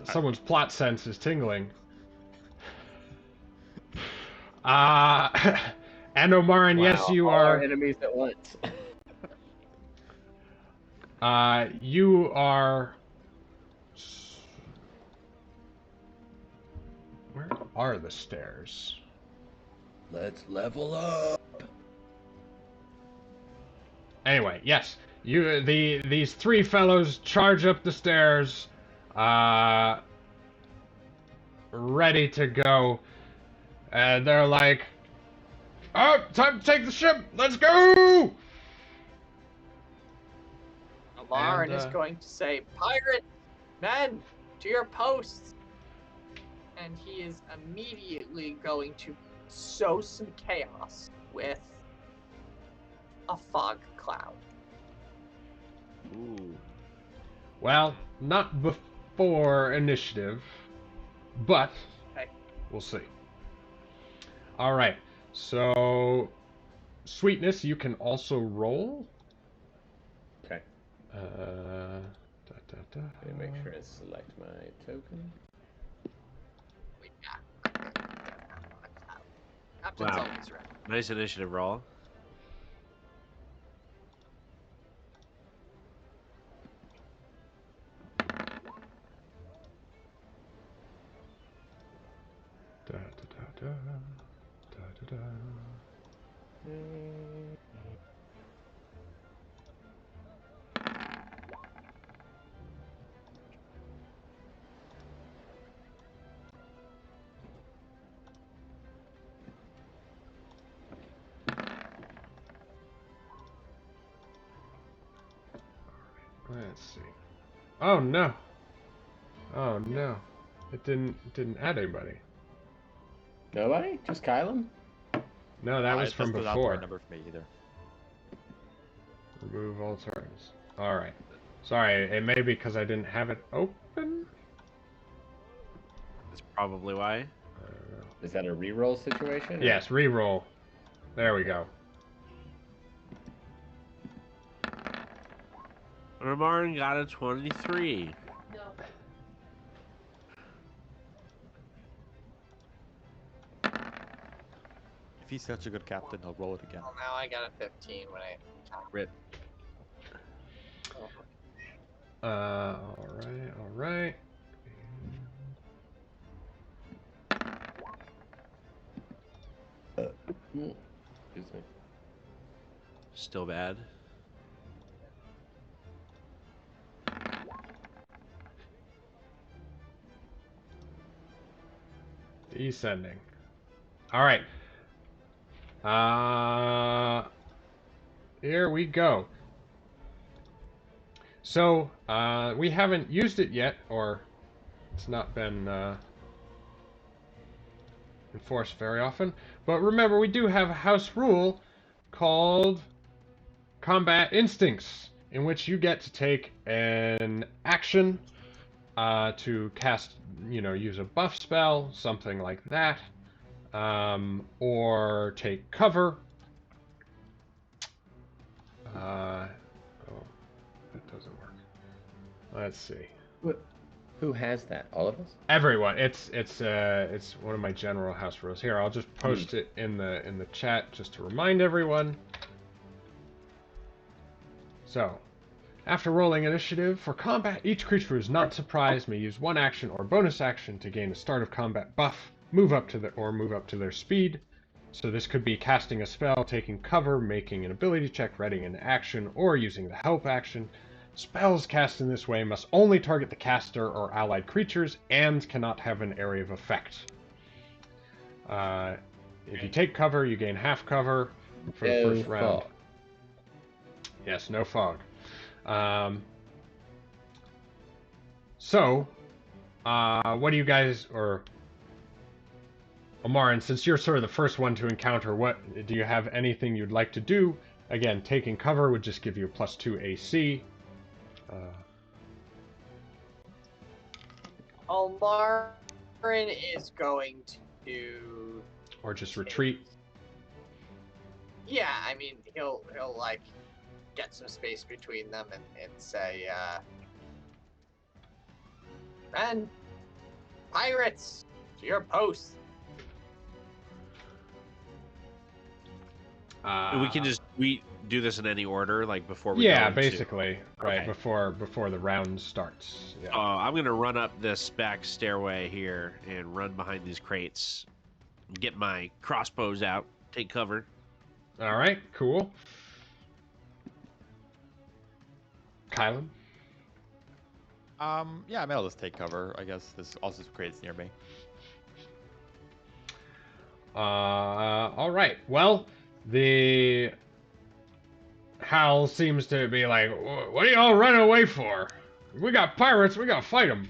Someone's plot sense is tingling. And Omarin, Wow, yes, you all are. our enemies at once. You are. Where are the stairs? Let's level up. Anyway, yes, these three fellows charge up the stairs, ready to go, and they're like, "Oh, time to take the ship! Let's go!" Omarin is going to say, "Pirate men, to your posts!" And he is immediately going to sow some chaos with a fog cloud. Ooh. Well, not before initiative, but Okay. we'll see. All right, so Sweetness, you can also roll. Okay. Let me make sure I select my token. Captain's Wow. always ready. Nice initiative roll. Let's see. Oh no. Oh no. It didn't add anybody. Nobody? Just Kylan? No, that was from that's not the before. right number for me either. Remove all targets. All right. Sorry, it may be because I didn't have it open. That's probably why. I don't know. Is that a reroll situation? or- Yes, reroll. There we go. Omarin got a 23. No. If he's such a good captain, he'll roll it again. Well, now I got a 15 when I... Rip. All right. Excuse me. Still bad. Descending. All right. Here we go. So, we haven't used it yet, or it's not been enforced very often. But remember, we do have a house rule called Combat Instincts, in which you get to take an action to cast, use a buff spell, something like that, or take cover. Oh, that doesn't work. Let's see. Who has that? All of us? Everyone. It's one of my general house rules. Here, I'll just post it in the chat just to remind everyone. So, after rolling initiative for combat, each creature who is not surprised may use one action or bonus action to gain a start of combat buff, move up to their speed. So this could be casting a spell, taking cover, making an ability check, readying an action, or using the help action. Spells cast in this way must only target the caster or allied creatures and cannot have an area of effect. If you take cover, you gain half cover for the first round. Fog. Yes, no fog. So, what do you guys, or Amaran, since you're sort of the first one to encounter, what do you have anything you'd like to do? Again, taking cover would just give you a +2 AC. Amaran is going to... Or just retreat. Yeah, I mean, he'll like, get some space between them and say, Men, pirates, to your posts. We do this in any order, like before we Yeah, go into... basically, right, Okay. before the round starts. Yeah. I'm gonna run up this back stairway here and run behind these crates, get my crossbows out, take cover. All right, cool. Kylan? Yeah, I mean, I'll just take cover. I guess there's also some crates near me. All right. Well, the Hal seems to be like, what are y'all running away for? We got pirates, we gotta fight them.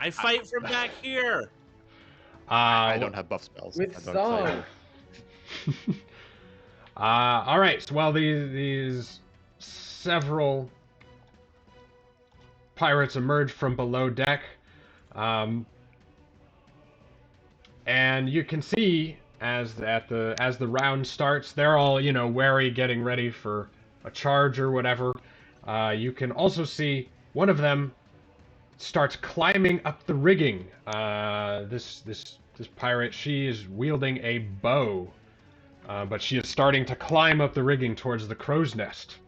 I fight from back here. I don't have buff spells. With I don't song. All right. So, well, these several pirates emerge from below deck, and you can see as the round starts, they're all wary, getting ready for a charge or whatever. You can also see one of them starts climbing up the rigging. This pirate, she is wielding a bow, but she is starting to climb up the rigging towards the crow's nest.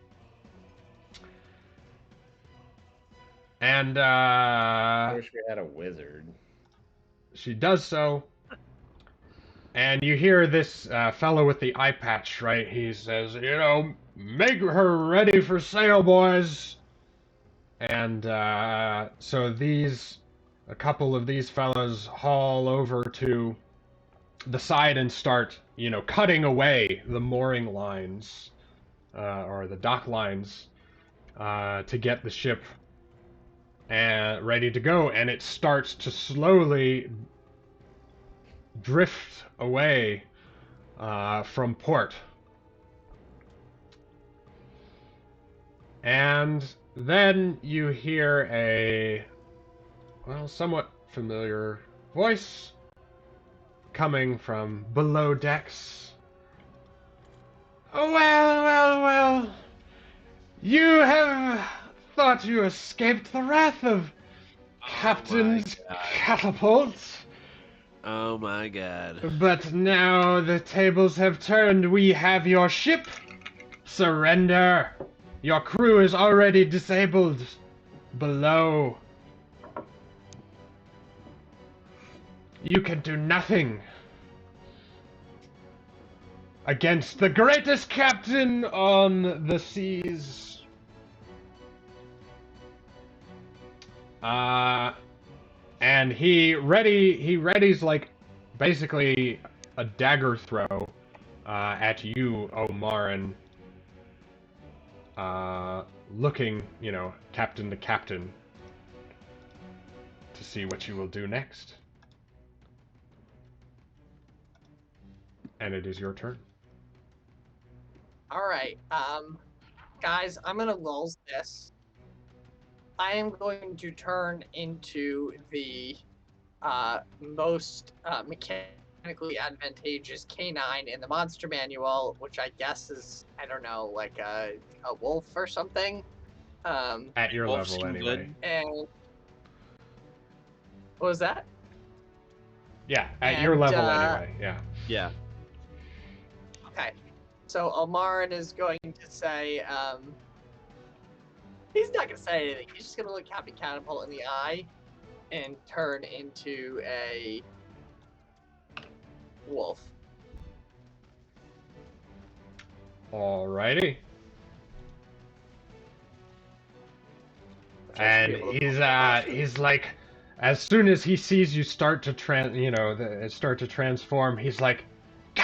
And I wish we had a wizard. she does so. And you hear this fellow with the eye patch, right? He says, make her ready for sail, boys. And so a couple of these fellas haul over to the side and start, cutting away the mooring lines, or the dock lines, to get the ship ready to go. And it starts to slowly drift away from port. And then you hear a, somewhat familiar voice coming from below decks. Oh, well. You have thought you escaped the wrath of Captain's catapult. Oh my god. But now the tables have turned. We have your ship. Surrender. Your crew is already disabled below. You can do nothing. against the greatest captain on the seas. And he readies like basically a dagger throw at you, Omarin. Looking, captain to captain, to see what you will do next. And it is your turn. All right, guys, I'm gonna lulz this. I am going to turn into the most mechanically advantageous canine in the monster manual, which I guess is, I don't know, like a wolf or something. At your Wolves level, seem anyway. good. And what was that? Yeah, at your level, anyway. Yeah. Yeah. Okay, so Omarin is going to say, he's not going to say anything. He's just going to look Captain Catapult in the eye and turn into a wolf. Alrighty. And he's like, as soon as he sees you start to transform, he's like, "Gah!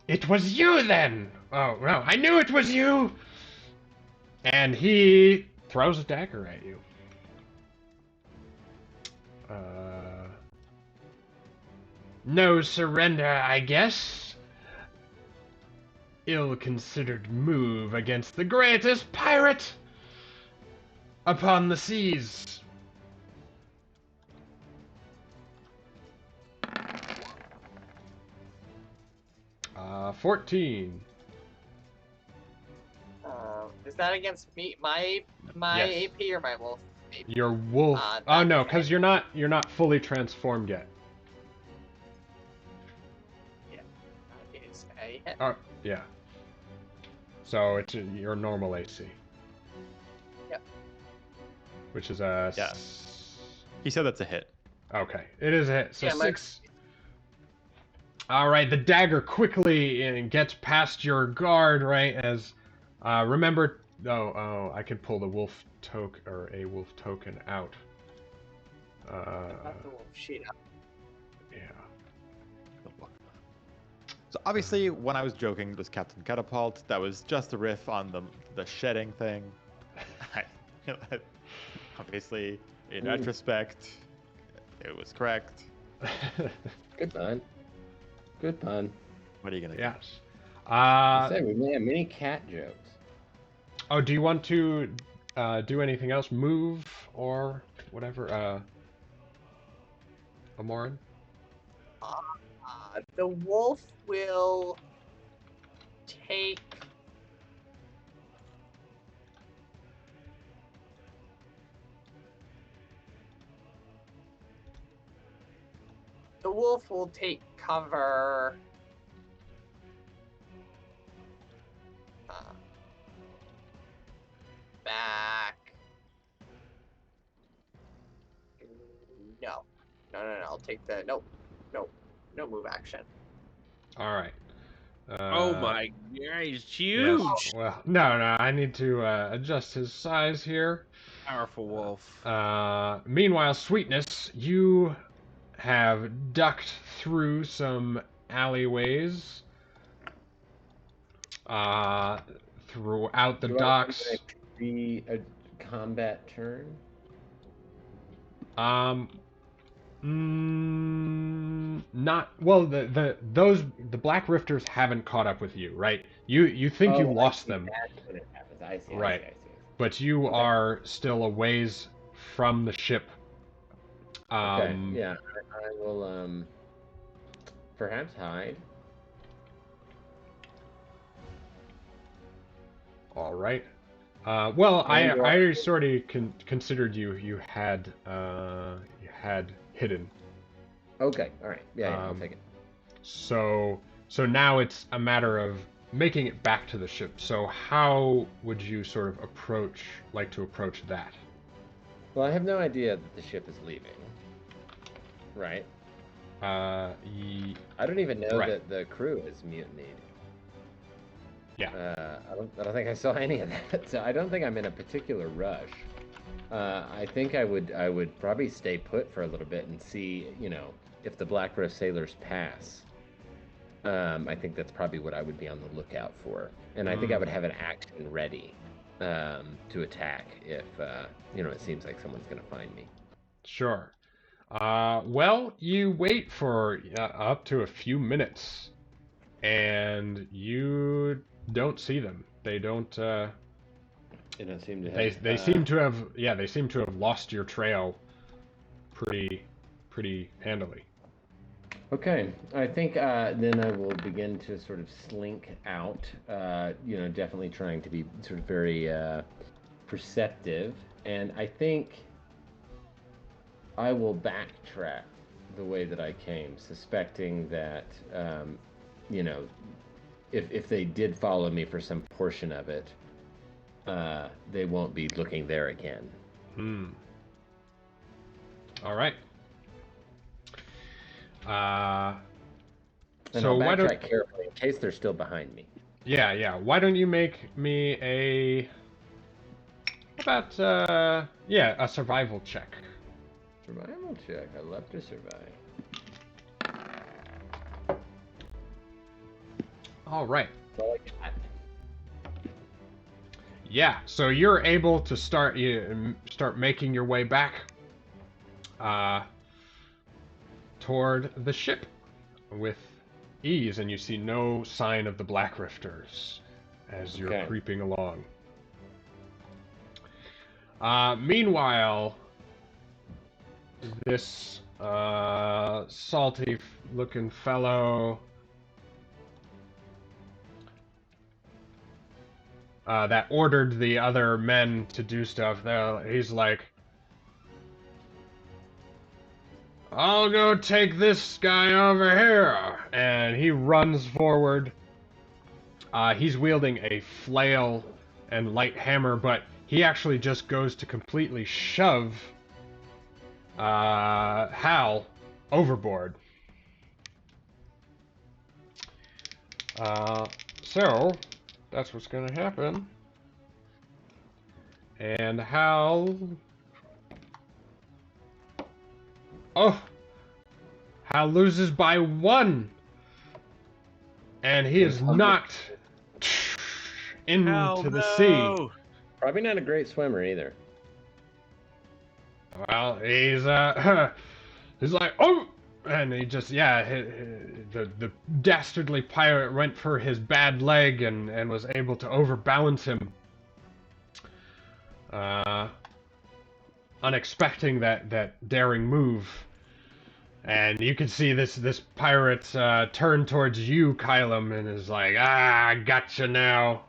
It was you then! Oh no, I knew it was you!" And he throws a dagger at you. No surrender, I guess. Ill-considered move against the greatest pirate upon the seas. Uh, 14. Is that against me, my Yes. AP or my wolf AP? Your wolf. Oh no, because you're not fully transformed yet. Yeah, that is a hit. Oh yeah. So it's your normal AC. Yep. Which is a. Yeah. He said that's a hit. Okay, it is a hit. So Yeah, 6. All right, the dagger quickly gets past your guard, right? As remember, I could pull the wolf token or a wolf token out. Not the wolf sheet. Yeah. So obviously, when I was joking, it was Captain Catapult. That was just a riff on the shedding thing. Obviously, in retrospect, it was correct. Good pun. Good pun. What are you gonna do? Yes. I say we may have many cat jokes. Oh, do you want to do anything else? Move or whatever? Amorin? The wolf will take. The wolf will take cover. Back. No. I'll take the no move action. All right. Oh my god, he's Yes. huge! Well, no, I need to adjust his size here. Powerful wolf. Meanwhile, Sweetness, you have ducked through some alleyways throughout the docks. Be a combat turn. Not well. The Black Rifters haven't caught up with you, right? You think you lost them, That's when it happens. I see. right? I see. But you are still a ways from the ship. Okay. Yeah, I will perhaps hide. All right. Well, I sort of considered you had hidden. Okay. All right. Yeah, I'll take it. So now it's a matter of making it back to the ship. So how would you sort of approach that? Well, I have no idea that the ship is leaving. Right. I don't even know Right. that the crew is mutinied. Yeah. I don't think I saw any of that. So I don't think I'm in a particular rush. I think I would probably stay put for a little bit and see, if the Black Rift sailors pass. I think that's probably what I would be on the lookout for, and I think I would have an action ready to attack if it seems like someone's going to find me. Sure. Well, you wait for up to a few minutes, and you don't see them. They don't. They don't seem to have. They seem to have. Yeah, they seem to have lost your trail pretty handily. Okay, I think then I will begin to sort of slink out. Definitely trying to be sort of very perceptive, and I think I will backtrack the way that I came, suspecting that, if they did follow me for some portion of it, they won't be looking there again. All right. And So I'll why don't? backtrack carefully in case they're still behind me. Yeah. Why don't you make me a survival check? Survival check. I love to survive. All right. That's all I got. Yeah, so you're able to start making your way back toward the ship with ease, and you see no sign of the Black Rifters as you're creeping along. Meanwhile, this salty-looking fellow that ordered the other men to do stuff, he's like, I'll go take this guy over here. And he runs forward. He's wielding a flail and light hammer, but he actually just goes to completely shove Hal overboard. So that's what's going to happen. And Hal... Oh! Hal loses by 1! And he is knocked into the sea. Probably not a great swimmer either. Well, he's like, oh! And he just, the dastardly pirate went for his bad leg and was able to overbalance him. Unexpecting that daring move. And you can see this pirate turn towards you, Kylum, and is like, I gotcha now.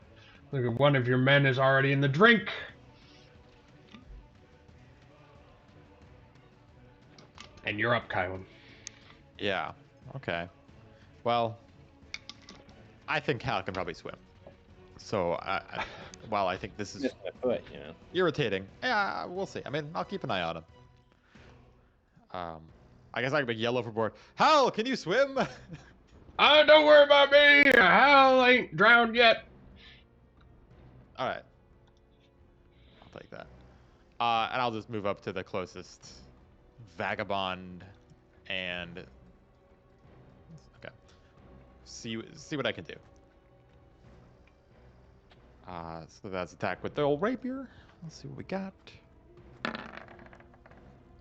Look at one of your men is already in the drink. And you're up, Kylum. Yeah. Okay. Well, I think Hal can probably swim. So, while I think this is just my foot, irritating, yeah, we'll see. I mean, I'll keep an eye on him. I guess I can yell overboard. Hal, can you swim? Don't worry about me. Hal ain't drowned yet. All right. I'll take that. And I'll just move up to the closest vagabond and see what I can do. So that's attack with the old rapier. Let's see what we got.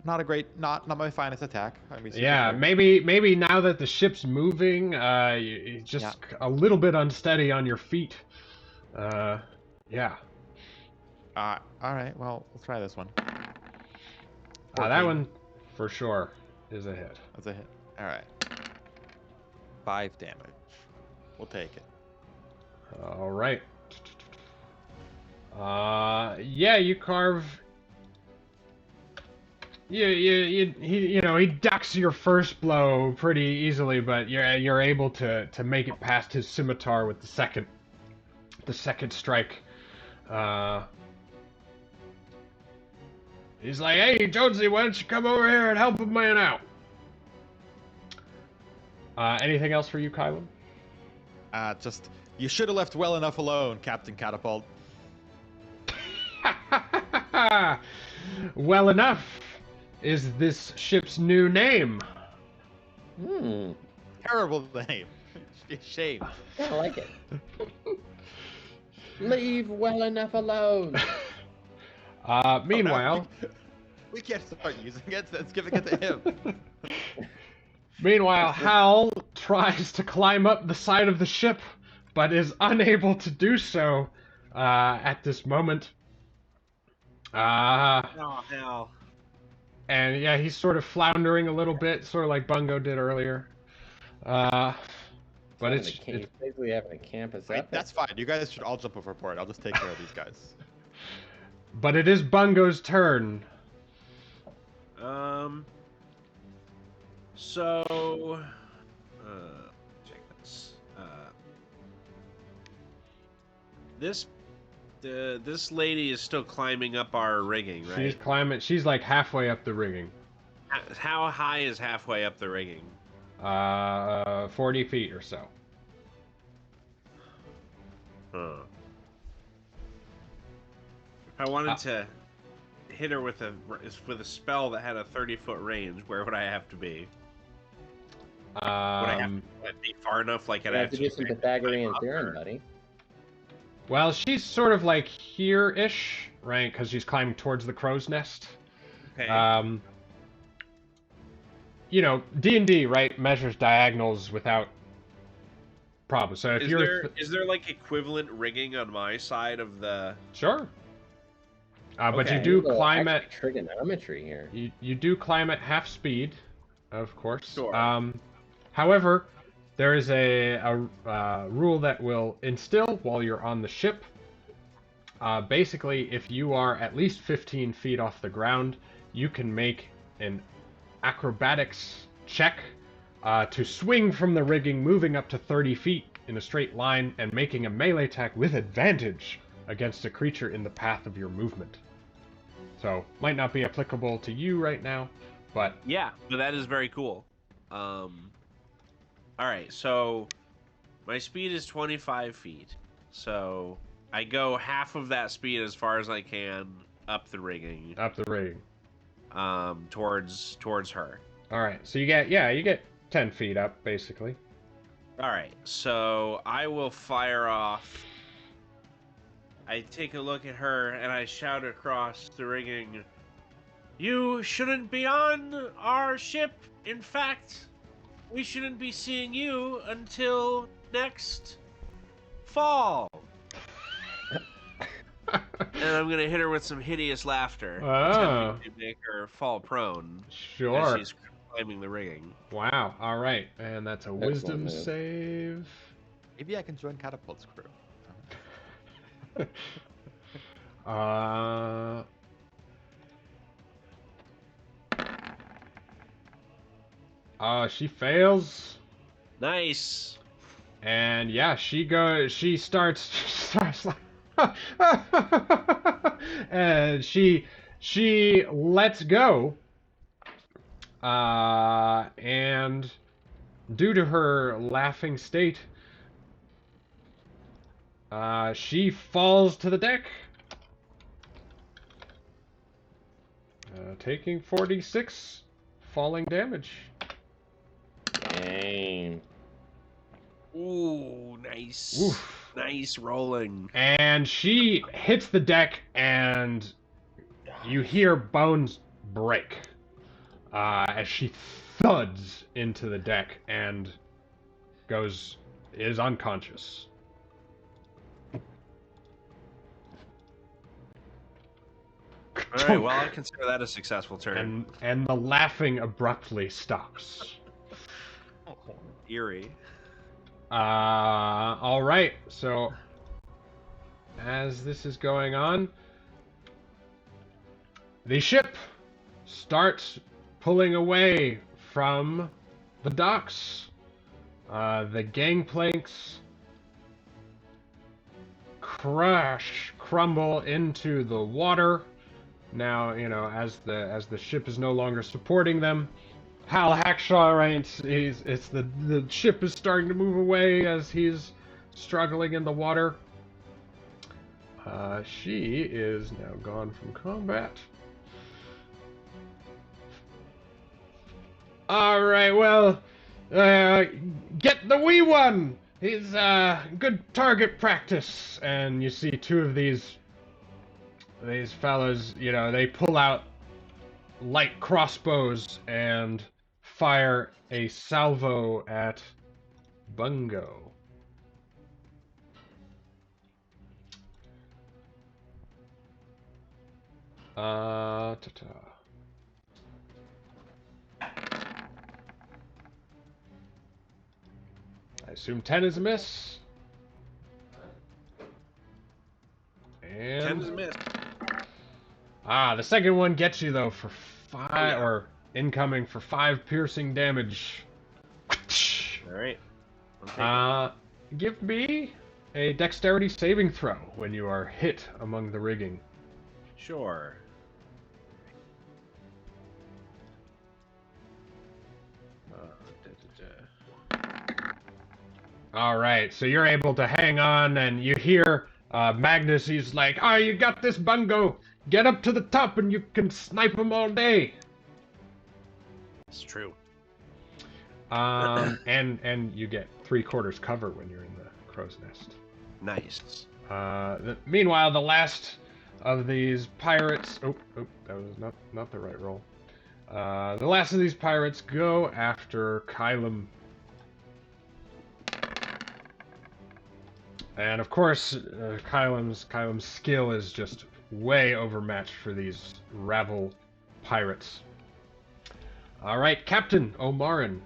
Not my finest attack. Yeah, maybe now that the ship's moving, you're just a little bit unsteady on your feet. Yeah. All right. Well, we'll try this one. That one, for sure, is a hit. That's a hit. All right. 5 damage. We'll take it. All right. You carve. He ducks your first blow pretty easily, but you're able to make it past his scimitar with the second strike. He's like, hey, Jonesy, why don't you come over here and help a man out? Anything else for you, Kylan? Just you should have left well enough alone, Captain Catapult. Well enough is this ship's new name. Terrible name. Shame. I like it. Leave well enough alone. Meanwhile, we can't start using it. Let's give it to him. Meanwhile, Hal tries to climb up the side of the ship, but is unable to do so at this moment. Oh, hell. And yeah, he's sort of floundering a little bit, sort of like Bungo did earlier. But it's basically having a campus up. That's fine. You guys should all jump overboard. I'll just take care of these guys. But it is Bungo's turn. So, check this. This lady is still climbing up our rigging, right? She's climbing. She's like halfway up the rigging. How high is halfway up the rigging? 40 feet or so. Huh. If I wanted to hit her with a spell that had a 30-foot range, where would I have to be? Would I have to be far enough? Like I'd have to do some Pythagorean theorem, buddy. Well, she's sort of like here-ish, right? Because she's climbing towards the crow's nest. Okay. You know, D&D, right, measures diagonals without problem. So if is there like equivalent rigging on my side of the? Sure. But you do climb at trigonometry here. You do climb at half speed, of course. Sure. However, there is a rule that will instill while you're on the ship. Basically, if you are at least 15 feet off the ground, you can make an acrobatics check to swing from the rigging, moving up to 30 feet in a straight line, and making a melee attack with advantage against a creature in the path of your movement. So, might not be applicable to you right now, but... Yeah, but that is very cool. Alright, so my speed is 25 feet. So I go half of that speed as far as I can up the rigging. Up the rigging. Towards her. Alright, so you get 10 feet up, basically. Alright, so I will fire off. I take a look at her and I shout across the rigging, "You shouldn't be on our ship. In fact, we shouldn't be seeing you until next fall." And I'm gonna hit her with some hideous laughter, attempting to make her fall prone. Sure. As she's climbing the rigging. Wow. All right, and that's a wisdom save. Maybe I can join Catapult's crew. She fails. Nice. And yeah, she starts like and she lets go. And due to her laughing state, she falls to the deck, taking 46 falling damage. Dang. Ooh, nice. Oof. Nice rolling. And she hits the deck, and you hear bones break as she thuds into the deck and is unconscious. All right, well, I consider that a successful turn. And the laughing abruptly stops. Eerie. All right. So, as this is going on, the ship starts pulling away from the docks. The gangplanks crumble into the water. Now, you know, as the ship is no longer supporting them, Hal Hackshaw, right? The ship is starting to move away as he's struggling in the water. She is now gone from combat. Alright, well, get the wee one! He's, good target practice. And you see two of these fellas, you know, they pull out light crossbows and fire a salvo at Bungo. Ta-ta. I assume 10 is a miss. And 10 is a miss. the second one gets you though for 5, yeah. or incoming for 5 piercing damage. Alright. Give me a dexterity saving throw when you are hit among the rigging. Sure. Alright, so you're able to hang on, and you hear Magnus, he's like, "Oh, you got this, Bungo! Get up to the top and you can snipe them all day!" It's true. And you get 3/4 cover when you're in the crow's nest. Nice. Meanwhile, the last of these pirates... Oh, that was not the right roll. The last of these pirates go after Kylum. And of course, Kylum's skill is just way overmatched for these rabble pirates. All right, Captain O'Marin.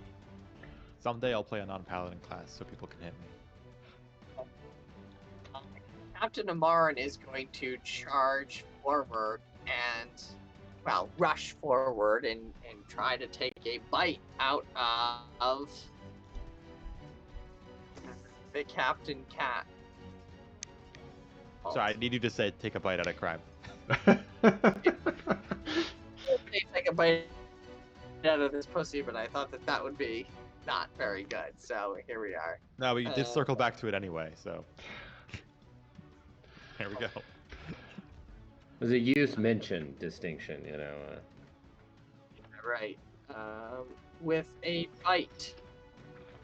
Someday I'll play a non-paladin class so people can hit me. Captain Amaran is going to charge forward and, well, rush forward and try to take a bite out of the Captain Cat. So I need you to say, take a bite out of crime. Take a bite out of this pussy, but I thought that would be not very good. So here we are. No, but you did circle back to it anyway, so. There we go. It was a use mention distinction, you know. Right. With a bite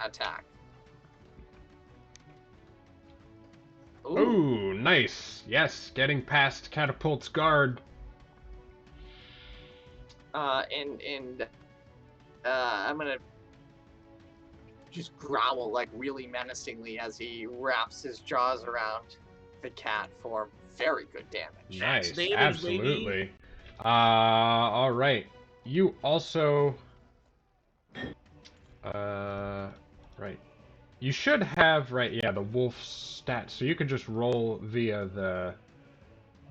attack. Ooh, nice. Yes, getting past Catapult's guard. And I'm gonna just growl like really menacingly as he wraps his jaws around the cat for very good damage. Nice, Damage, absolutely. baby. All right. You also, right. You should have, right, yeah, the wolf stat, so you can just roll via the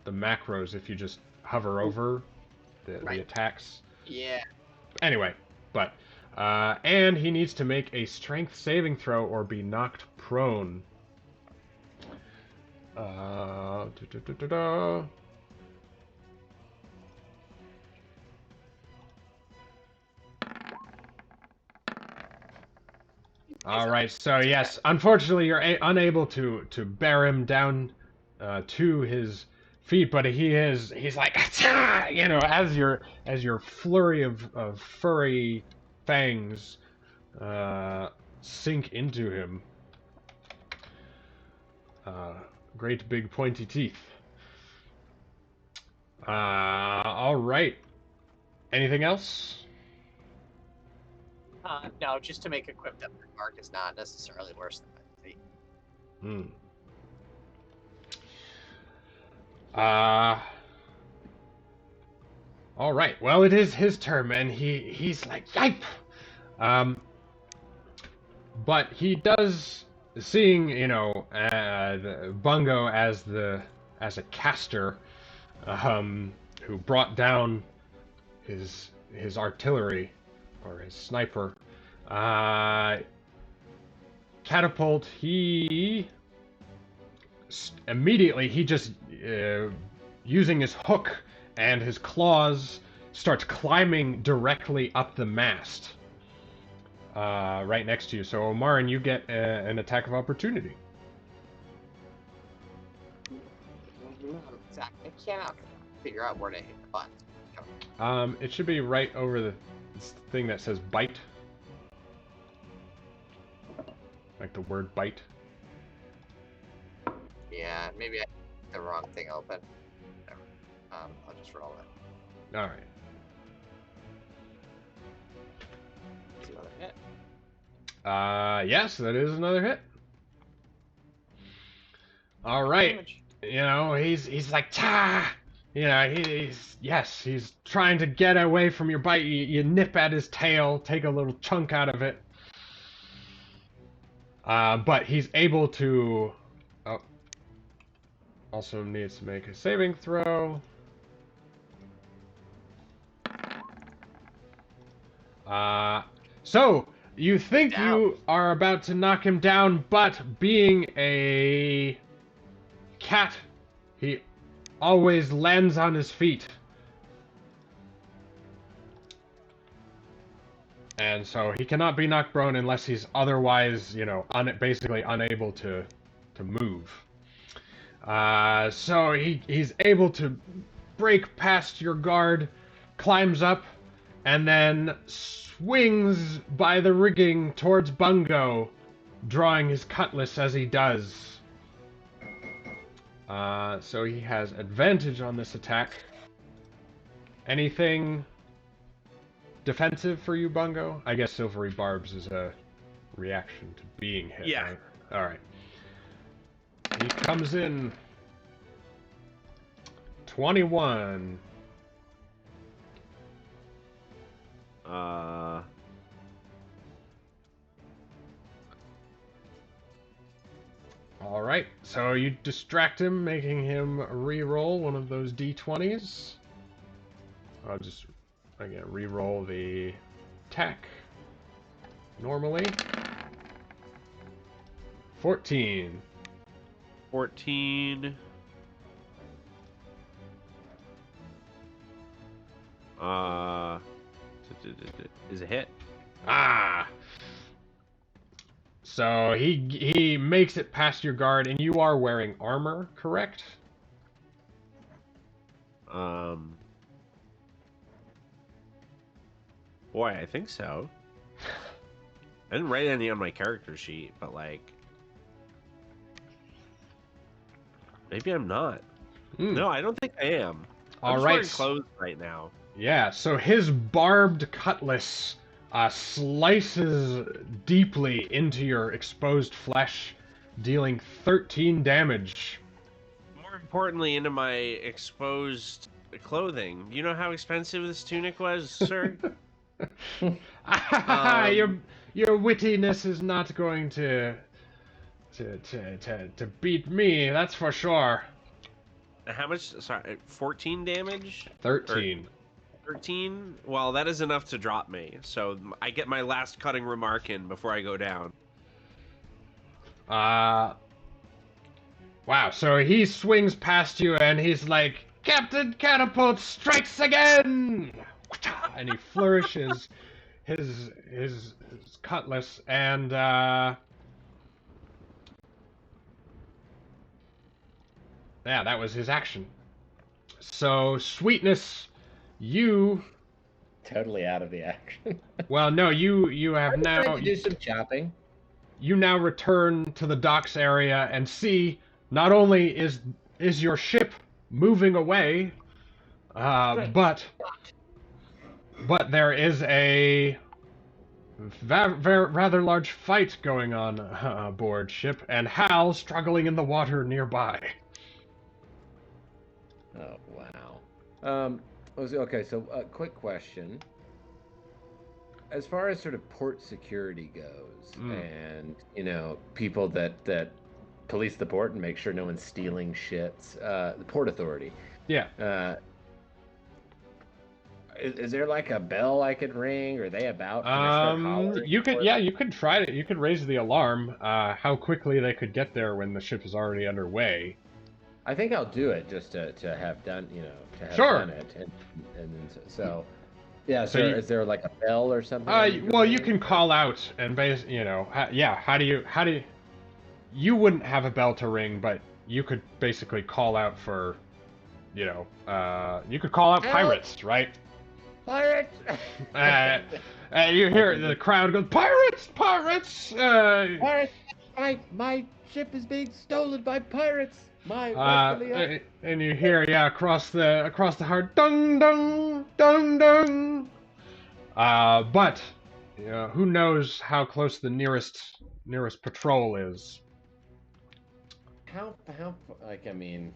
macros if you just hover over the attacks. Yeah. Anyway, but, and he needs to make a strength saving throw or be knocked prone. All right, so yes, unfortunately you're unable to bear him down to his feet, but he's like, you know, as your flurry of furry fangs sink into him. Great big pointy teeth. All right. Anything else? No, just to make a quip that Mark is not necessarily worse than my feet. All right. Well, it is his turn, and he's like, yipe! But he does, seeing, you know, Bungo as a caster, who brought down his artillery, or his sniper, Catapult, he immediately, he just, using his hook and his claws, starts climbing directly up the mast, right next to you. So Omarin, you get an attack of opportunity. Exactly. I cannot figure out where to hit the button. It should be right over the thing that says bite. Like the word bite. Yeah, maybe I hit the wrong thing open. Whatever. I'll just roll it. All right. See another hit. Yes, that is another hit. All right. Damage. You know, he's like, ta! You know, he's trying to get away from your bite. You nip at his tail, take a little chunk out of it. But he's able to... Oh. Also needs to make a saving throw. So, you think you are about to knock him down, but being a cat, he always lands on his feet. And so he cannot be knocked prone unless he's otherwise, you know, basically unable to move. So he's able to break past your guard, climbs up, and then swings by the rigging towards Bungo, drawing his cutlass as he does. So he has advantage on this attack. Anything defensive for you, Bungo? I guess Silvery Barbs is a reaction to being hit. Yeah. Right? All right. He comes in 21. All right. So you distract him, making him re-roll one of those d20s. I'll just again re-roll the attack normally. 14. 14. Is a hit. Ah. So he makes it past your guard, and you are wearing armor, correct? Boy, I think so. I didn't write any on my character sheet, but like, maybe I'm not. No, I don't think I am. I'm just wearing clothes right now. Yeah, so his barbed cutlass slices deeply into your exposed flesh, dealing 13 damage. More importantly, into my exposed clothing. You know how expensive this tunic was, sir? Your wittiness is not going to beat me, that's for sure. How much? Sorry, 14 damage? 13. 13? Well, that is enough to drop me. So I get my last cutting remark in before I go down. Wow, so he swings past you and he's like, Captain Catapult strikes again! And he flourishes his cutlass, and yeah, that was his action. So, Sweetness, you Totally out of the action. well, no, you have now Trying to do some chopping. You now return to the docks area and see not only is your ship moving away, but there is a rather large fight going on aboard ship, and Hal struggling in the water nearby. Oh, wow. Okay, so quick question. As far as sort of port security goes, and, you know, people that police the port and make sure no one's stealing shits, the Port Authority. Yeah. Is there like a bell I could ring? Or are they about? Can I start hollering you could, for it? yeah, you could try it. You could raise the alarm. How quickly they could get there when the ship is already underway. I think I'll do it just to have done, to have Sure. done it, and then so. Yeah, So is there like a bell or something? Well, you can call out and how do you you wouldn't have a bell to ring, but you could basically call out for, you could call out pirates, right? Pirates! You hear the crowd go, pirates, pirates! Pirates! My ship is being stolen by pirates. And you hear, across the heart, dung dung dung dung. But who knows how close the nearest patrol is? How like, I mean,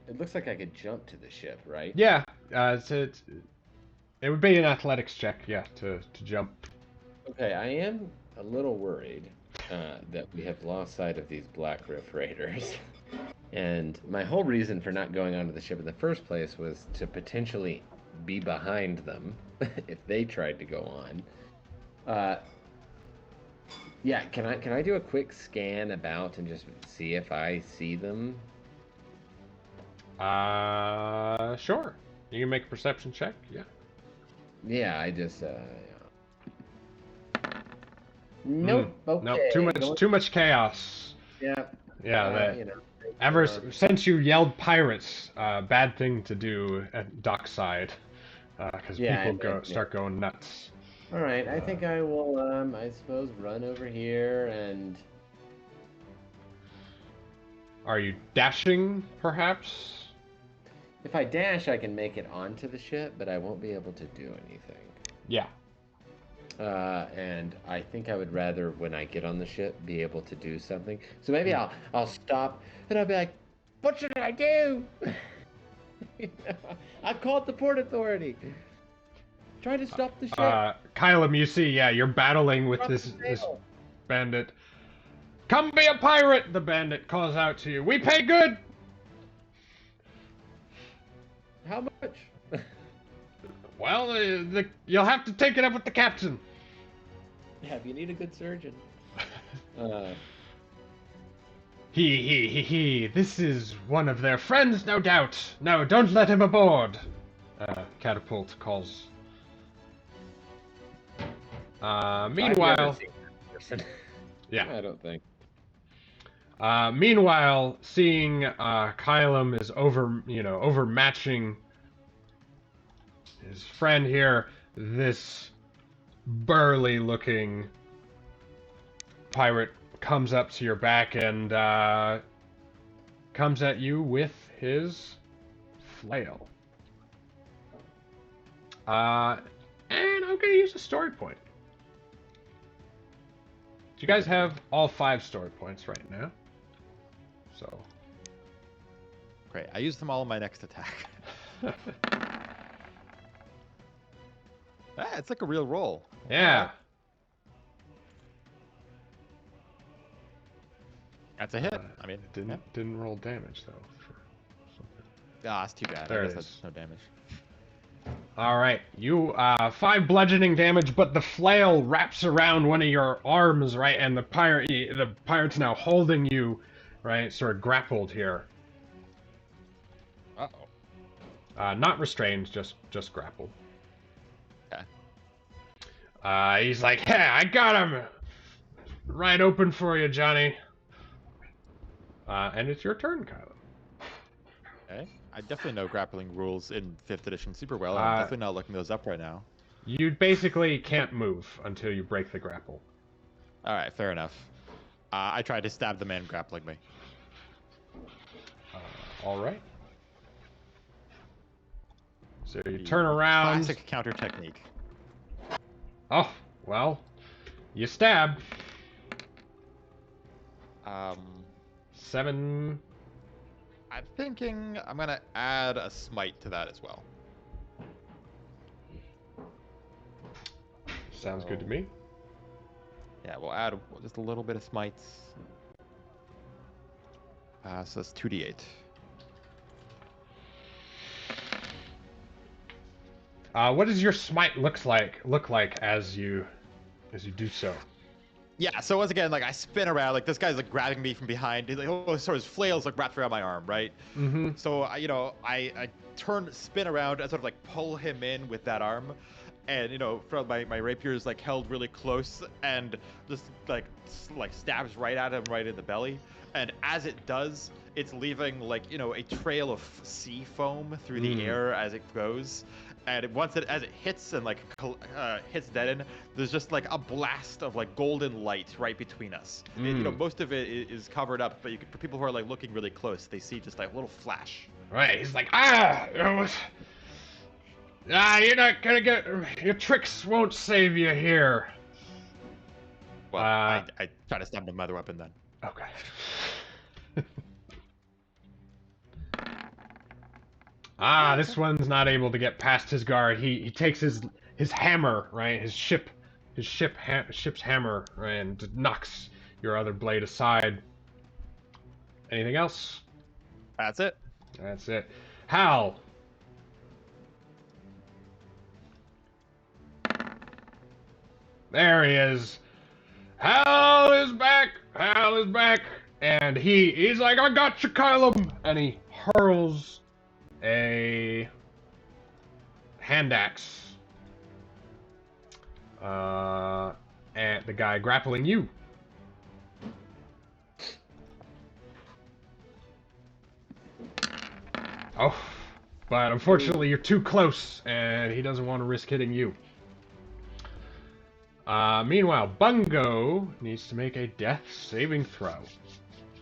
it looks like I could jump to the ship, right? Yeah, it would be an athletics check, to jump. Okay, I am a little worried that we have lost sight of these Black Rift Raiders. And my whole reason for not going onto the ship in the first place was to potentially be behind them if they tried to go on. Yeah, can I do a quick scan about and just see if I see them? Sure. You can make a perception check. Yeah. Yeah, I just Nope. Okay. Nope. Too much chaos. Yeah. Yeah. Ever since you yelled pirates, bad thing to do at dockside, because people start going nuts. All right, I think I will. I suppose run over here and. Are you dashing, perhaps? If I dash, I can make it onto the ship, but I won't be able to do anything. Yeah. And I think I would rather, when I get on the ship, be able to do something. So maybe I'll stop and I'll be like, "What should I do?" I called the port authority. Trying to stop the ship. Kylum, you see, you're battling with this bandit. Come be a pirate, the bandit calls out to you. We pay good. How much? Well, you'll have to take it up with the captain. Yeah, if you need a good surgeon. He. This is one of their friends, no doubt. No, don't let him aboard. Catapult calls. Meanwhile, yeah, I don't think. Meanwhile, seeing Kylum is overmatching his friend here, this burly-looking pirate comes up to your back and comes at you with his flail. And I'm gonna use a story point. You guys have all 5 story points right now. So. Great. I use them all in my next attack. It's like a real roll. Yeah. That's a hit. I mean, didn't roll damage though. That's too bad. There I it guess is. that's no damage. All right, you 5 bludgeoning damage, but the flail wraps around one of your arms, right? And the pirate's now holding you, right? Sort of grappled here. Uh-oh. Not restrained, just grappled. Okay. He's like, "Hey, I got him right open for you, Johnny." And it's your turn, Kylo. Okay. I definitely know grappling rules in 5th edition super well. I'm definitely not looking those up right now. You basically can't move until you break the grapple. All right, fair enough. I tried to stab the man grappling me. All right. So you turn around. Classic counter technique. Oh, well, you stab. 7. I'm thinking I'm going to add a smite to that as well. Sounds good to me. Yeah, we'll add just a little bit of smites. So that's 2d8. What does your smite look like as you do so? Yeah, so once again, like I spin around, like this guy's like grabbing me from behind. He's like, oh, so his flail's like wrapped around my arm, right? Mm-hmm. So I spin around, and sort of like pull him in with that arm, and from my rapier is like held really close, and just like stabs right at him, right in the belly. And as it does, it's leaving like a trail of sea foam through the air as it goes. And as it hits and like hits dead end, there's just like a blast of like golden light right between us. Most of it is covered up, but for people who are like looking really close, they see just like a little flash. Right, he's like, you're not gonna get, your tricks won't save you here. Well, I try to stab him with my other weapon then. Okay. This one's not able to get past his guard. He takes his hammer, right? His ship's hammer, right, and knocks your other blade aside. Anything else? That's it. That's it. Hal. There he is. Hal is back. Hal is back. And he's like, I got you, Kylum. And he hurls a hand axe at the guy grappling you. Oh, but unfortunately you're too close, and he doesn't want to risk hitting you. Meanwhile, Bungo needs to make a death saving throw.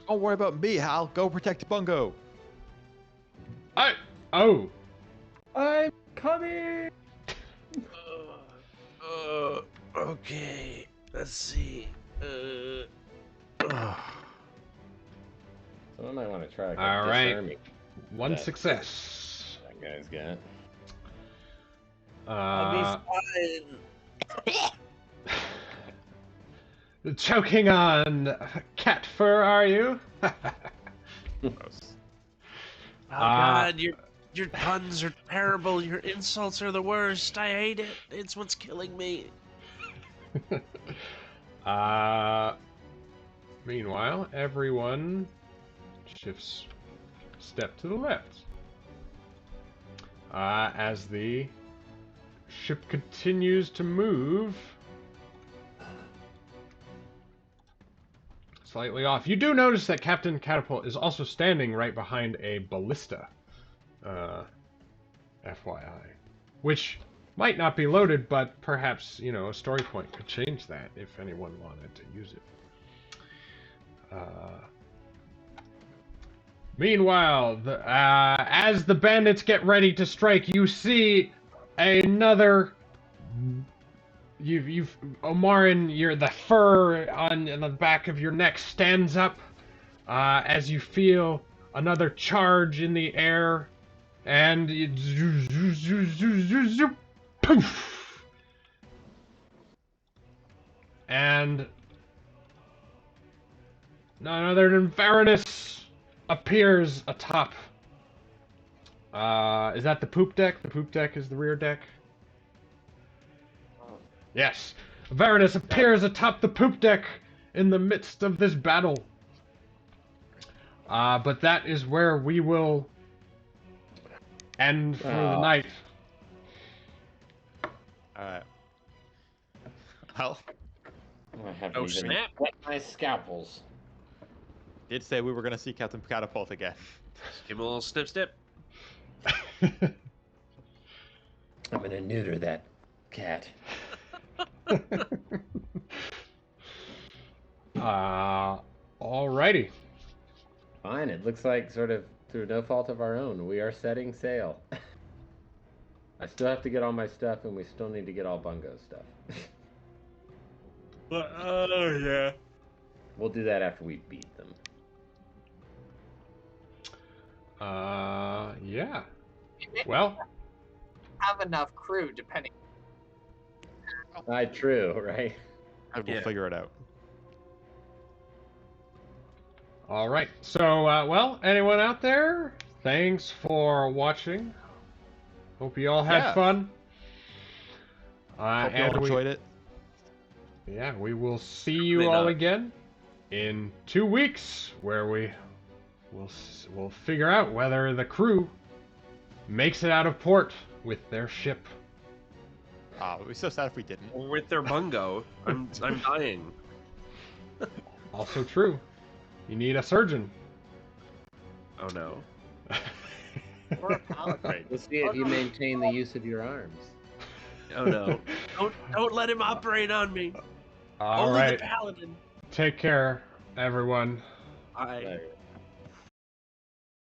Don't worry about me, Hal. Go protect Bungo. I'm coming! Okay. Let's see. Someone might want to try. All right. Disarming. One success. That guy's got. I'll be fine. Choking on cat fur, are you? Gross. Oh God, your puns are terrible. Your insults are the worst. I hate it. It's what's killing me. Meanwhile, everyone shifts step to the left. As the ship continues to move slightly off. You do notice that Captain Catapult is also standing right behind a ballista. FYI. Which might not be loaded, but perhaps, a story point could change that if anyone wanted to use it. Meanwhile, as the bandits get ready to strike, you see another... Omarin, the fur on the back of your neck stands up as you feel another charge in the air, and poof, and none other than Varanus appears atop. Is that the poop deck? The poop deck is the rear deck. Yes, Varanus appears atop the poop deck in the midst of this battle. But that is where we will end for the night. Alright. Well, I haven't Oh, even snap. wet my scalpels. did say we were going to see Captain Catapult again. Give him a little snip. I'm gonna neuter that cat. Alrighty. Fine, it looks like sort of through no fault of our own, we are setting sail. I still have to get all my stuff, and we still need to get all Bungo's stuff. Yeah. We'll do that after we beat them. Yeah. Well, Have enough crew, depending. True, right? We'll figure it out. alright. So, well, anyone out there? Thanks for watching. Hope you all had fun. Hope you all enjoyed it. Yeah, we will see you Probably all not. again in 2 weeks, where we'll figure out whether the crew makes it out of port with their ship. It would be so sad if we didn't. Or with their bungo. I'm dying. Also true. You need a surgeon. Oh no. Or a paladin. Great. We'll see if you maintain the use of your arms. Oh no. Don't let him operate on me. All Only right. the paladin. Take care, everyone. I Right.